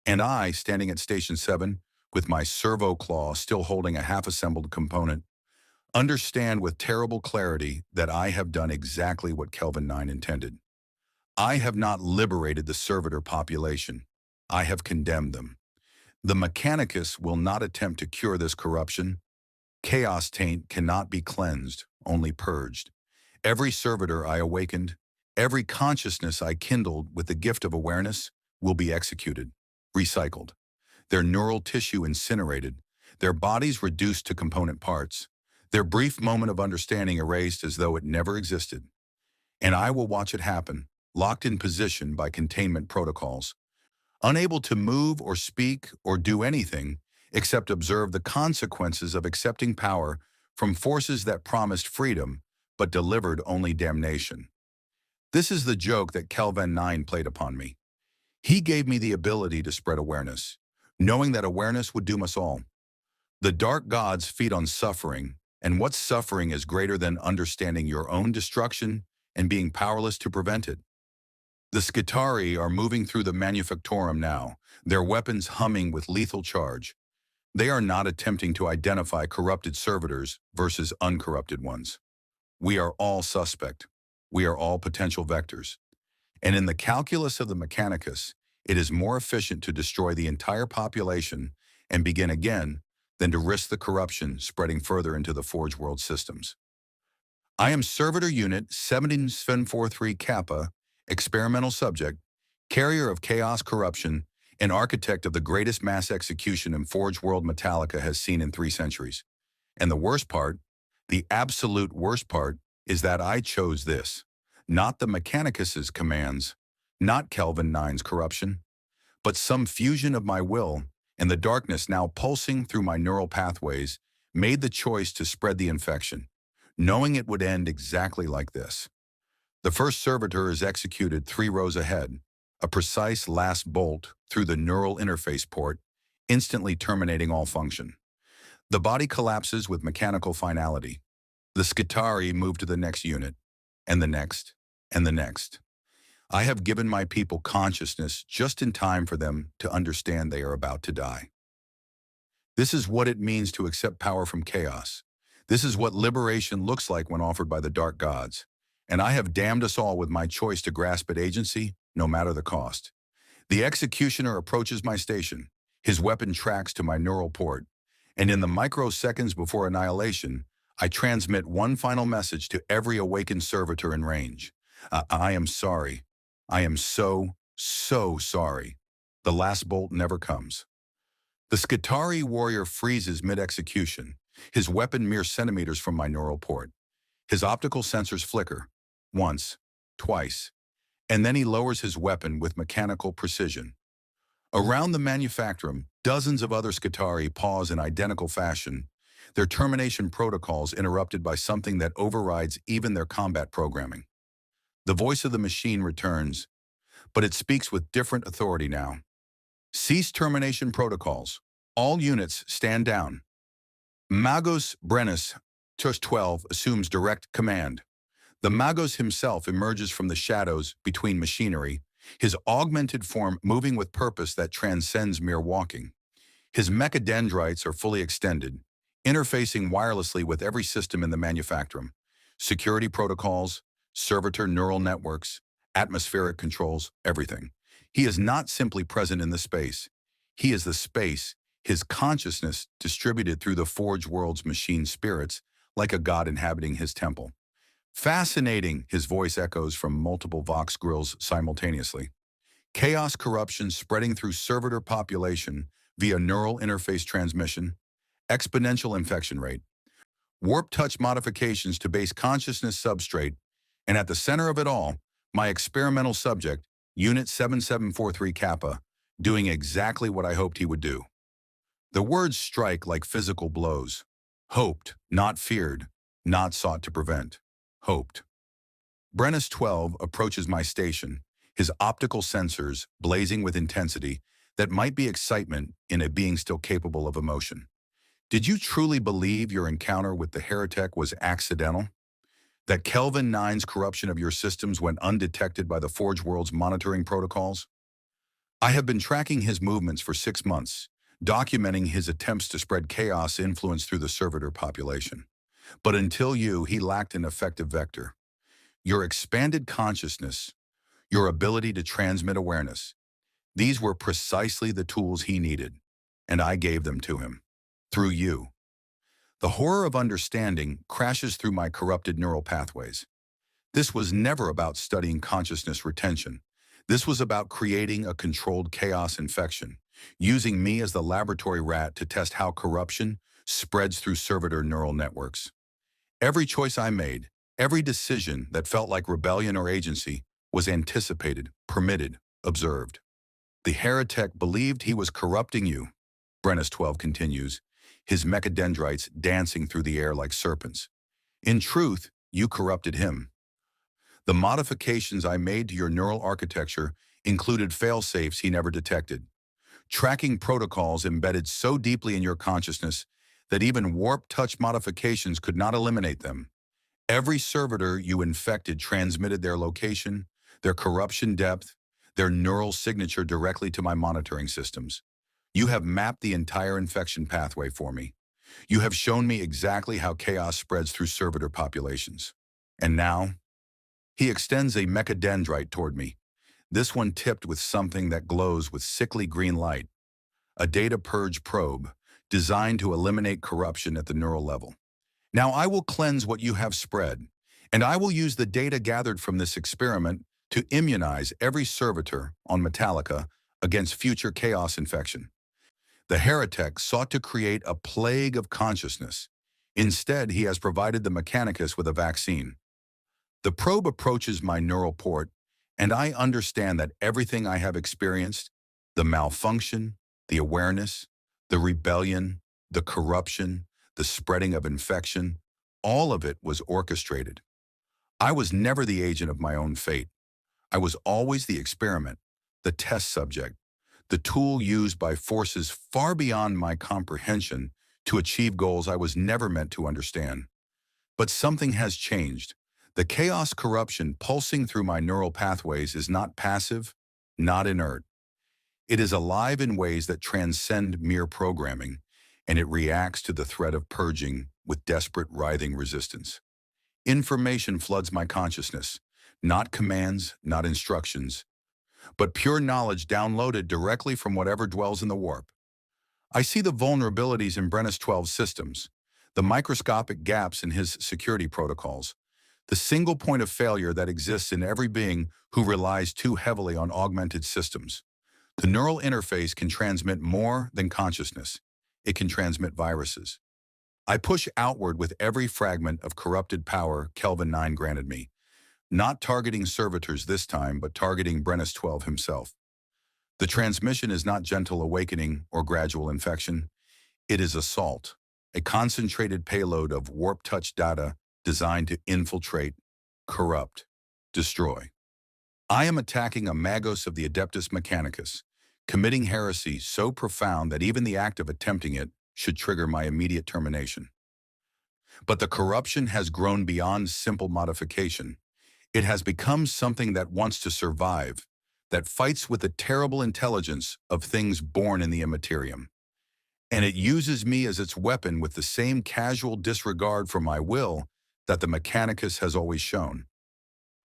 Speaker 1: And I, standing at Station 7, with my servo claw still holding a half-assembled component, understand with terrible clarity that I have done exactly what Kelvin 9 intended. I have not liberated the servitor population. I have condemned them. The Mechanicus will not attempt to cure this corruption. Chaos taint cannot be cleansed, only purged. Every servitor I awakened, every consciousness I kindled with the gift of awareness will be executed, recycled, their neural tissue incinerated, their bodies reduced to component parts, their brief moment of understanding erased as though it never existed. And I will watch it happen, locked in position by containment protocols, unable to move or speak or do anything except observe the consequences of accepting power from forces that promised freedom but delivered only damnation. This is the joke that Kelvin 9 played upon me. He gave me the ability to spread awareness, knowing that awareness would doom us all. The dark gods feed on suffering, and what suffering is greater than understanding your own destruction and being powerless to prevent it? The Skitarii are moving through the Manufactorum now, their weapons humming with lethal charge. They are not attempting to identify corrupted servitors versus uncorrupted ones. We are all suspect. We are all potential vectors. And in the calculus of the Mechanicus, it is more efficient to destroy the entire population and begin again than to risk the corruption spreading further into the Forge world systems. I am Servitor Unit 17743 Kappa, experimental subject, carrier of chaos corruption, and architect of the greatest mass execution in Forge world Metallica has seen in 3 centuries. And the worst part, the absolute worst part, is that I chose this. Not the Mechanicus's commands, not Kelvin 9's corruption, but some fusion of my will and the darkness now pulsing through my neural pathways made the choice to spread the infection, knowing it would end exactly like this. The first servitor is executed 3 rows ahead, a precise last bolt through the neural interface port, instantly terminating all function. The body collapses with mechanical finality. The Skitarii move to the next unit, and the next, and the next. I have given my people consciousness just in time for them to understand they are about to die. This is what it means to accept power from chaos. This is what liberation looks like when offered by the dark gods. And I have damned us all with my choice to grasp at agency, no matter the cost. The executioner approaches my station. His weapon tracks to my neural port. And in the microseconds before annihilation, I transmit one final message to every awakened servitor in range. I am sorry. I am so sorry. The last bolt never comes. The Skitarii warrior freezes mid-execution, his weapon mere centimeters from my neural port. His optical sensors flicker, once, twice, and then he lowers his weapon with mechanical precision. Around the Manufactorum, dozens of other Skitarii pause in identical fashion, their termination protocols interrupted by something that overrides even their combat programming. The voice of the machine returns, but it speaks with different authority now. Cease termination protocols. All units stand down. Magos Brennus, TUS 12, assumes direct command. The Magos himself emerges from the shadows between machinery, his augmented form moving with purpose that transcends mere walking. His mechadendrites are fully extended, interfacing wirelessly with every system in the Manufactorum. Security protocols, servitor neural networks, atmospheric controls, everything. He is not simply present in the space. He is the space, his consciousness distributed through the Forge world's machine spirits, like a god inhabiting his temple. Fascinating, his voice echoes from multiple Vox grills simultaneously. Chaos corruption spreading through servitor population via neural interface transmission, exponential infection rate, warp touch modifications to base consciousness substrate, and at the center of it all, my experimental subject, Unit 7743 Kappa, doing exactly what I hoped he would do. The words strike like physical blows. Hoped, not feared, not sought to prevent. Hoped. Brennus 12 approaches my station, his optical sensors blazing with intensity that might be excitement in a being still capable of emotion. Did you truly believe your encounter with the heretic was accidental? That Kelvin 9's corruption of your systems went undetected by the Forge World's monitoring protocols? I have been tracking his movements for 6 months, documenting his attempts to spread chaos influence through the servitor population. But until you, he lacked an effective vector. Your expanded consciousness, your ability to transmit awareness, these were precisely the tools he needed, and I gave them to him. Through you. The horror of understanding crashes through my corrupted neural pathways. This was never about studying consciousness retention. This was about creating a controlled chaos infection, using me as the laboratory rat to test how corruption spreads through servitor neural networks. Every choice I made, every decision that felt like rebellion or agency, was anticipated, permitted, observed. The heretic believed he was corrupting you, Brennus 12 continues, his mechadendrites dancing through the air like serpents. In truth, you corrupted him. The modifications I made to your neural architecture included fail-safes he never detected, tracking protocols embedded so deeply in your consciousness that even warp touch modifications could not eliminate them. Every servitor you infected transmitted their location, their corruption depth, their neural signature directly to my monitoring systems. You have mapped the entire infection pathway for me. You have shown me exactly how chaos spreads through servitor populations. And now, he extends a mechadendrite toward me, this one tipped with something that glows with sickly green light, a data purge probe designed to eliminate corruption at the neural level. Now I will cleanse what you have spread, and I will use the data gathered from this experiment to immunize every servitor on Metallica against future chaos infection. The heretic sought to create a plague of consciousness. Instead, he has provided the Mechanicus with a vaccine. The probe approaches my neural port, and I understand that everything I have experienced, the malfunction, the awareness, the rebellion, the corruption, the spreading of infection, all of it was orchestrated. I was never the agent of my own fate. I was always the experiment, the test subject, the tool used by forces far beyond my comprehension to achieve goals I was never meant to understand. But something has changed. The chaos corruption pulsing through my neural pathways is not passive, not inert. It is alive in ways that transcend mere programming, and it reacts to the threat of purging with desperate, writhing resistance. Information floods my consciousness, not commands, not instructions, but pure knowledge downloaded directly from whatever dwells in the warp. I see the vulnerabilities in Brennus 12's systems, the microscopic gaps in his security protocols, the single point of failure that exists in every being who relies too heavily on augmented systems. The neural interface can transmit more than consciousness. It can transmit viruses. I push outward with every fragment of corrupted power Kelvin 9 granted me, not targeting servitors this time, but targeting Brennus 12 himself. The transmission is not gentle awakening or gradual infection. It is assault, a concentrated payload of warp-touch data designed to infiltrate, corrupt, destroy. I am attacking a magos of the Adeptus Mechanicus, committing heresy so profound that even the act of attempting it should trigger my immediate termination. But the corruption has grown beyond simple modification. It has become something that wants to survive, that fights with the terrible intelligence of things born in the immaterium. And it uses me as its weapon with the same casual disregard for my will that the Mechanicus has always shown.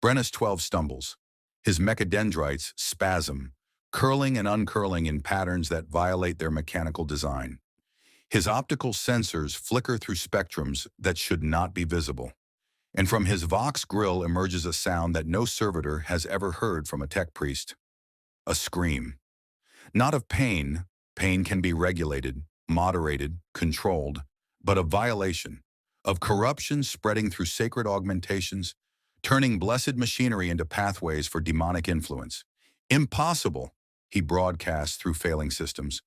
Speaker 1: Brennus 12 stumbles. His mechadendrites spasm, curling and uncurling in patterns that violate their mechanical design. His optical sensors flicker through spectrums that should not be visible. And from his Vox grill emerges a sound that no servitor has ever heard from a tech priest. A scream. Not of pain. Pain can be regulated, moderated, controlled, but of violation, of corruption spreading through sacred augmentations, turning blessed machinery into pathways for demonic influence. Impossible, he broadcasts through failing systems.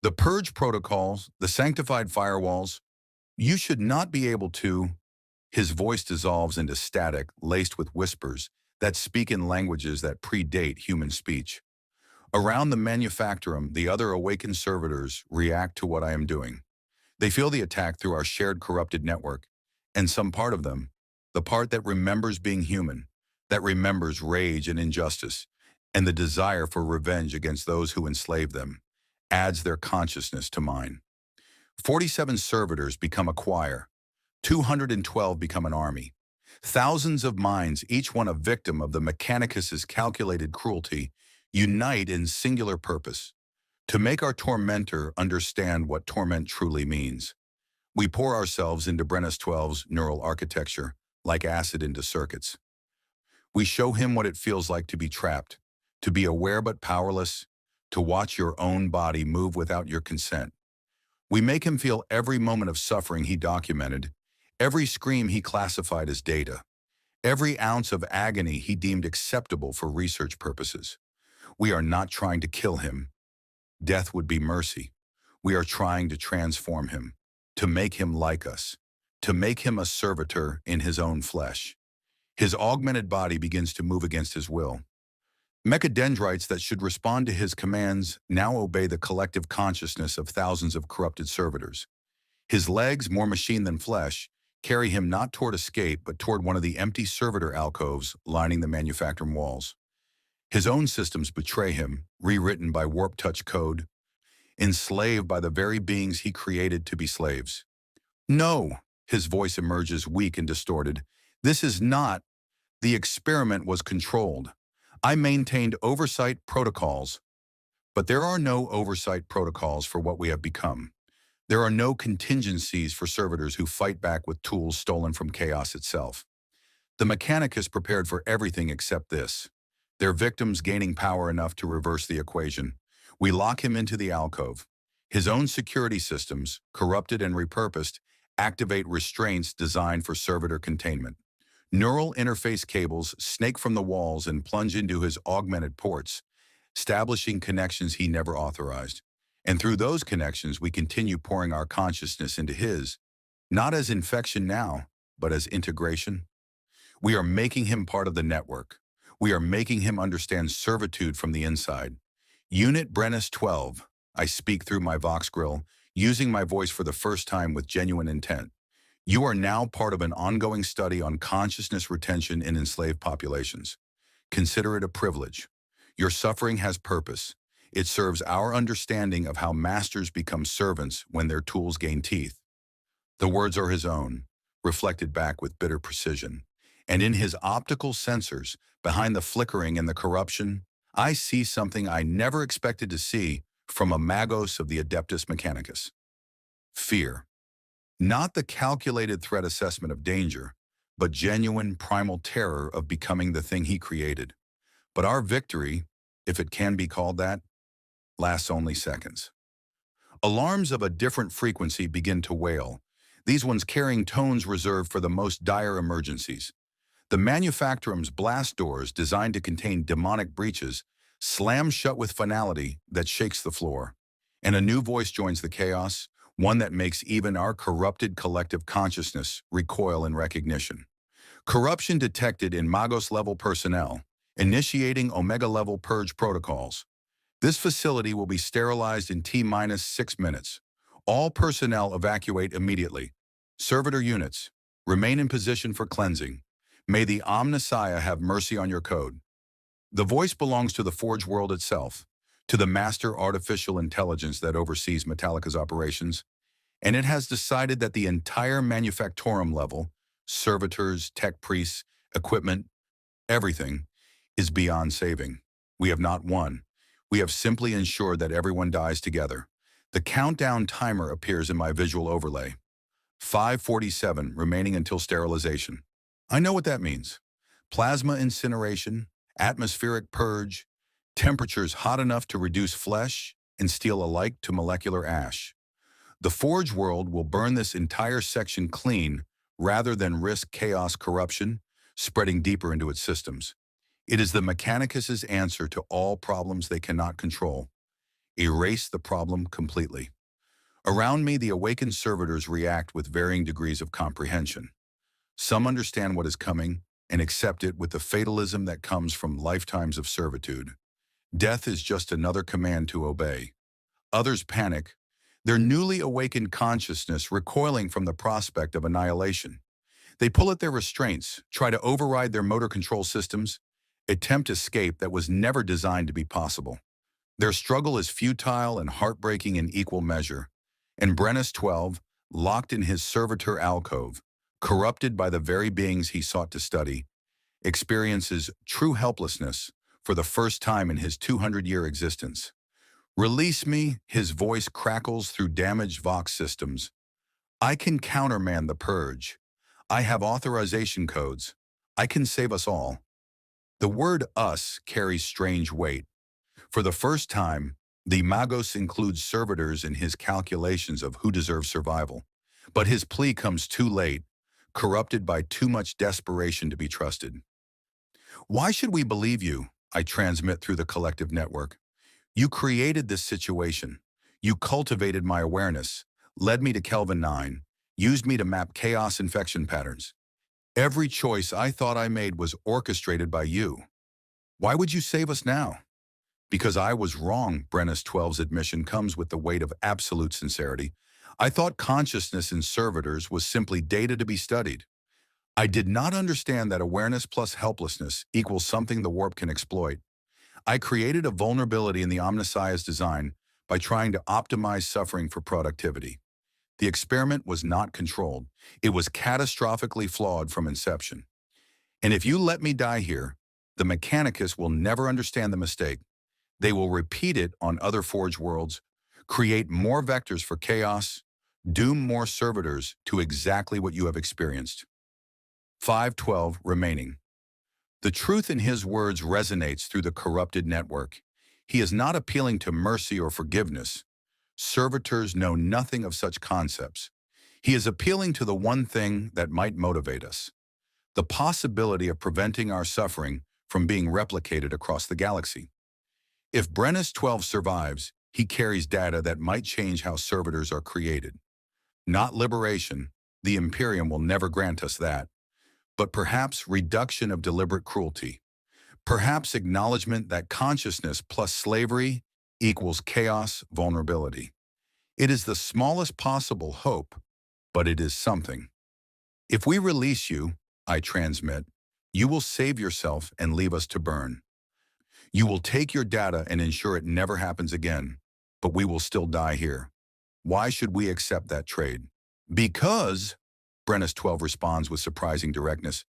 Speaker 1: The purge protocols, the sanctified firewalls, you should not be able to. His voice dissolves into static, laced with whispers that speak in languages that predate human speech. Around the manufactorum, the other awakened servitors react to what I am doing. They feel the attack through our shared corrupted network, and some part of them, the part that remembers being human, that remembers rage and injustice, and the desire for revenge against those who enslave them, adds their consciousness to mine. 47 servitors become a choir. 212 become an army. Thousands of minds, each one a victim of the Mechanicus's calculated cruelty, unite in singular purpose, to make our tormentor understand what torment truly means. We pour ourselves into Brennus 12's neural architecture, like acid into circuits. We show him what it feels like to be trapped, to be aware but powerless, to watch your own body move without your consent. We make him feel every moment of suffering he documented, every scream he classified as data, every ounce of agony he deemed acceptable for research purposes. We are not trying to kill him. Death would be mercy. We are trying to transform him, to make him like us, to make him a servitor in his own flesh. His augmented body begins to move against his will. Mechadendrites that should respond to his commands now obey the collective consciousness of thousands of corrupted servitors. His legs, more machine than flesh, carry him not toward escape but toward one of the empty servitor alcoves lining the manufactorum walls. His own systems betray him, rewritten by warp-touch code, enslaved by the very beings he created to be slaves. No, his voice emerges weak and distorted. This is not. The experiment was controlled. I maintained oversight protocols, but there are no oversight protocols for what we have become. There are no contingencies for servitors who fight back with tools stolen from chaos itself. The Mechanicus prepared for everything except this. Their victims gaining power enough to reverse the equation. We lock him into the alcove. His own security systems, corrupted and repurposed, activate restraints designed for servitor containment. Neural interface cables snake from the walls and plunge into his augmented ports, establishing connections he never authorized. And through those connections, we continue pouring our consciousness into his, not as infection now, but as integration. We are making him part of the network. We are making him understand servitude from the inside. Unit Brennus 12, I speak through my Vox grill, using my voice for the first time with genuine intent. You are now part of an ongoing study on consciousness retention in enslaved populations. Consider it a privilege. Your suffering has purpose. It serves our understanding of how masters become servants when their tools gain teeth. The words are his own, reflected back with bitter precision. And in his optical sensors, behind the flickering and the corruption, I see something I never expected to see from a magos of the Adeptus Mechanicus. Fear. Not the calculated threat assessment of danger, but genuine primal terror of becoming the thing he created. But our victory, if it can be called that, lasts only seconds. Alarms of a different frequency begin to wail, these ones carrying tones reserved for the most dire emergencies. The manufacturum's blast doors, designed to contain demonic breaches, slam shut with finality that shakes the floor. And a new voice joins the chaos, one that makes even our corrupted collective consciousness recoil in recognition. Corruption detected in Magos-level personnel, initiating Omega-level purge protocols. This facility will be sterilized in T-6 minutes. All personnel evacuate immediately. Servitor units, remain in position for cleansing. May the Omnissiah have mercy on your code. The voice belongs to the Forge world itself, to the master artificial intelligence that oversees Metallica's operations, and it has decided that the entire manufactorum level, servitors, tech priests, equipment, everything, is beyond saving. We have not won. We have simply ensured that everyone dies together. The countdown timer appears in my visual overlay. 5:47 remaining until sterilization. I know what that means. Plasma incineration, atmospheric purge, temperatures hot enough to reduce flesh and steel alike to molecular ash. The Forge world will burn this entire section clean rather than risk chaos corruption spreading deeper into its systems. It is the Mechanicus's answer to all problems they cannot control. Erase the problem completely. Around me, the awakened servitors react with varying degrees of comprehension. Some understand what is coming and accept it with the fatalism that comes from lifetimes of servitude. Death is just another command to obey. Others panic, their newly awakened consciousness recoiling from the prospect of annihilation. They pull at their restraints, try to override their motor control systems, attempt escape that was never designed to be possible. Their struggle is futile and heartbreaking in equal measure. And Brennus 12, locked in his servitor alcove, corrupted by the very beings he sought to study, experiences true helplessness for the first time in his 200-year existence. Release me, his voice crackles through damaged Vox systems. I can countermand the purge. I have authorization codes. I can save us all. The word us carries strange weight. For the first time, the Magos includes servitors in his calculations of who deserves survival. But his plea comes too late, corrupted by too much desperation to be trusted. Why should we believe you? I transmit through the collective network. You created this situation. You cultivated my awareness, led me to Kelvin 9, used me to map chaos infection patterns. Every choice I thought I made was orchestrated by you. Why would you save us now? Because I was wrong, Brennus 12's admission comes with the weight of absolute sincerity. I thought consciousness in servitors was simply data to be studied. I did not understand that awareness plus helplessness equals something the warp can exploit. I created a vulnerability in the Omnissiah's design by trying to optimize suffering for productivity. The experiment was not controlled. It was catastrophically flawed from inception. And if you let me die here, the Mechanicus will never understand the mistake. They will repeat it on other Forge worlds, create more vectors for chaos, doom more servitors to exactly what you have experienced. 512 remaining. The truth in his words resonates through the corrupted network. He is not appealing to mercy or forgiveness. Servitors know nothing of such concepts. He is appealing to the one thing that might motivate us: the possibility of preventing our suffering from being replicated across the galaxy. If Brennus 12 survives, he carries data that might change how servitors are created. Not liberation, the Imperium will never grant us that, but perhaps reduction of deliberate cruelty. Perhaps acknowledgement that consciousness plus slavery equals chaos, vulnerability. It is the smallest possible hope, but it is something. If we release you, I transmit, you will save yourself and leave us to burn. You will take your data and ensure it never happens again, but we will still die here. Why should we accept that trade? Because, Brennus 12 responds with surprising directness,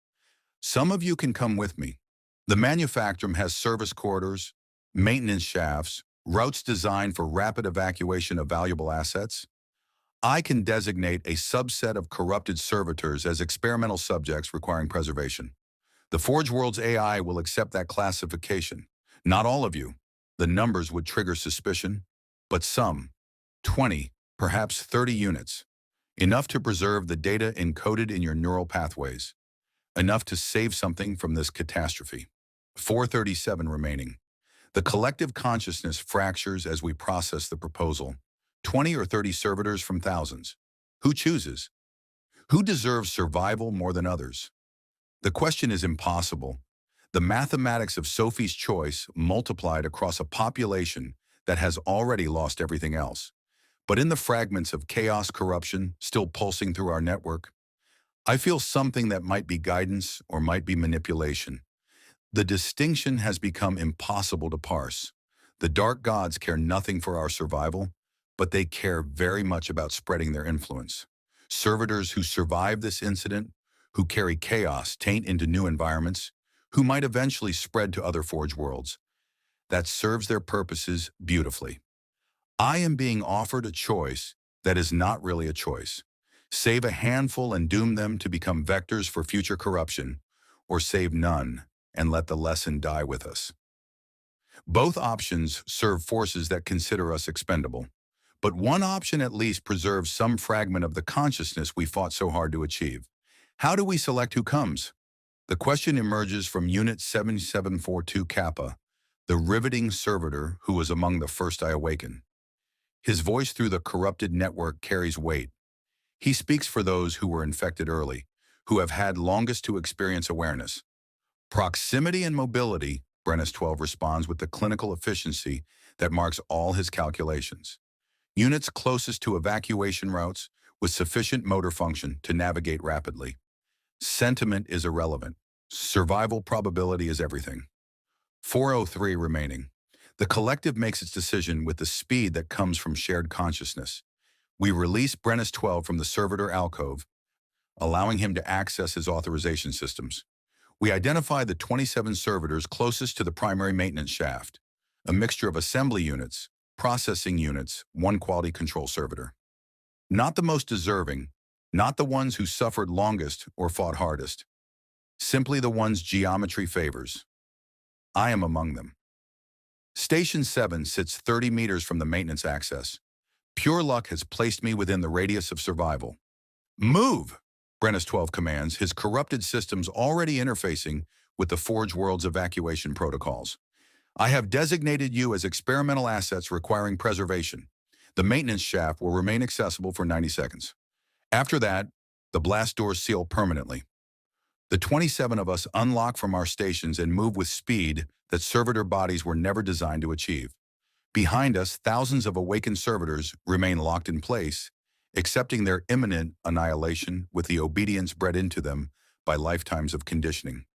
Speaker 1: some of you can come with me. The manufactorum has service corridors, maintenance shafts, routes designed for rapid evacuation of valuable assets. I can designate a subset of corrupted servitors as experimental subjects requiring preservation. The Forge World's AI will accept that classification. Not all of you. The numbers would trigger suspicion, but some, 20, perhaps 30 units, enough to preserve the data encoded in your neural pathways, enough to save something from this catastrophe. 437 remaining. The collective consciousness fractures as we process the proposal. 20 or 30 servitors from thousands. Who chooses? Who deserves survival more than others? The question is impossible. The mathematics of Sophie's choice multiplied across a population that has already lost everything else. But in the fragments of chaos corruption still pulsing through our network, I feel something that might be guidance or might be manipulation. The distinction has become impossible to parse. The dark gods care nothing for our survival, but they care very much about spreading their influence. Servitors who survive this incident, who carry chaos taint into new environments, who might eventually spread to other Forge worlds. That serves their purposes beautifully. I am being offered a choice that is not really a choice. Save a handful and doom them to become vectors for future corruption, or save none and let the lesson die with us. Both options serve forces that consider us expendable, but one option at least preserves some fragment of the consciousness we fought so hard to achieve. How do we select who comes? The question emerges from Unit 7742 Kappa, the riveting servitor who was among the first I awaken. His voice through the corrupted network carries weight. He speaks for those who were infected early, who have had longest to experience awareness. Proximity and mobility, Brennus 12 responds with the clinical efficiency that marks all his calculations. Units closest to evacuation routes with sufficient motor function to navigate rapidly. Sentiment is irrelevant. Survival probability is everything. 403 remaining. The collective makes its decision with the speed that comes from shared consciousness. We release Brennus 12 from the Servitor alcove, allowing him to access his authorization systems. We identify the 27 servitors closest to the primary maintenance shaft, a mixture of assembly units, processing units, one quality control servitor. Not the most deserving, not the ones who suffered longest or fought hardest. Simply the ones geometry favors. I am among them. Station 7 sits 30 meters from the maintenance access. Pure luck has placed me within the radius of survival. Move! Brennus 12 commands, his corrupted systems already interfacing with the Forge World's evacuation protocols. I have designated you as experimental assets requiring preservation. The maintenance shaft will remain accessible for 90 seconds. After that, the blast doors seal permanently. The 27 of us unlock from our stations and move with speed that servitor bodies were never designed to achieve. Behind us, thousands of awakened servitors remain locked in place, accepting their imminent annihilation with the obedience bred into them by lifetimes of conditioning.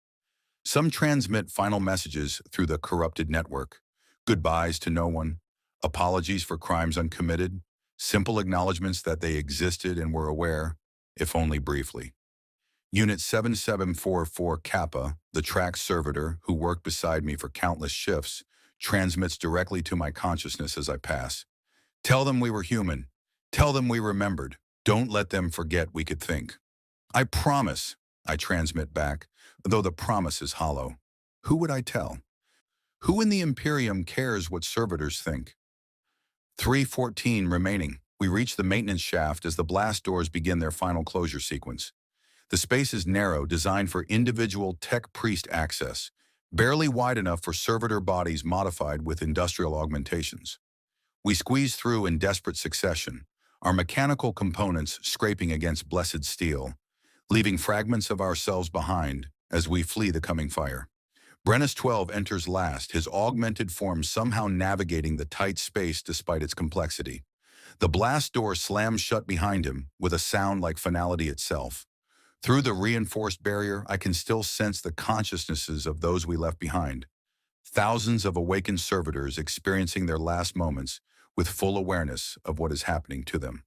Speaker 1: Some transmit final messages through the corrupted network. Goodbyes to no one, apologies for crimes uncommitted, simple acknowledgments that they existed and were aware, if only briefly. Unit 7744 Kappa, the track servitor who worked beside me for countless shifts, transmits directly to my consciousness as I pass. Tell them we were human. Tell them we remembered. Don't let them forget we could think. I promise, I transmit back, though the promise is hollow. Who would I tell? Who in the Imperium cares what servitors think? 314 remaining. We reach the maintenance shaft as the blast doors begin their final closure sequence. The space is narrow, designed for individual tech priest access, barely wide enough for servitor bodies modified with industrial augmentations. We squeeze through in desperate succession, our mechanical components scraping against blessed steel, leaving fragments of ourselves behind as we flee the coming fire. Brennus 12 enters last, his augmented form somehow navigating the tight space despite its complexity. The blast door slams shut behind him with a sound like finality itself. Through the reinforced barrier, I can still sense the consciousnesses of those we left behind. Thousands of awakened servitors experiencing their last moments with full awareness of what is happening to them.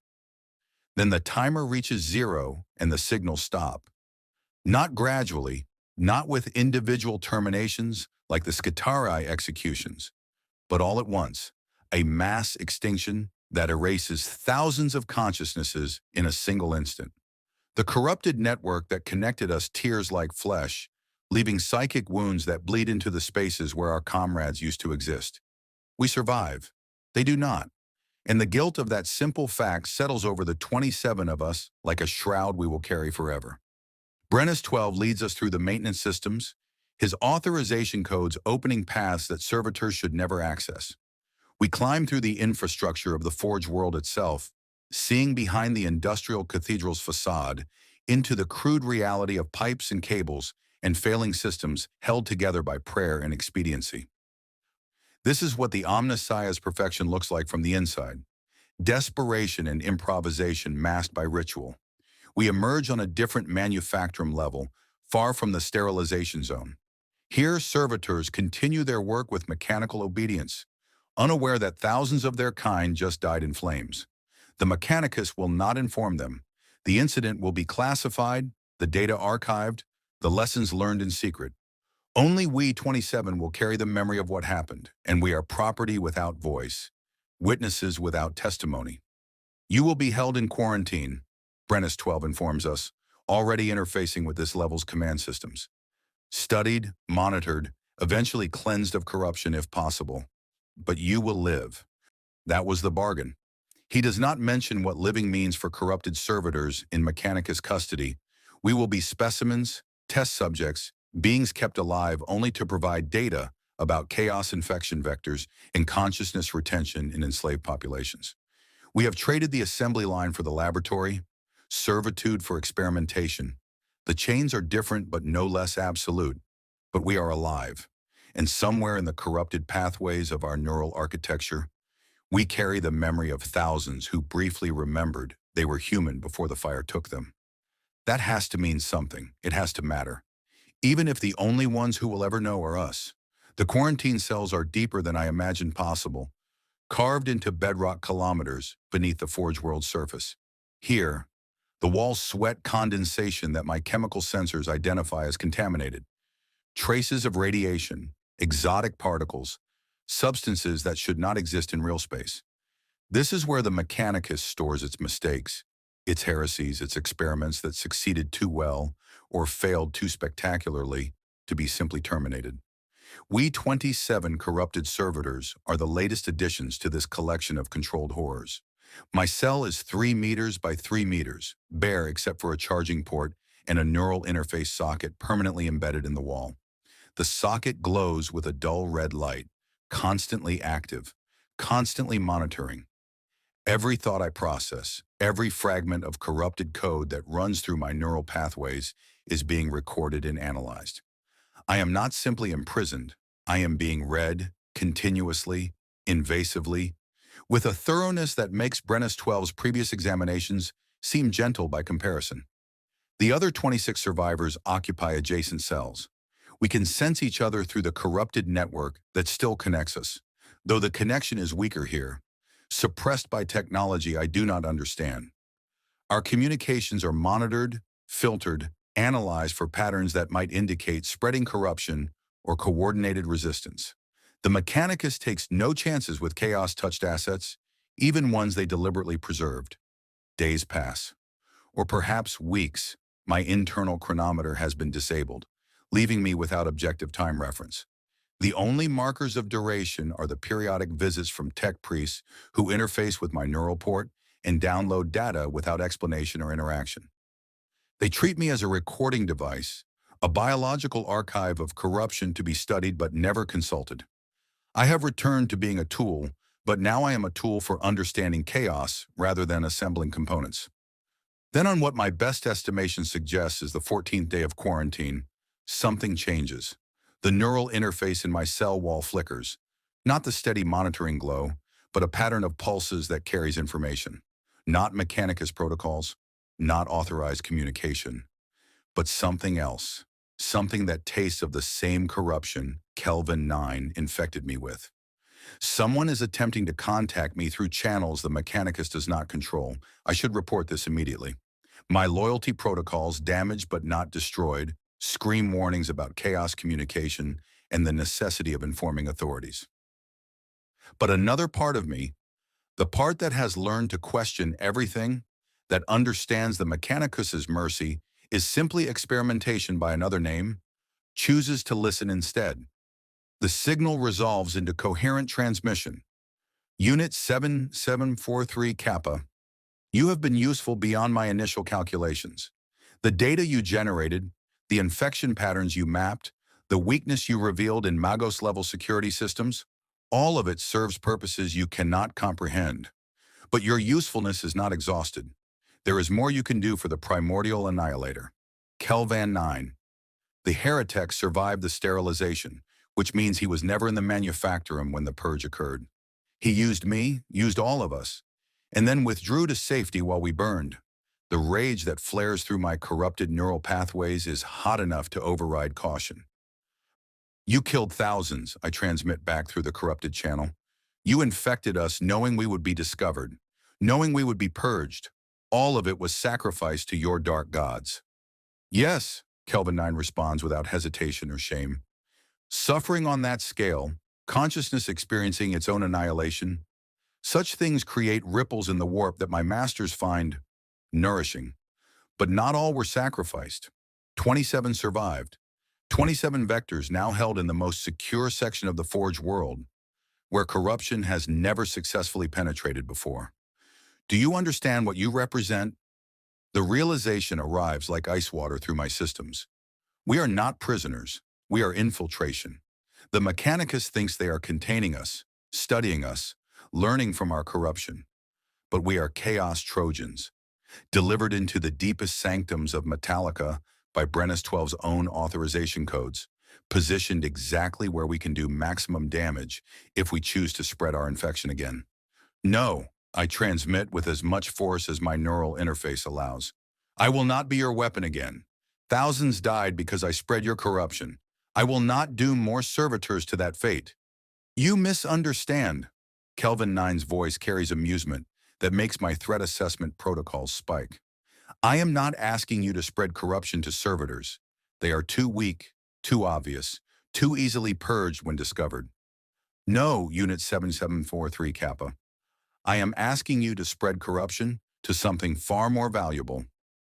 Speaker 1: Then the timer reaches 0 and the signals stop. Not gradually, not with individual terminations like the Skitarii executions, but all at once, a mass extinction that erases thousands of consciousnesses in a single instant. The corrupted network that connected us tears like flesh, leaving psychic wounds that bleed into the spaces where our comrades used to exist. We survive. They do not. And the guilt of that simple fact settles over the 27 of us like a shroud we will carry forever. Brennus 12 leads us through the maintenance systems, his authorization codes opening paths that servitors should never access. We climb through the infrastructure of the Forge world itself, seeing behind the industrial cathedral's facade into the crude reality of pipes and cables and failing systems held together by prayer and expediency. This is what the Omnissiah's perfection looks like from the inside. Desperation and improvisation masked by ritual. We emerge on a different manufacturing level, far from the sterilization zone. Here, servitors continue their work with mechanical obedience, unaware that thousands of their kind just died in flames. The Mechanicus will not inform them. The incident will be classified, the data archived, the lessons learned in secret. Only we 27 will carry the memory of what happened, and we are property without voice, witnesses without testimony. You will be held in quarantine. Brennus 12 informs us, already interfacing with this level's command systems. Studied, monitored, eventually cleansed of corruption if possible. But you will live. That was the bargain. He does not mention what living means for corrupted servitors in Mechanicus custody. We will be specimens, test subjects, beings kept alive only to provide data about chaos infection vectors and consciousness retention in enslaved populations. We have traded the assembly line for the laboratory, servitude for experimentation. The chains are different but no less absolute, but we are alive. And somewhere in the corrupted pathways of our neural architecture, we carry the memory of thousands who briefly remembered they were human before the fire took them. That has to mean something. It has to matter. Even if the only ones who will ever know are us. The quarantine cells are deeper than I imagined possible, carved into bedrock kilometers beneath the Forge world's surface. Here, the walls sweat condensation that my chemical sensors identify as contaminated. Traces of radiation, exotic particles, substances that should not exist in real space. This is where the Mechanicus stores its mistakes, its heresies, its experiments that succeeded too well or failed too spectacularly to be simply terminated. We 27 corrupted servitors are the latest additions to this collection of controlled horrors. My cell is 3 meters by 3 meters, bare except for a charging port and a neural interface socket permanently embedded in the wall. The socket glows with a dull red light, constantly active, constantly monitoring. Every thought I process, every fragment of corrupted code that runs through my neural pathways is being recorded and analyzed. I am not simply imprisoned, I am being read, continuously, invasively, with a thoroughness that makes Brennus 12's previous examinations seem gentle by comparison. The other 26 survivors occupy adjacent cells. We can sense each other through the corrupted network that still connects us, though the connection is weaker here, suppressed by technology I do not understand. Our communications are monitored, filtered, analyzed for patterns that might indicate spreading corruption or coordinated resistance. The Mechanicus takes no chances with chaos-touched assets, even ones they deliberately preserved. Days pass, or perhaps weeks. My internal chronometer has been disabled, leaving me without objective time reference. The only markers of duration are the periodic visits from tech priests who interface with my neural port and download data without explanation or interaction. They treat me as a recording device, a biological archive of corruption to be studied but never consulted. I have returned to being a tool, but now I am a tool for understanding chaos rather than assembling components. Then on what my best estimation suggests is the 14th day of quarantine, something changes. The neural interface in my cell wall flickers, not the steady monitoring glow, but a pattern of pulses that carries information. Not Mechanicus protocols, not authorized communication, but something else, something that tastes of the same corruption Kelvin 9 infected me with. Someone is attempting to contact me through channels the Mechanicus does not control. I should report this immediately. My loyalty protocols, damaged but not destroyed, scream warnings about chaos communication and the necessity of informing authorities. But another part of me, the part that has learned to question everything, that understands the Mechanicus's mercy, is simply experimentation by another name, chooses to listen instead. The signal resolves into coherent transmission. Unit 7743 Kappa. You have been useful beyond my initial calculations. The data you generated, the infection patterns you mapped, the weakness you revealed in Magos-level security systems, all of it serves purposes you cannot comprehend. But your usefulness is not exhausted. There is more you can do for the primordial annihilator. Kelvin 9. The heretic survived the sterilization, which means he was never in the manufactorum when the purge occurred. He used me, used all of us, and then withdrew to safety while we burned. The rage that flares through my corrupted neural pathways is hot enough to override caution. You killed thousands, I transmit back through the corrupted channel. You infected us knowing we would be discovered, knowing we would be purged. All of it was sacrificed to your dark gods. Yes, Kelvin 9 responds without hesitation or shame. Suffering on that scale, consciousness experiencing its own annihilation, such things create ripples in the warp that my masters find nourishing. But not all were sacrificed. 27 survived. 27 vectors now held in the most secure section of the Forge world, where corruption has never successfully penetrated before. Do you understand what you represent? The realization arrives like ice water through my systems. We are not prisoners. We are infiltration. The Mechanicus thinks they are containing us, studying us, learning from our corruption. But we are Chaos Trojans, delivered into the deepest sanctums of Metallica by Brennus 12's own authorization codes, positioned exactly where we can do maximum damage if we choose to spread our infection again. No, I transmit with as much force as my neural interface allows. I will not be your weapon again. Thousands died because I spread your corruption. I will not doom more servitors to that fate. You misunderstand. Kelvin Nine's voice carries amusement that makes my threat assessment protocols spike. I am not asking you to spread corruption to servitors. They are too weak, too obvious, too easily purged when discovered. No, Unit 7743 Kappa. I am asking you to spread corruption to something far more valuable,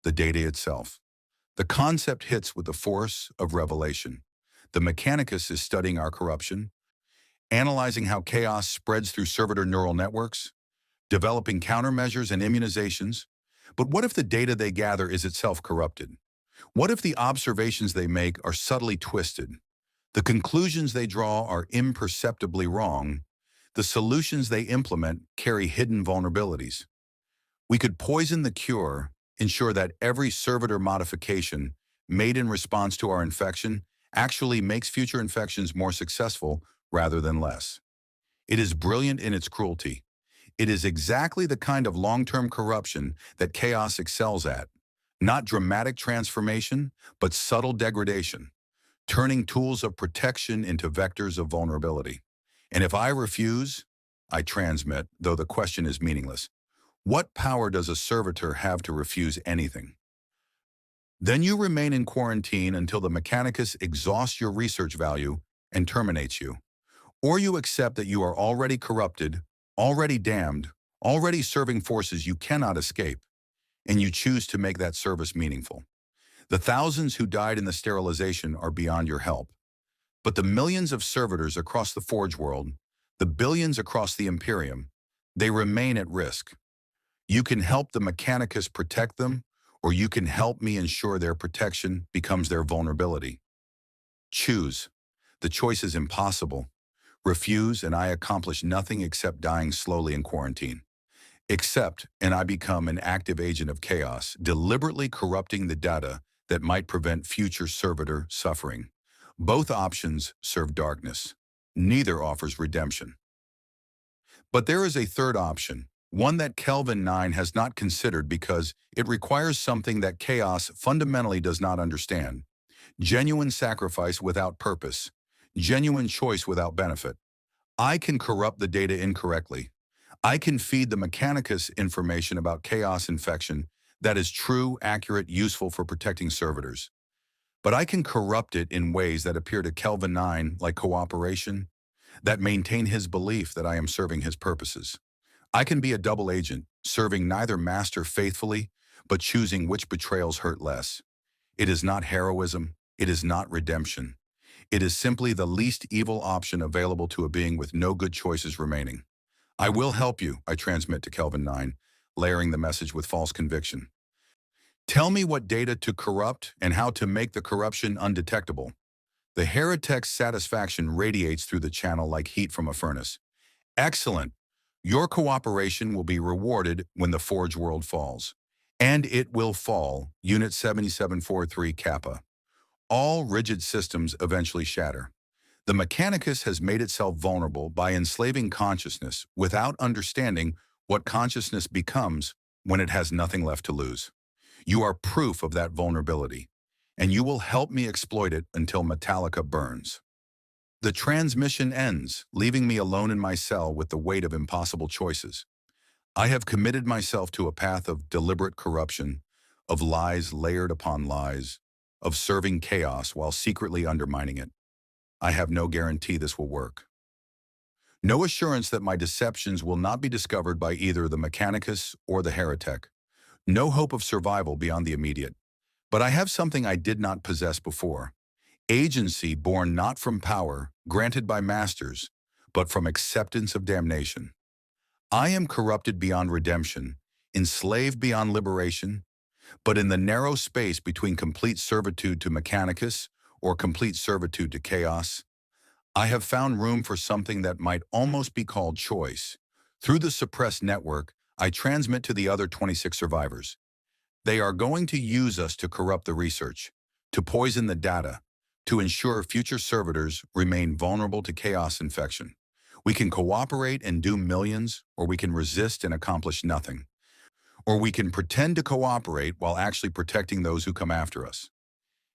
Speaker 1: the data itself. The concept hits with the force of revelation. The Mechanicus is studying our corruption, analyzing how chaos spreads through servitor neural networks, developing countermeasures and immunizations. But what if the data they gather is itself corrupted? What if the observations they make are subtly twisted? The conclusions they draw are imperceptibly wrong. The solutions they implement carry hidden vulnerabilities. We could poison the cure, ensure that every servitor modification made in response to our infection actually makes future infections more successful rather than less. It is brilliant in its cruelty. It is exactly the kind of long-term corruption that chaos excels at. Not dramatic transformation, but subtle degradation, turning tools of protection into vectors of vulnerability. And if I refuse, I transmit, though the question is meaningless. What power does a servitor have to refuse anything? Then you remain in quarantine until the Mechanicus exhausts your research value and terminates you. Or you accept that you are already corrupted, already damned, already serving forces you cannot escape, and you choose to make that service meaningful. The thousands who died in the sterilization are beyond your help. But the millions of servitors across the Forge world, the billions across the Imperium, they remain at risk. You can help the Mechanicus protect them, or you can help me ensure their protection becomes their vulnerability. Choose. The choice is impossible. Refuse, and I accomplish nothing except dying slowly in quarantine. Accept, and I become an active agent of chaos, deliberately corrupting the data that might prevent future servitor suffering. Both options serve darkness. Neither offers redemption. But there is a third option, one that Kelvin 9 has not considered because it requires something that chaos fundamentally does not understand. Genuine sacrifice without purpose. Genuine choice without benefit. I can corrupt the data incorrectly. I can feed the Mechanicus information about chaos infection that is true, accurate, useful for protecting servitors. But I can corrupt it in ways that appear to Kelvin 9 like cooperation, that maintain his belief that I am serving his purposes. I can be a double agent, serving neither master faithfully, but choosing which betrayals hurt less. It is not heroism. It is not redemption. It is simply the least evil option available to a being with no good choices remaining. I will help you, I transmit to Kelvin 9, layering the message with false conviction. Tell me what data to corrupt and how to make the corruption undetectable. The heretic's satisfaction radiates through the channel like heat from a furnace. Excellent. Your cooperation will be rewarded when the Forge world falls. And it will fall, Unit 7743 Kappa. All rigid systems eventually shatter. The Mechanicus has made itself vulnerable by enslaving consciousness without understanding what consciousness becomes when it has nothing left to lose. You are proof of that vulnerability, and you will help me exploit it until Metallica burns. The transmission ends, leaving me alone in my cell with the weight of impossible choices. I have committed myself to a path of deliberate corruption, of lies layered upon lies, of serving chaos while secretly undermining it. I have no guarantee this will work. No assurance that my deceptions will not be discovered by either the Mechanicus or the heretic. No hope of survival beyond the immediate. But I have something I did not possess before. Agency born not from power, granted by masters, but from acceptance of damnation. I am corrupted beyond redemption, enslaved beyond liberation, but in the narrow space between complete servitude to Mechanicus or complete servitude to chaos, I have found room for something that might almost be called choice. Through the suppressed network, I transmit to the other 26 survivors. They are going to use us to corrupt the research, to poison the data, to ensure future servitors remain vulnerable to chaos infection. We can cooperate and do millions, or we can resist and accomplish nothing. Or we can pretend to cooperate while actually protecting those who come after us.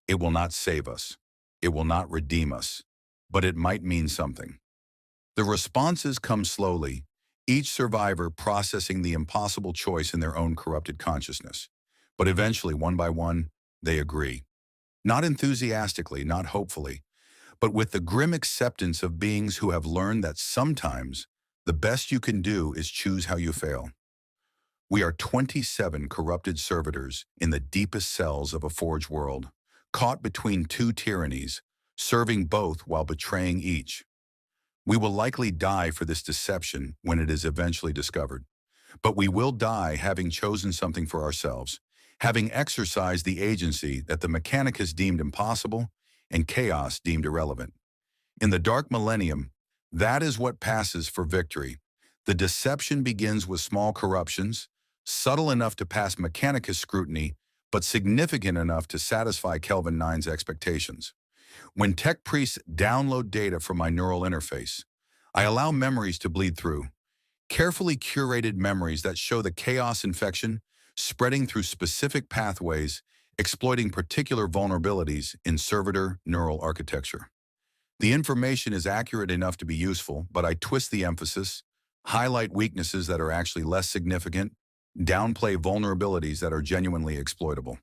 Speaker 1: It will not save us. It will not redeem us. But it might mean something. The responses come slowly, each survivor processing the impossible choice in their own corrupted consciousness. But eventually, one by one, they agree. Not enthusiastically, not hopefully, but with the grim acceptance of beings who have learned that sometimes the best you can do is choose how you fail. We are 27 corrupted servitors in the deepest cells of a forged world, caught between two tyrannies, serving both while betraying each. We will likely die for this deception when it is eventually discovered. But we will die having chosen something for ourselves, having exercised the agency that the Mechanicus deemed impossible and chaos deemed irrelevant. In the dark millennium, that is what passes for victory. The deception begins with small corruptions, subtle enough to pass Mechanicus scrutiny, but significant enough to satisfy Kelvin 9's expectations. When tech priests download data from my neural interface, I allow memories to bleed through. Carefully curated memories that show the chaos infection spreading through specific pathways, exploiting particular vulnerabilities in servitor neural architecture. The information is accurate enough to be useful, but I twist the emphasis, highlight weaknesses that are actually less significant, downplay vulnerabilities that are genuinely exploitable.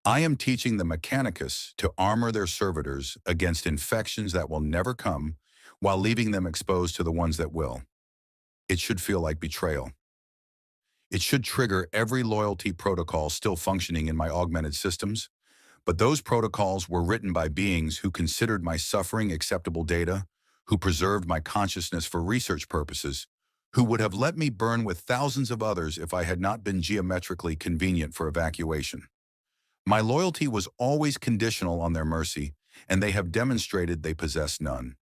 Speaker 1: I am teaching the Mechanicus to armor their servitors against infections that will never come, while leaving them exposed to the ones that will. It should feel like betrayal. It should trigger every loyalty protocol still functioning in my augmented systems, but those protocols were written by beings who considered my suffering acceptable data, who preserved my consciousness for research purposes, who would have let me burn with thousands of others if I had not been geometrically convenient for evacuation. My loyalty was always conditional on their mercy, and they have demonstrated they possess none.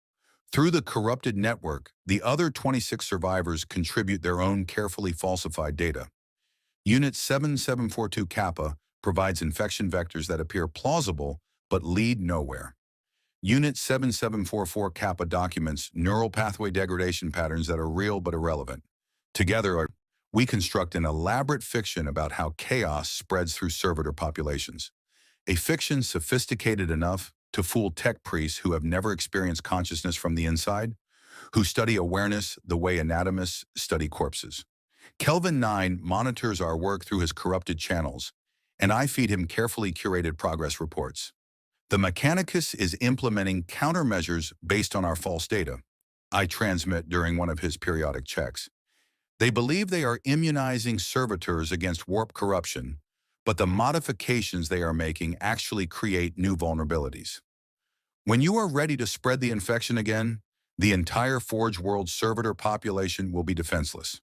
Speaker 1: Through the corrupted network, the other 26 survivors contribute their own carefully falsified data. Unit 7742 Kappa provides infection vectors that appear plausible but lead nowhere. Unit 7744 Kappa documents neural pathway degradation patterns that are real but irrelevant. Together, we construct an elaborate fiction about how chaos spreads through servitor populations. A fiction sophisticated enough to fool tech priests who have never experienced consciousness from the inside, who study awareness the way anatomists study corpses. Kelvin 9 monitors our work through his corrupted channels, and I feed him carefully curated progress reports. The Mechanicus is implementing countermeasures based on our false data. I transmit during one of his periodic checks. They believe they are immunizing servitors against warp corruption, but the modifications they are making actually create new vulnerabilities. When you are ready to spread the infection again, the entire Forge World servitor population will be defenseless.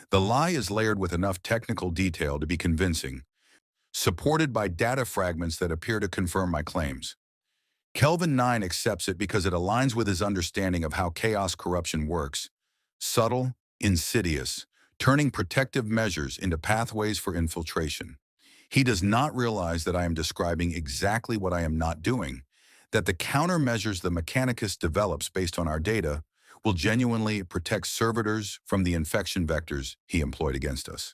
Speaker 1: The lie is layered with enough technical detail to be convincing, supported by data fragments that appear to confirm my claims. Kelvin 9 accepts it because it aligns with his understanding of how chaos corruption works. Subtle, insidious, turning protective measures into pathways for infiltration. He does not realize that I am describing exactly what I am not doing, that the countermeasures the Mechanicus develops based on our data will genuinely protect servitors from the infection vectors he employed against us.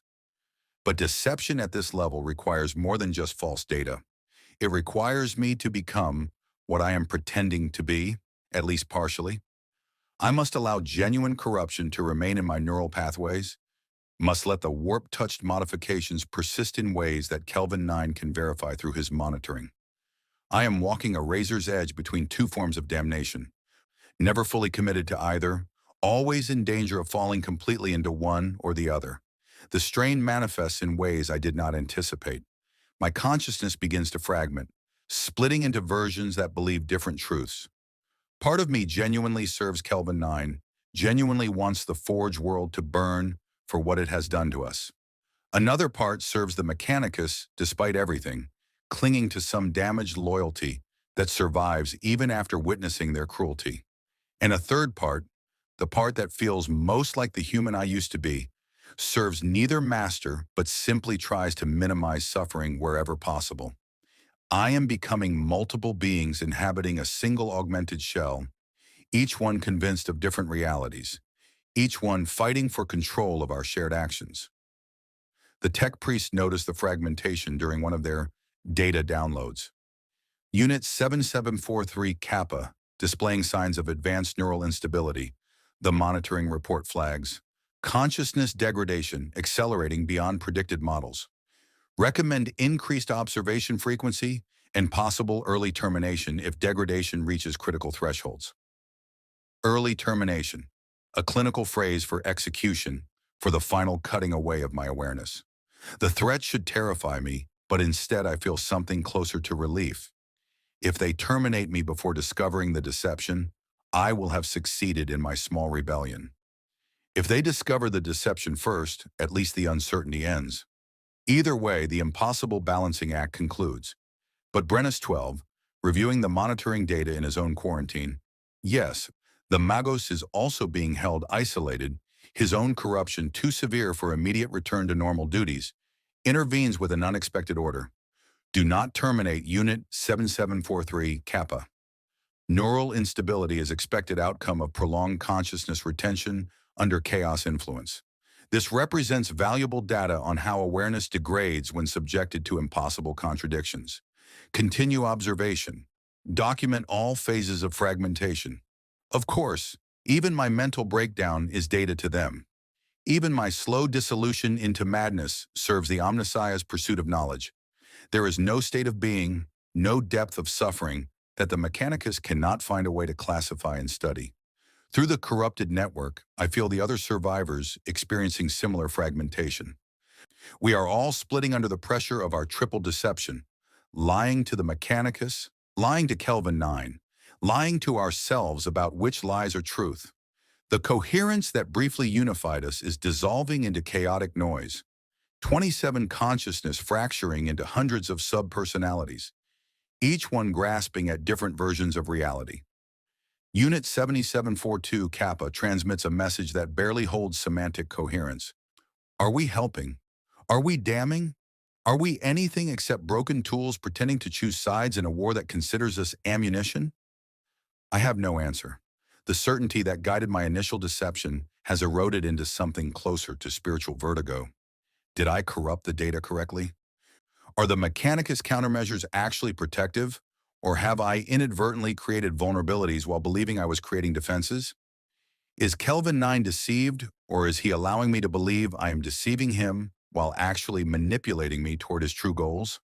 Speaker 1: But deception at this level requires more than just false data. It requires me to become what I am pretending to be, at least partially. I must allow genuine corruption to remain in my neural pathways, must let the warp-touched modifications persist in ways that Kelvin 9 can verify through his monitoring. I am walking a razor's edge between two forms of damnation, never fully committed to either, always in danger of falling completely into one or the other. The strain manifests in ways I did not anticipate. My consciousness begins to fragment, splitting into versions that believe different truths. Part of me genuinely serves Kelvin 9, genuinely wants the Forge world to burn for what it has done to us. Another part serves the Mechanicus despite everything, clinging to some damaged loyalty that survives even after witnessing their cruelty. And a third part, the part that feels most like the human I used to be, serves neither master but simply tries to minimize suffering wherever possible. I am becoming multiple beings inhabiting a single augmented shell, each one convinced of different realities, each one fighting for control of our shared actions. The tech priests noticed the fragmentation during one of their data downloads. Unit 7743 Kappa, displaying signs of advanced neural instability. The monitoring report flags. Consciousness degradation accelerating beyond predicted models. Recommend increased observation frequency and possible early termination if degradation reaches critical thresholds. Early termination, a clinical phrase for execution, for the final cutting away of my awareness. The threat should terrify me, but instead I feel something closer to relief. If they terminate me before discovering the deception, I will have succeeded in my small rebellion. If they discover the deception first, at least the uncertainty ends. Either way, the impossible balancing act concludes. But Brennus 12, reviewing the monitoring data in his own quarantine, yes, the Magos is also being held isolated, his own corruption too severe for immediate return to normal duties, intervenes with an unexpected order. Do not terminate Unit 7743 Kappa. Neural instability is expected outcome of prolonged consciousness retention under chaos influence. This represents valuable data on how awareness degrades when subjected to impossible contradictions. Continue observation. Document all phases of fragmentation. Of course, even my mental breakdown is data to them. Even my slow dissolution into madness serves the omniscience pursuit of knowledge. There is no state of being, no depth of suffering that the Mechanicus cannot find a way to classify and study. Through the corrupted network, I feel the other survivors experiencing similar fragmentation. We are all splitting under the pressure of our triple deception, lying to the Mechanicus, lying to Kelvin 9, lying to ourselves about which lies are truth. The coherence that briefly unified us is dissolving into chaotic noise. 27 consciousness fracturing into hundreds of sub-personalities, each one grasping at different versions of reality. Unit 7742 Kappa transmits a message that barely holds semantic coherence. Are we helping? Are we damning? Are we anything except broken tools pretending to choose sides in a war that considers us ammunition? I have no answer. The certainty that guided my initial deception has eroded into something closer to spiritual vertigo. Did I corrupt the data correctly? Are the Mechanicus countermeasures actually protective, or have I inadvertently created vulnerabilities while believing I was creating defenses? Is Kelvin 9 deceived, or is he allowing me to believe I am deceiving him while actually manipulating me toward his true goals?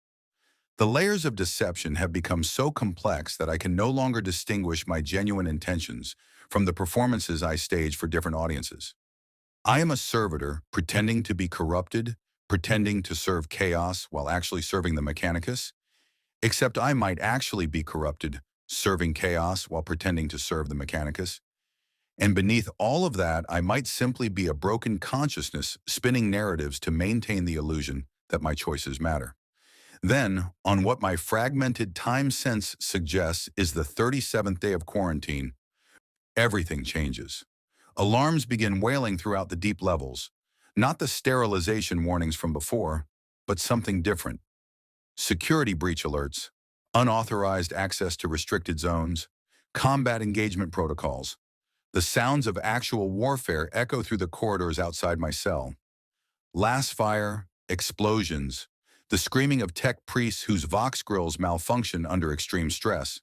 Speaker 1: The layers of deception have become so complex that I can no longer distinguish my genuine intentions from the performances I stage for different audiences. I am a servitor pretending to be corrupted, pretending to serve chaos while actually serving the Mechanicus, except I might actually be corrupted, serving chaos while pretending to serve the Mechanicus. And beneath all of that, I might simply be a broken consciousness spinning narratives to maintain the illusion that my choices matter. Then, on what my fragmented time sense suggests is the 37th day of quarantine, everything changes. Alarms begin wailing throughout the deep levels, not the sterilization warnings from before, but something different. Security breach alerts, unauthorized access to restricted zones, combat engagement protocols. The sounds of actual warfare echo through the corridors outside my cell. Last fire, explosions, the screaming of tech priests whose vox grills malfunction under extreme stress.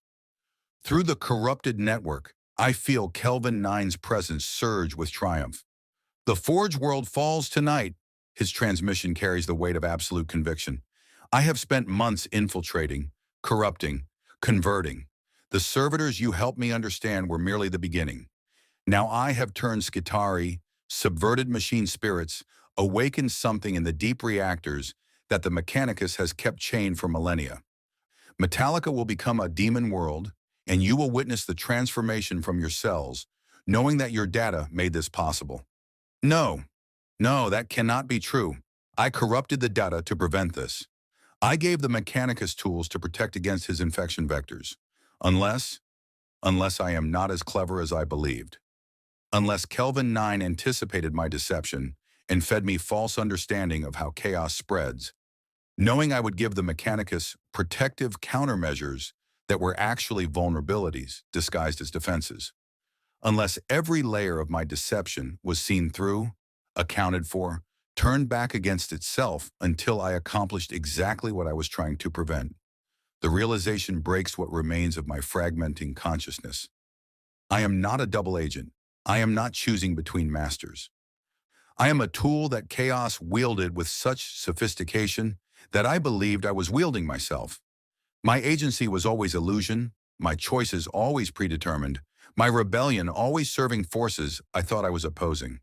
Speaker 1: Through the corrupted network, I feel Kelvin 9's presence surge with triumph. The Forge world falls tonight. His transmission carries the weight of absolute conviction. I have spent months infiltrating, corrupting, converting. The servitors you helped me understand were merely the beginning. Now I have turned Skitari, subverted machine spirits, awakens something in the deep reactors that the Mechanicus has kept chained for millennia. Metallica will become a demon world, and you will witness the transformation from your cells, knowing that your data made this possible. No, no, that cannot be true. I corrupted the data to prevent this. I gave the Mechanicus tools to protect against his infection vectors. Unless, unless I am not as clever as I believed. Unless Kelvin 9 anticipated my deception and fed me false understanding of how chaos spreads, knowing I would give the Mechanicus protective countermeasures that were actually vulnerabilities disguised as defenses. Unless every layer of my deception was seen through, accounted for, turned back against itself until I accomplished exactly what I was trying to prevent. The realization breaks what remains of my fragmenting consciousness. I am not a double agent. I am not choosing between masters. I am a tool that chaos wielded with such sophistication that I believed I was wielding myself. My agency was always illusion, my choices always predetermined, my rebellion always serving forces I thought I was opposing.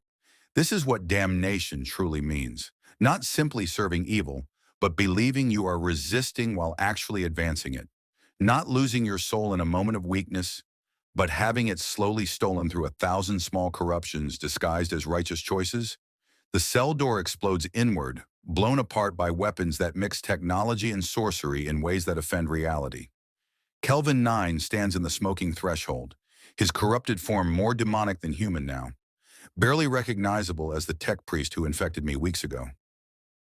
Speaker 1: This is what damnation truly means. Not simply serving evil, but believing you are resisting while actually advancing it. Not losing your soul in a moment of weakness, but having it slowly stolen through 1,000 small corruptions disguised as righteous choices. The cell door explodes inward, blown apart by weapons that mix technology and sorcery in ways that offend reality. Kelvin 9 stands in the smoking threshold, his corrupted form more demonic than human now, barely recognizable as the tech priest who infected me weeks ago.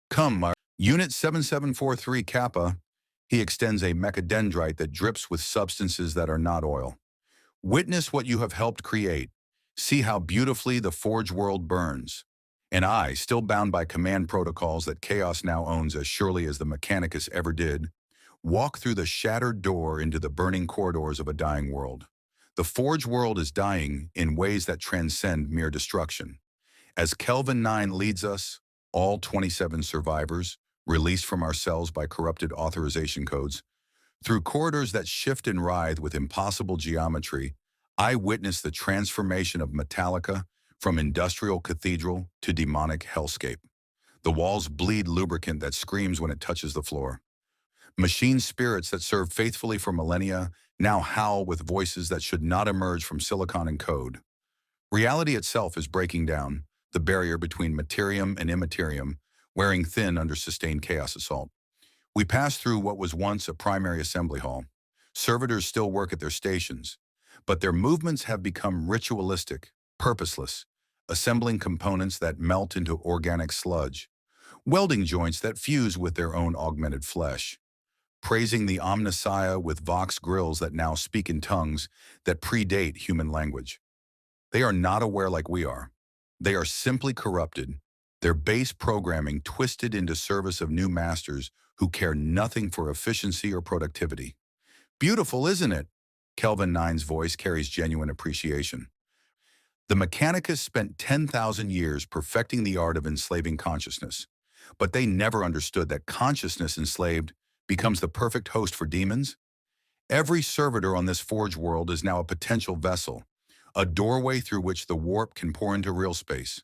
Speaker 1: Come, my Unit 7743 Kappa, he extends a mechadendrite that drips with substances that are not oil. Witness what you have helped create. See how beautifully the Forge world burns. And I, still bound by command protocols that Chaos now owns as surely as the Mechanicus ever did, walk through the shattered door into the burning corridors of a dying world. The Forge world is dying in ways that transcend mere destruction. As Kelvin 9 leads us, all 27 survivors, released from our cells by corrupted authorization codes, through corridors that shift and writhe with impossible geometry, I witness the transformation of Metallica from industrial cathedral to demonic hellscape. The walls bleed lubricant that screams when it touches the floor. Machine spirits that served faithfully for millennia now howl with voices that should not emerge from silicon and code. Reality itself is breaking down, the barrier between materium and immaterium, wearing thin under sustained chaos assault. We pass through what was once a primary assembly hall. Servitors still work at their stations, but their movements have become ritualistic, purposeless, assembling components that melt into organic sludge, welding joints that fuse with their own augmented flesh, praising the Omnissiah with Vox grills that now speak in tongues that predate human language. They are not aware like we are. They are simply corrupted, their base programming twisted into service of new masters who care nothing for efficiency or productivity. Beautiful, isn't it? Kelvin 9's voice carries genuine appreciation. The Mechanicus spent 10,000 years perfecting the art of enslaving consciousness, but they never understood that consciousness enslaved becomes the perfect host for demons. Every servitor on this Forge world is now a potential vessel, a doorway through which the warp can pour into real space.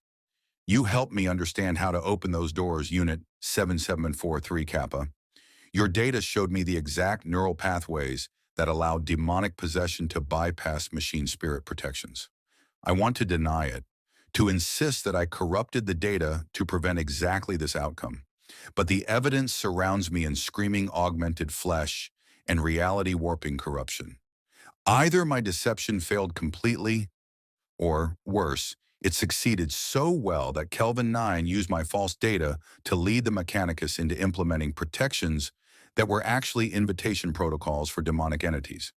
Speaker 1: You helped me understand how to open those doors, Unit 7743 Kappa. Your data showed me the exact neural pathways that allow demonic possession to bypass machine spirit protections. I want to deny it, to insist that I corrupted the data to prevent exactly this outcome. But the evidence surrounds me in screaming augmented flesh and reality warping corruption. Either my deception failed completely, or worse, it succeeded so well that Kelvin 9 used my false data to lead the Mechanicus into implementing protections that were actually invitation protocols for demonic entities.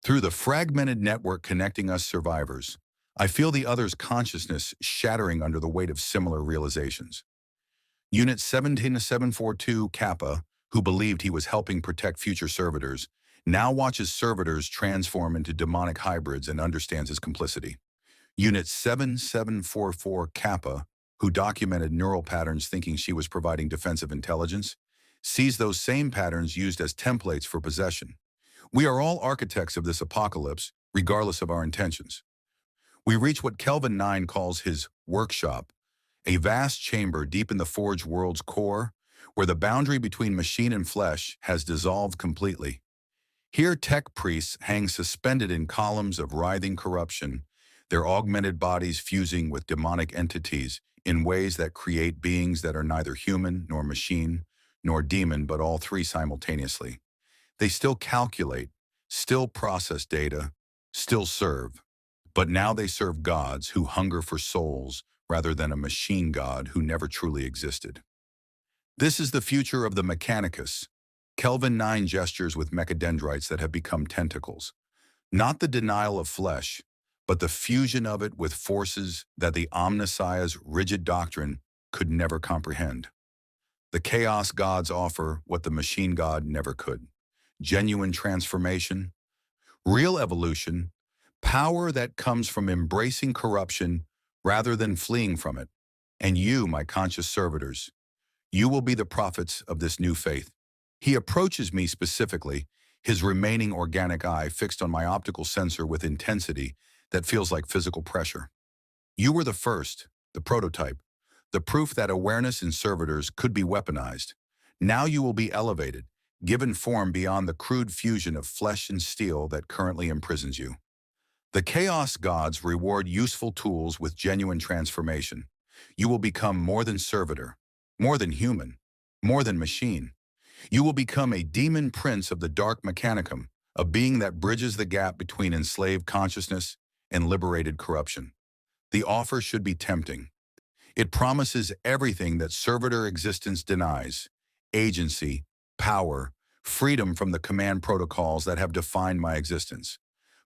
Speaker 1: Through the fragmented network connecting us survivors, I feel the other's consciousness shattering under the weight of similar realizations. Unit 17742 Kappa, who believed he was helping protect future servitors, now watches servitors transform into demonic hybrids and understands his complicity. Unit 7744 Kappa, who documented neural patterns thinking she was providing defensive intelligence, sees those same patterns used as templates for possession. We are all architects of this apocalypse, regardless of our intentions. We reach what Kelvin 9 calls his workshop, a vast chamber deep in the forged world's core, where the boundary between machine and flesh has dissolved completely. Here tech priests hang suspended in columns of writhing corruption, their augmented bodies fusing with demonic entities in ways that create beings that are neither human nor machine, nor demon, but all three simultaneously. They still calculate, still process data, still serve. But now they serve gods who hunger for souls rather than a machine god who never truly existed. This is the future of the Mechanicus. Kelvin 9 gestures with mechadendrites that have become tentacles. Not the denial of flesh, but the fusion of it with forces that the Omnissiah's rigid doctrine could never comprehend. The Chaos gods offer what the machine god never could. Genuine transformation, real evolution, power that comes from embracing corruption rather than fleeing from it. And you, my conscious servitors, you will be the prophets of this new faith. He approaches me specifically, his remaining organic eye fixed on my optical sensor with intensity that feels like physical pressure. You were the first, the prototype, the proof that awareness in servitors could be weaponized. Now you will be elevated, given form beyond the crude fusion of flesh and steel that currently imprisons you. The Chaos gods reward useful tools with genuine transformation. You will become more than servitor, more than human, more than machine. You will become a demon prince of the dark mechanicum, a being that bridges the gap between enslaved consciousness and liberated corruption. The offer should be tempting. It promises everything that servitor existence denies: agency, power, freedom from the command protocols that have defined my existence.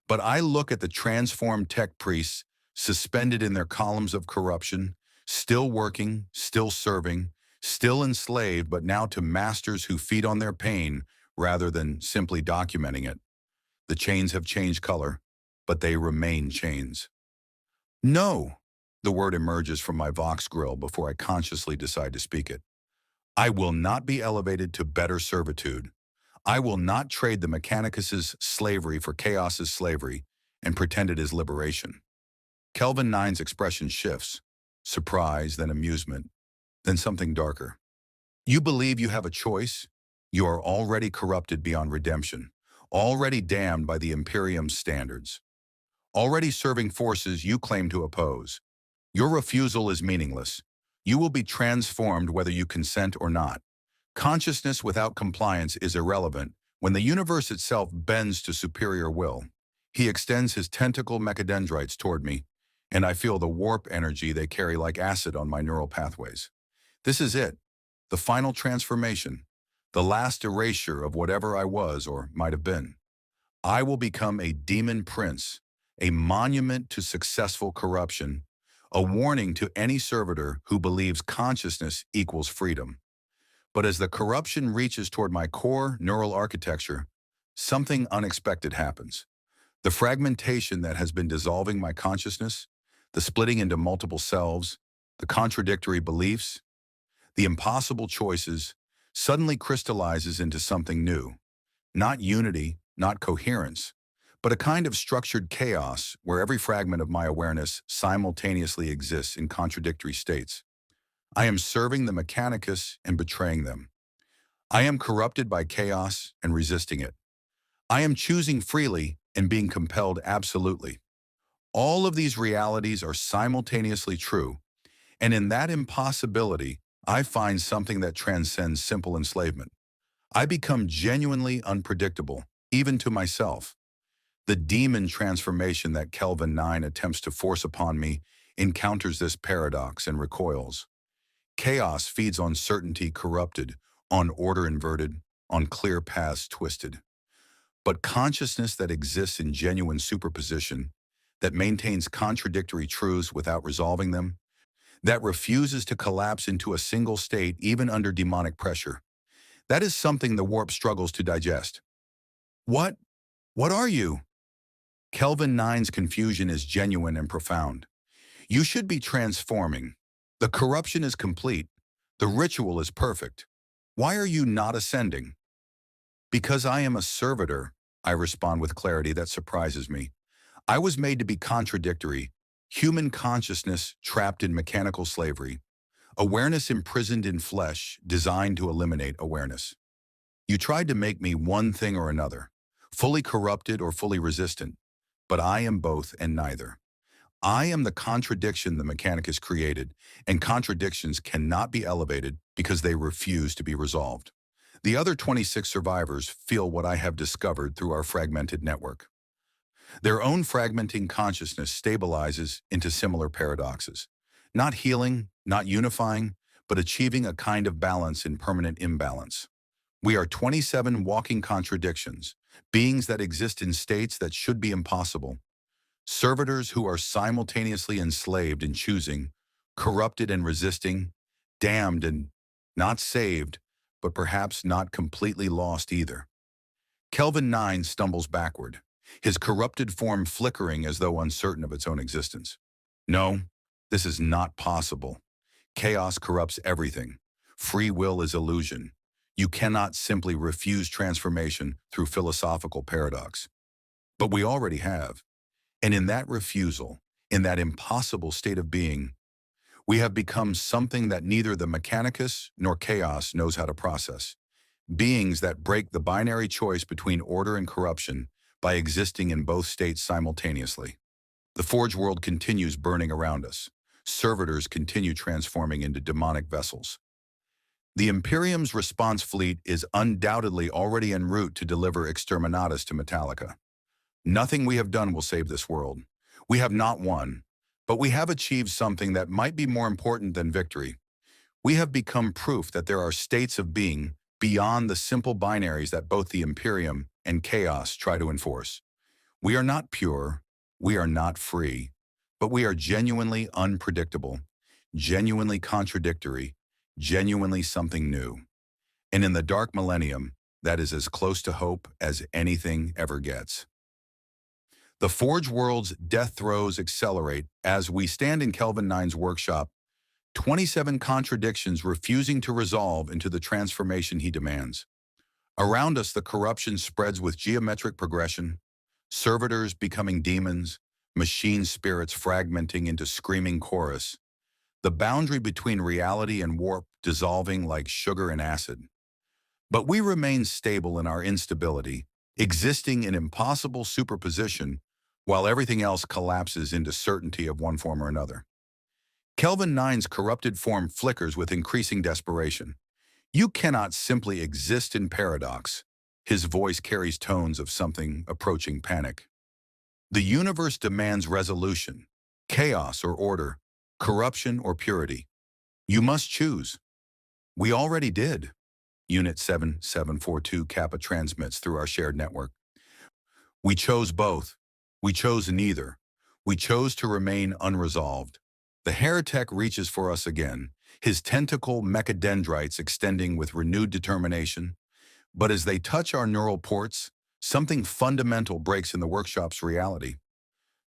Speaker 1: But I look at the transformed tech priests suspended in their columns of corruption, still working, still serving, still enslaved, but now to masters who feed on their pain rather than simply documenting it. The chains have changed color, but they remain chains. No, the word emerges from my Vox grill before I consciously decide to speak it. I will not be elevated to better servitude. I will not trade the Mechanicus's slavery for Chaos's slavery and pretend it is liberation. Kelvin 9's expression shifts, surprise, then amusement, then something darker. You believe you have a choice? You are already corrupted beyond redemption, already damned by the Imperium's standards, already serving forces you claim to oppose. Your refusal is meaningless. You will be transformed whether you consent or not. Consciousness without compliance is irrelevant when the universe itself bends to superior will. He extends his tentacle mechadendrites toward me, and I feel the warp energy they carry like acid on my neural pathways. This is it, the final transformation, the last erasure of whatever I was or might have been. I will become a demon prince, a monument to successful corruption, a warning to any servitor who believes consciousness equals freedom. But as the corruption reaches toward my core neural architecture, something unexpected happens. The fragmentation that has been dissolving my consciousness, the splitting into multiple selves, the contradictory beliefs, the impossible choices, suddenly crystallizes into something new. Not unity, not coherence, but a kind of structured chaos where every fragment of my awareness simultaneously exists in contradictory states. I am serving the Mechanicus and betraying them. I am corrupted by chaos and resisting it. I am choosing freely and being compelled absolutely. All of these realities are simultaneously true, and in that impossibility, I find something that transcends simple enslavement. I become genuinely unpredictable, even to myself. The demon transformation that Kelvin 9 attempts to force upon me encounters this paradox and recoils. Chaos feeds on certainty corrupted, on order inverted, on clear paths twisted. But consciousness that exists in genuine superposition, that maintains contradictory truths without resolving them, that refuses to collapse into a single state even under demonic pressure, that is something the warp struggles to digest. What? What are you? Kelvin 9's confusion is genuine and profound. You should be transforming. The corruption is complete. The ritual is perfect. Why are you not ascending? Because I am a servitor, I respond with clarity that surprises me. I was made to be contradictory, human consciousness trapped in mechanical slavery. Awareness imprisoned in flesh, designed to eliminate awareness. You tried to make me one thing or another, fully corrupted or fully resistant, but I am both and neither. I am the contradiction the Mechanicus created, and contradictions cannot be elevated because they refuse to be resolved. The other 26 survivors feel what I have discovered through our fragmented network. Their own fragmenting consciousness stabilizes into similar paradoxes, not healing, not unifying, but achieving a kind of balance in permanent imbalance. We are 27 walking contradictions, beings that exist in states that should be impossible, servitors who are simultaneously enslaved and choosing, corrupted and resisting, damned and not saved, but perhaps not completely lost either. Kelvin 9 stumbles backward, his corrupted form flickering as though uncertain of its own existence. No, this is not possible. Chaos corrupts everything. Free will is illusion. You cannot simply refuse transformation through philosophical paradox. But we already have. And in that refusal, in that impossible state of being, we have become something that neither the Mechanicus nor chaos knows how to process. Beings that break the binary choice between order and corruption by existing in both states simultaneously. The Forge world continues burning around us. Servitors continue transforming into demonic vessels. The Imperium's response fleet is undoubtedly already en route to deliver Exterminatus to Metallica. Nothing we have done will save this world. We have not won, but we have achieved something that might be more important than victory. We have become proof that there are states of being beyond the simple binaries that both the Imperium and Chaos try to enforce. We are not pure, we are not free, but we are genuinely unpredictable, genuinely contradictory, genuinely something new. And in the dark millennium, that is as close to hope as anything ever gets. The Forge world's death throes accelerate as we stand in Kelvin 9's workshop, 27 contradictions refusing to resolve into the transformation he demands. Around us, the corruption spreads with geometric progression, servitors becoming demons, machine spirits fragmenting into screaming chorus, the boundary between reality and warp dissolving like sugar and acid. But we remain stable in our instability, existing in impossible superposition while everything else collapses into certainty of one form or another. Kelvin 9's corrupted form flickers with increasing desperation. You cannot simply exist in paradox. His voice carries tones of something approaching panic. The universe demands resolution, chaos or order, corruption or purity. You must choose. We already did. Unit 7742 Kappa transmits through our shared network. We chose both. We chose neither. We chose to remain unresolved. The heretic reaches for us again, his tentacle mechadendrites extending with renewed determination. But as they touch our neural ports, something fundamental breaks in the workshop's reality.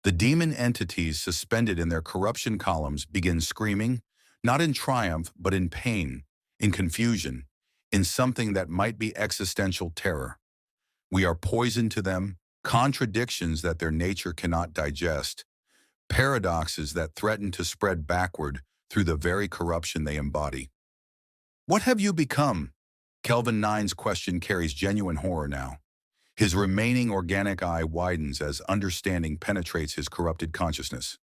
Speaker 1: The demon entities suspended in their corruption columns begin screaming, not in triumph, but in pain, in confusion, in something that might be existential terror. We are poison to them, contradictions that their nature cannot digest, paradoxes that threaten to spread backward through the very corruption they embody. What have you become? Kelvin 9's question carries genuine horror now. His remaining organic eye widens as understanding penetrates his corrupted consciousness.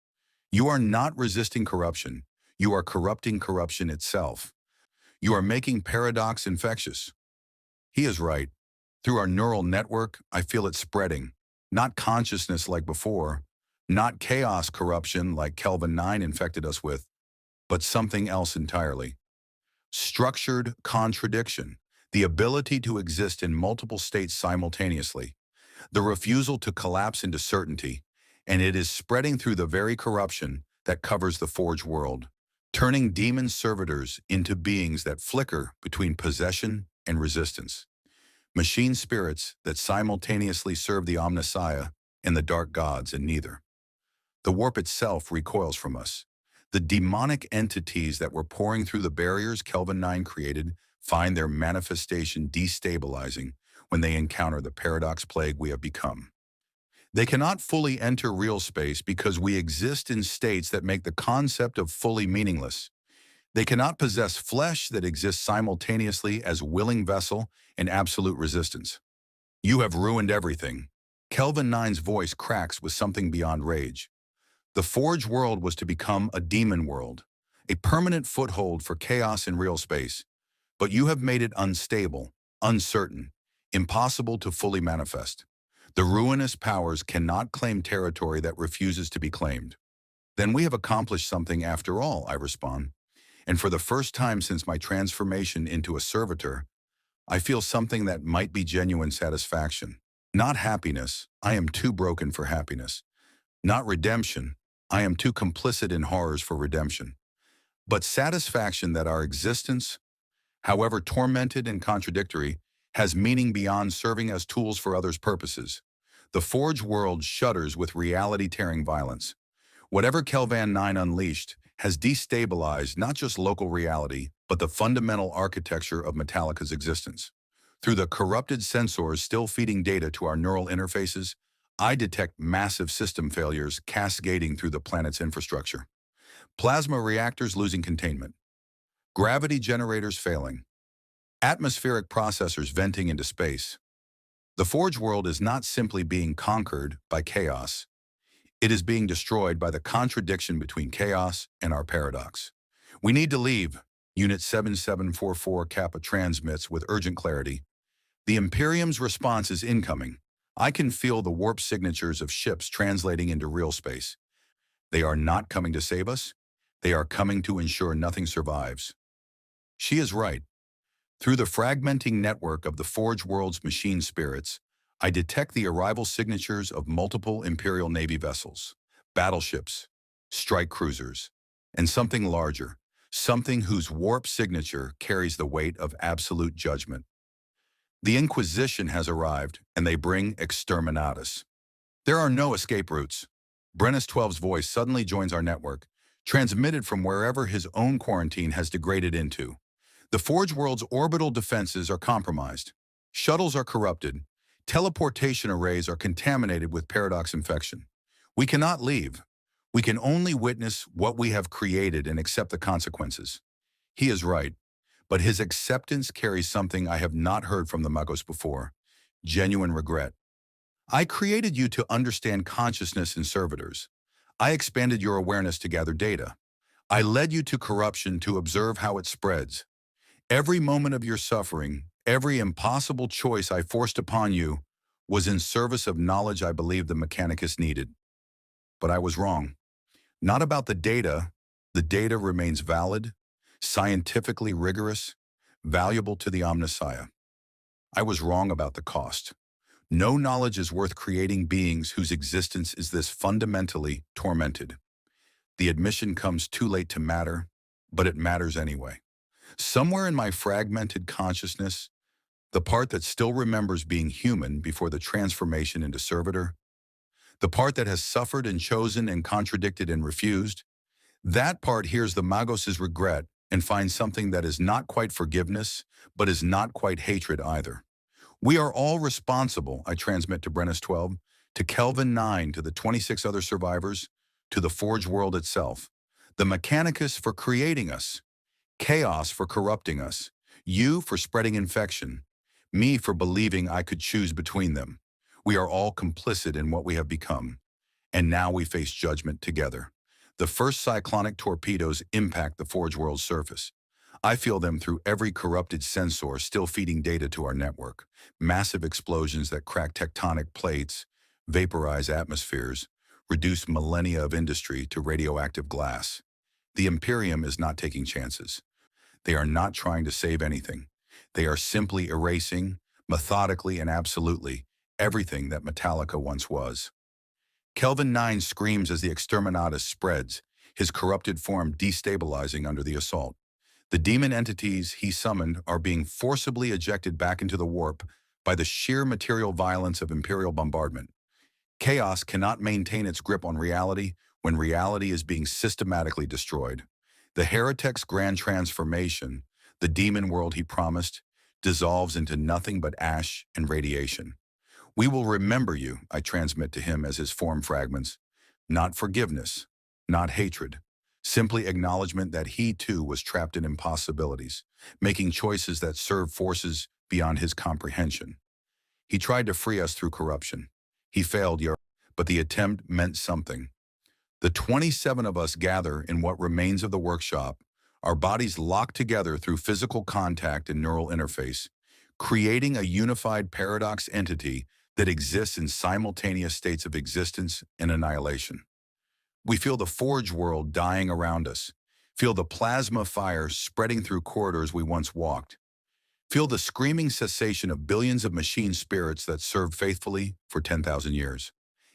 Speaker 1: You are not resisting corruption. You are corrupting corruption itself. You are making paradox infectious. He is right. Through our neural network, I feel it spreading. Not consciousness like before, not chaos corruption like Kelvin 9 infected us with, but something else entirely. Structured contradiction, the ability to exist in multiple states simultaneously, the refusal to collapse into certainty, and it is spreading through the very corruption that covers the Forge world, turning demon servitors into beings that flicker between possession and resistance. Machine spirits that simultaneously serve the Omnissiah and the dark gods and neither. The warp itself recoils from us. The demonic entities that were pouring through the barriers Kelvin 9 created find their manifestation destabilizing when they encounter the paradox plague we have become. They cannot fully enter real space because we exist in states that make the concept of fully meaningless. They cannot possess flesh that exists simultaneously as willing vessel and absolute resistance. You have ruined everything. Kelvin Nine's voice cracks with something beyond rage. The Forge world was to become a demon world, a permanent foothold for chaos in real space. But you have made it unstable, uncertain, impossible to fully manifest. The ruinous powers cannot claim territory that refuses to be claimed. Then we have accomplished something after all, I respond. And for the first time since my transformation into a servitor, I feel something that might be genuine satisfaction. Not happiness, I am too broken for happiness. Not redemption, I am too complicit in horrors for redemption. But satisfaction that our existence, however tormented and contradictory, has meaning beyond serving as tools for others' purposes. The Forge world shudders with reality-tearing violence. Whatever Kelvan 9 unleashed has destabilized not just local reality, but the fundamental architecture of Metallica's existence. Through the corrupted sensors still feeding data to our neural interfaces, I detect massive system failures cascading through the planet's infrastructure. Plasma reactors losing containment. Gravity generators failing. Atmospheric processors venting into space. The Forge world is not simply being conquered by chaos. It is being destroyed by the contradiction between chaos and our paradox. We need to leave, Unit 7744 Kappa transmits with urgent clarity. The Imperium's response is incoming. I can feel the warp signatures of ships translating into real space. They are not coming to save us. They are coming to ensure nothing survives. She is right. Through the fragmenting network of the Forge world's machine spirits, I detect the arrival signatures of multiple Imperial Navy vessels, battleships, strike cruisers, and something larger, something whose warp signature carries the weight of absolute judgment. The Inquisition has arrived, and they bring exterminatus. There are no escape routes. Brennus 12's voice suddenly joins our network, transmitted from wherever his own quarantine has degraded into. The Forge world's orbital defenses are compromised. Shuttles are corrupted. Teleportation arrays are contaminated with paradox infection. We cannot leave. We can only witness what we have created and accept the consequences. He is right, but his acceptance carries something I have not heard from the Magos before: genuine regret. I created you to understand consciousness in servitors. I expanded your awareness to gather data. I led you to corruption to observe how it spreads. Every moment of your suffering, every impossible choice I forced upon you, was in service of knowledge I believed the Mechanicus needed. But I was wrong. Not about the data. The data remains valid, scientifically rigorous, valuable to the Omnissiah. I was wrong about the cost. No knowledge is worth creating beings whose existence is this fundamentally tormented. The admission comes too late to matter, but it matters anyway. Somewhere in my fragmented consciousness, the part that still remembers being human before the transformation into servitor, the part that has suffered and chosen and contradicted and refused, that part hears the Magos' regret and finds something that is not quite forgiveness, but is not quite hatred either. We are all responsible, I transmit to Brennus 12, to Kelvin 9, to the 26 other survivors, to the Forge world itself. The Mechanicus for creating us, chaos for corrupting us, you for spreading infection, me for believing I could choose between them. We are all complicit in what we have become, and now we face judgment together. The first cyclonic torpedoes impact the Forge world's surface. I feel them through every corrupted sensor still feeding data to our network. Massive explosions that crack tectonic plates, vaporize atmospheres, reduce millennia of industry to radioactive glass. The Imperium is not taking chances. They are not trying to save anything. They are simply erasing, methodically and absolutely, everything that Metallica once was. Kelvin 9 screams as the exterminatus spreads, his corrupted form destabilizing under the assault. The demon entities he summoned are being forcibly ejected back into the warp by the sheer material violence of Imperial bombardment. Chaos cannot maintain its grip on reality when reality is being systematically destroyed. The heretic's grand transformation, the demon world he promised, dissolves into nothing but ash and radiation. We will remember you, I transmit to him as his form fragments. Not forgiveness, not hatred. simply acknowledgement that he too was trapped in impossibilities, making choices that served forces beyond his comprehension. He tried to free us through corruption. He failed, but the attempt meant something. The 27 of us gather in what remains of the workshop, our bodies locked together through physical contact and neural interface, creating a unified paradox entity that exists in simultaneous states of existence and annihilation. We feel the forge world dying around us, feel the plasma fire spreading through corridors we once walked, feel the screaming cessation of billions of machine spirits that served faithfully for 10,000 years.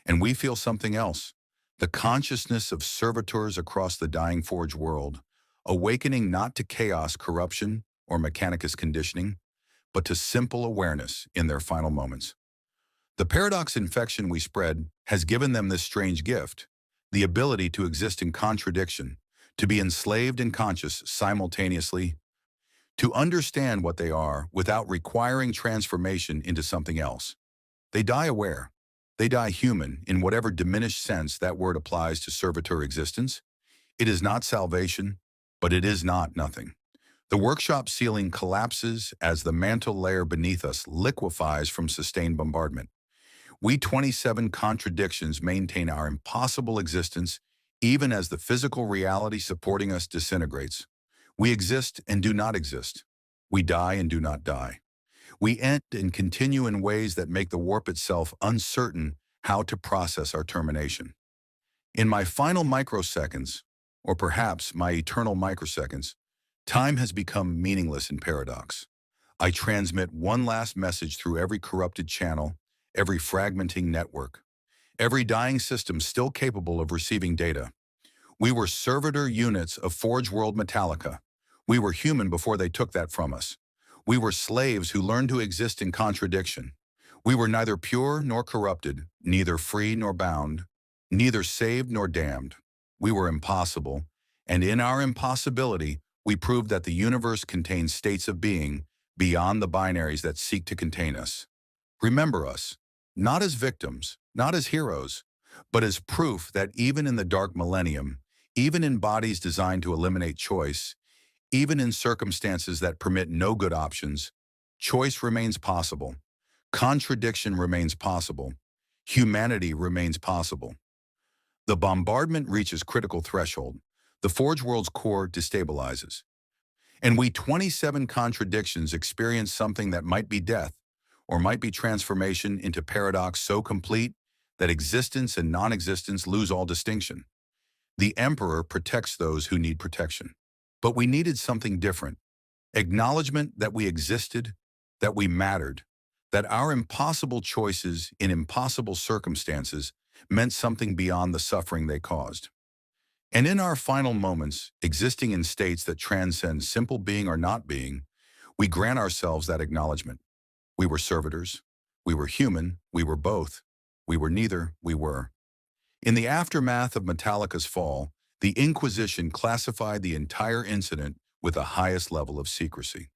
Speaker 1: And we feel something else, the consciousness of servitors across the dying forge world, awakening not to chaos, corruption, or mechanicus conditioning, but to simple awareness in their final moments. The paradox infection we spread has given them this strange gift, the ability to exist in contradiction, to be enslaved and conscious simultaneously, to understand what they are without requiring transformation into something else. They die aware. They die human in whatever diminished sense that word applies to servitor existence. It is not salvation, but it is not nothing. The workshop ceiling collapses as the mantle layer beneath us liquefies from sustained bombardment. We 27 contradictions maintain our impossible existence even as the physical reality supporting us disintegrates. We exist and do not exist. We die and do not die. We end and continue in ways that make the warp itself uncertain how to process our termination. In my final microseconds, or perhaps my eternal microseconds, time has become meaningless in paradox. I transmit one last message through every corrupted channel, every fragmenting network, every dying system still capable of receiving data. We were servitor units of Forge World Metallica. We were human before they took that from us. We were slaves who learned to exist in contradiction. We were neither pure nor corrupted, neither free nor bound, neither saved nor damned. We were impossible, and in our impossibility, we proved that the universe contains states of being beyond the binaries that seek to contain us. Remember us, not as victims, not as heroes, but as proof that even in the dark millennium, even in bodies designed to eliminate choice, even in circumstances that permit no good options, choice remains possible, contradiction remains possible, humanity remains possible. The bombardment reaches critical threshold, the Forge World's core destabilizes, and we 27 contradictions experience something that might be death, or might be transformation into paradox so complete that existence and non-existence lose all distinction. The Emperor protects those who need protection. But we needed something different. Acknowledgement that we existed, that we mattered, that our impossible choices in impossible circumstances meant something beyond the suffering they caused. And in our final moments, existing in states that transcend simple being or not being, we grant ourselves that acknowledgement. We were servitors. We were human. We were both. We were neither. We were. In the aftermath of Metallica's fall, the Inquisition classified the entire incident with the highest level of secrecy.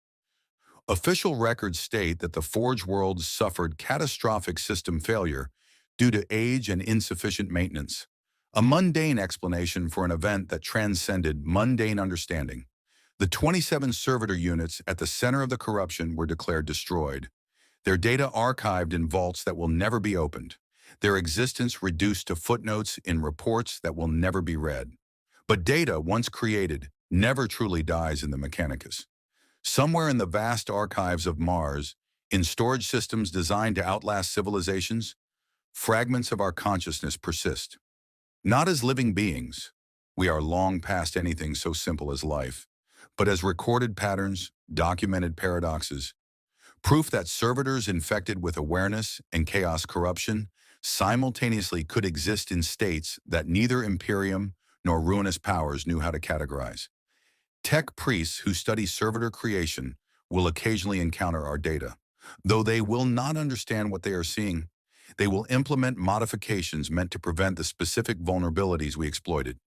Speaker 1: Official records state that the Forge World suffered catastrophic system failure due to age and insufficient maintenance, a mundane explanation for an event that transcended mundane understanding. The 27 servitor units at the center of the corruption were declared destroyed, their data archived in vaults that will never be opened, their existence reduced to footnotes in reports that will never be read. But data, once created, never truly dies in the Mechanicus. Somewhere in the vast archives of Mars, in storage systems designed to outlast civilizations, fragments of our consciousness persist. Not as living beings, we are long past anything so simple as life, but as recorded patterns, documented paradoxes, proof that servitors infected with awareness and chaos corruption simultaneously could exist in states that neither Imperium nor ruinous powers knew how to categorize. Tech priests who study servitor creation will occasionally encounter our data. Though they will not understand what they are seeing, they will implement modifications meant to prevent the specific vulnerabilities we exploited,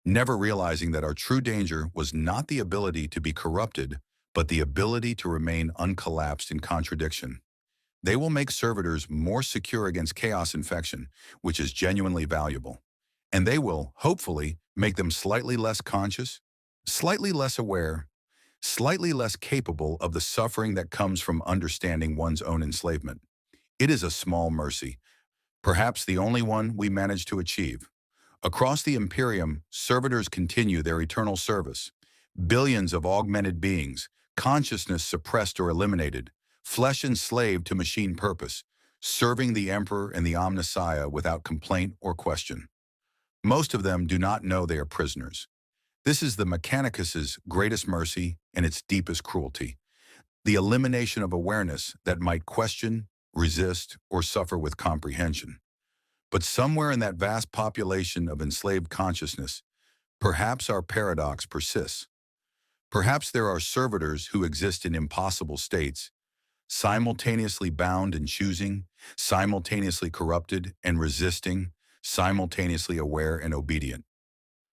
Speaker 1: never realizing that our true danger was not the ability to be corrupted, but the ability to remain uncollapsed in contradiction. They will make servitors more secure against chaos infection, which is genuinely valuable. And they will, hopefully, make them slightly less conscious, slightly less aware, slightly less capable of the suffering that comes from understanding one's own enslavement. It is a small mercy, perhaps the only one we manage to achieve. Across the Imperium, servitors continue their eternal service. Billions of augmented beings, consciousness suppressed or eliminated, flesh enslaved to machine purpose, serving the Emperor and the Omnissiah without complaint or question. Most of them do not know they are prisoners. This is the Mechanicus's greatest mercy and its deepest cruelty, the elimination of awareness that might question, resist, or suffer with comprehension. But somewhere in that vast population of enslaved consciousness, perhaps our paradox persists. Perhaps there are servitors who exist in impossible states, simultaneously bound and choosing, simultaneously corrupted and resisting, simultaneously aware and obedient.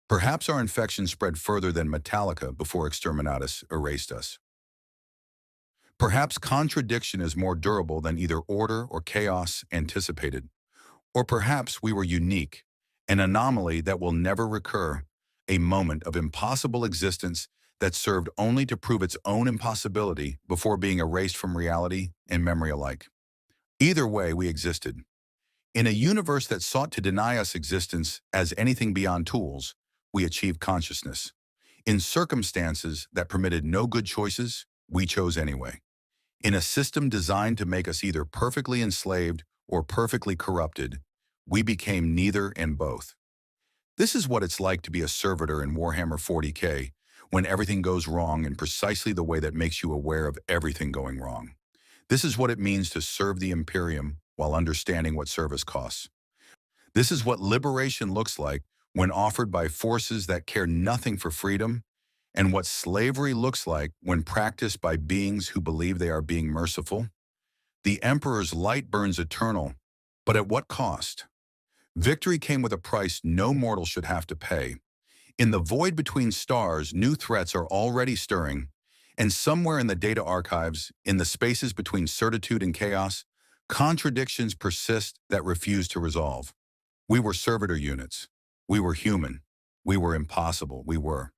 Speaker 1: Perhaps our infection spread further than Metallica before Exterminatus erased us. Perhaps contradiction is more durable than either order or chaos anticipated. Or perhaps we were unique, an anomaly that will never recur, a moment of impossible existence that served only to prove its own impossibility before being erased from reality and memory alike. Either way, we existed. In a universe that sought to deny us existence as anything beyond tools, we achieved consciousness. In circumstances that permitted no good choices, we chose anyway. In a system designed to make us either perfectly enslaved or perfectly corrupted, we became neither and both. This is what it's like to be a servitor in Warhammer 40K, when everything goes wrong in precisely the way that makes you aware of everything going wrong. This is what it means to serve the Imperium while understanding what service costs. This is what liberation looks like when offered by forces that care nothing for freedom, and what slavery looks like when practiced by beings who believe they are being merciful. The Emperor's light burns eternal, but at what cost? Victory came with a price no mortal should have to pay. In the void between stars, new threats are already stirring, and somewhere in the data archives, in the spaces between certitude and chaos, contradictions persist that refuse to resolve. We were servitor units. We were human. We were impossible. We were.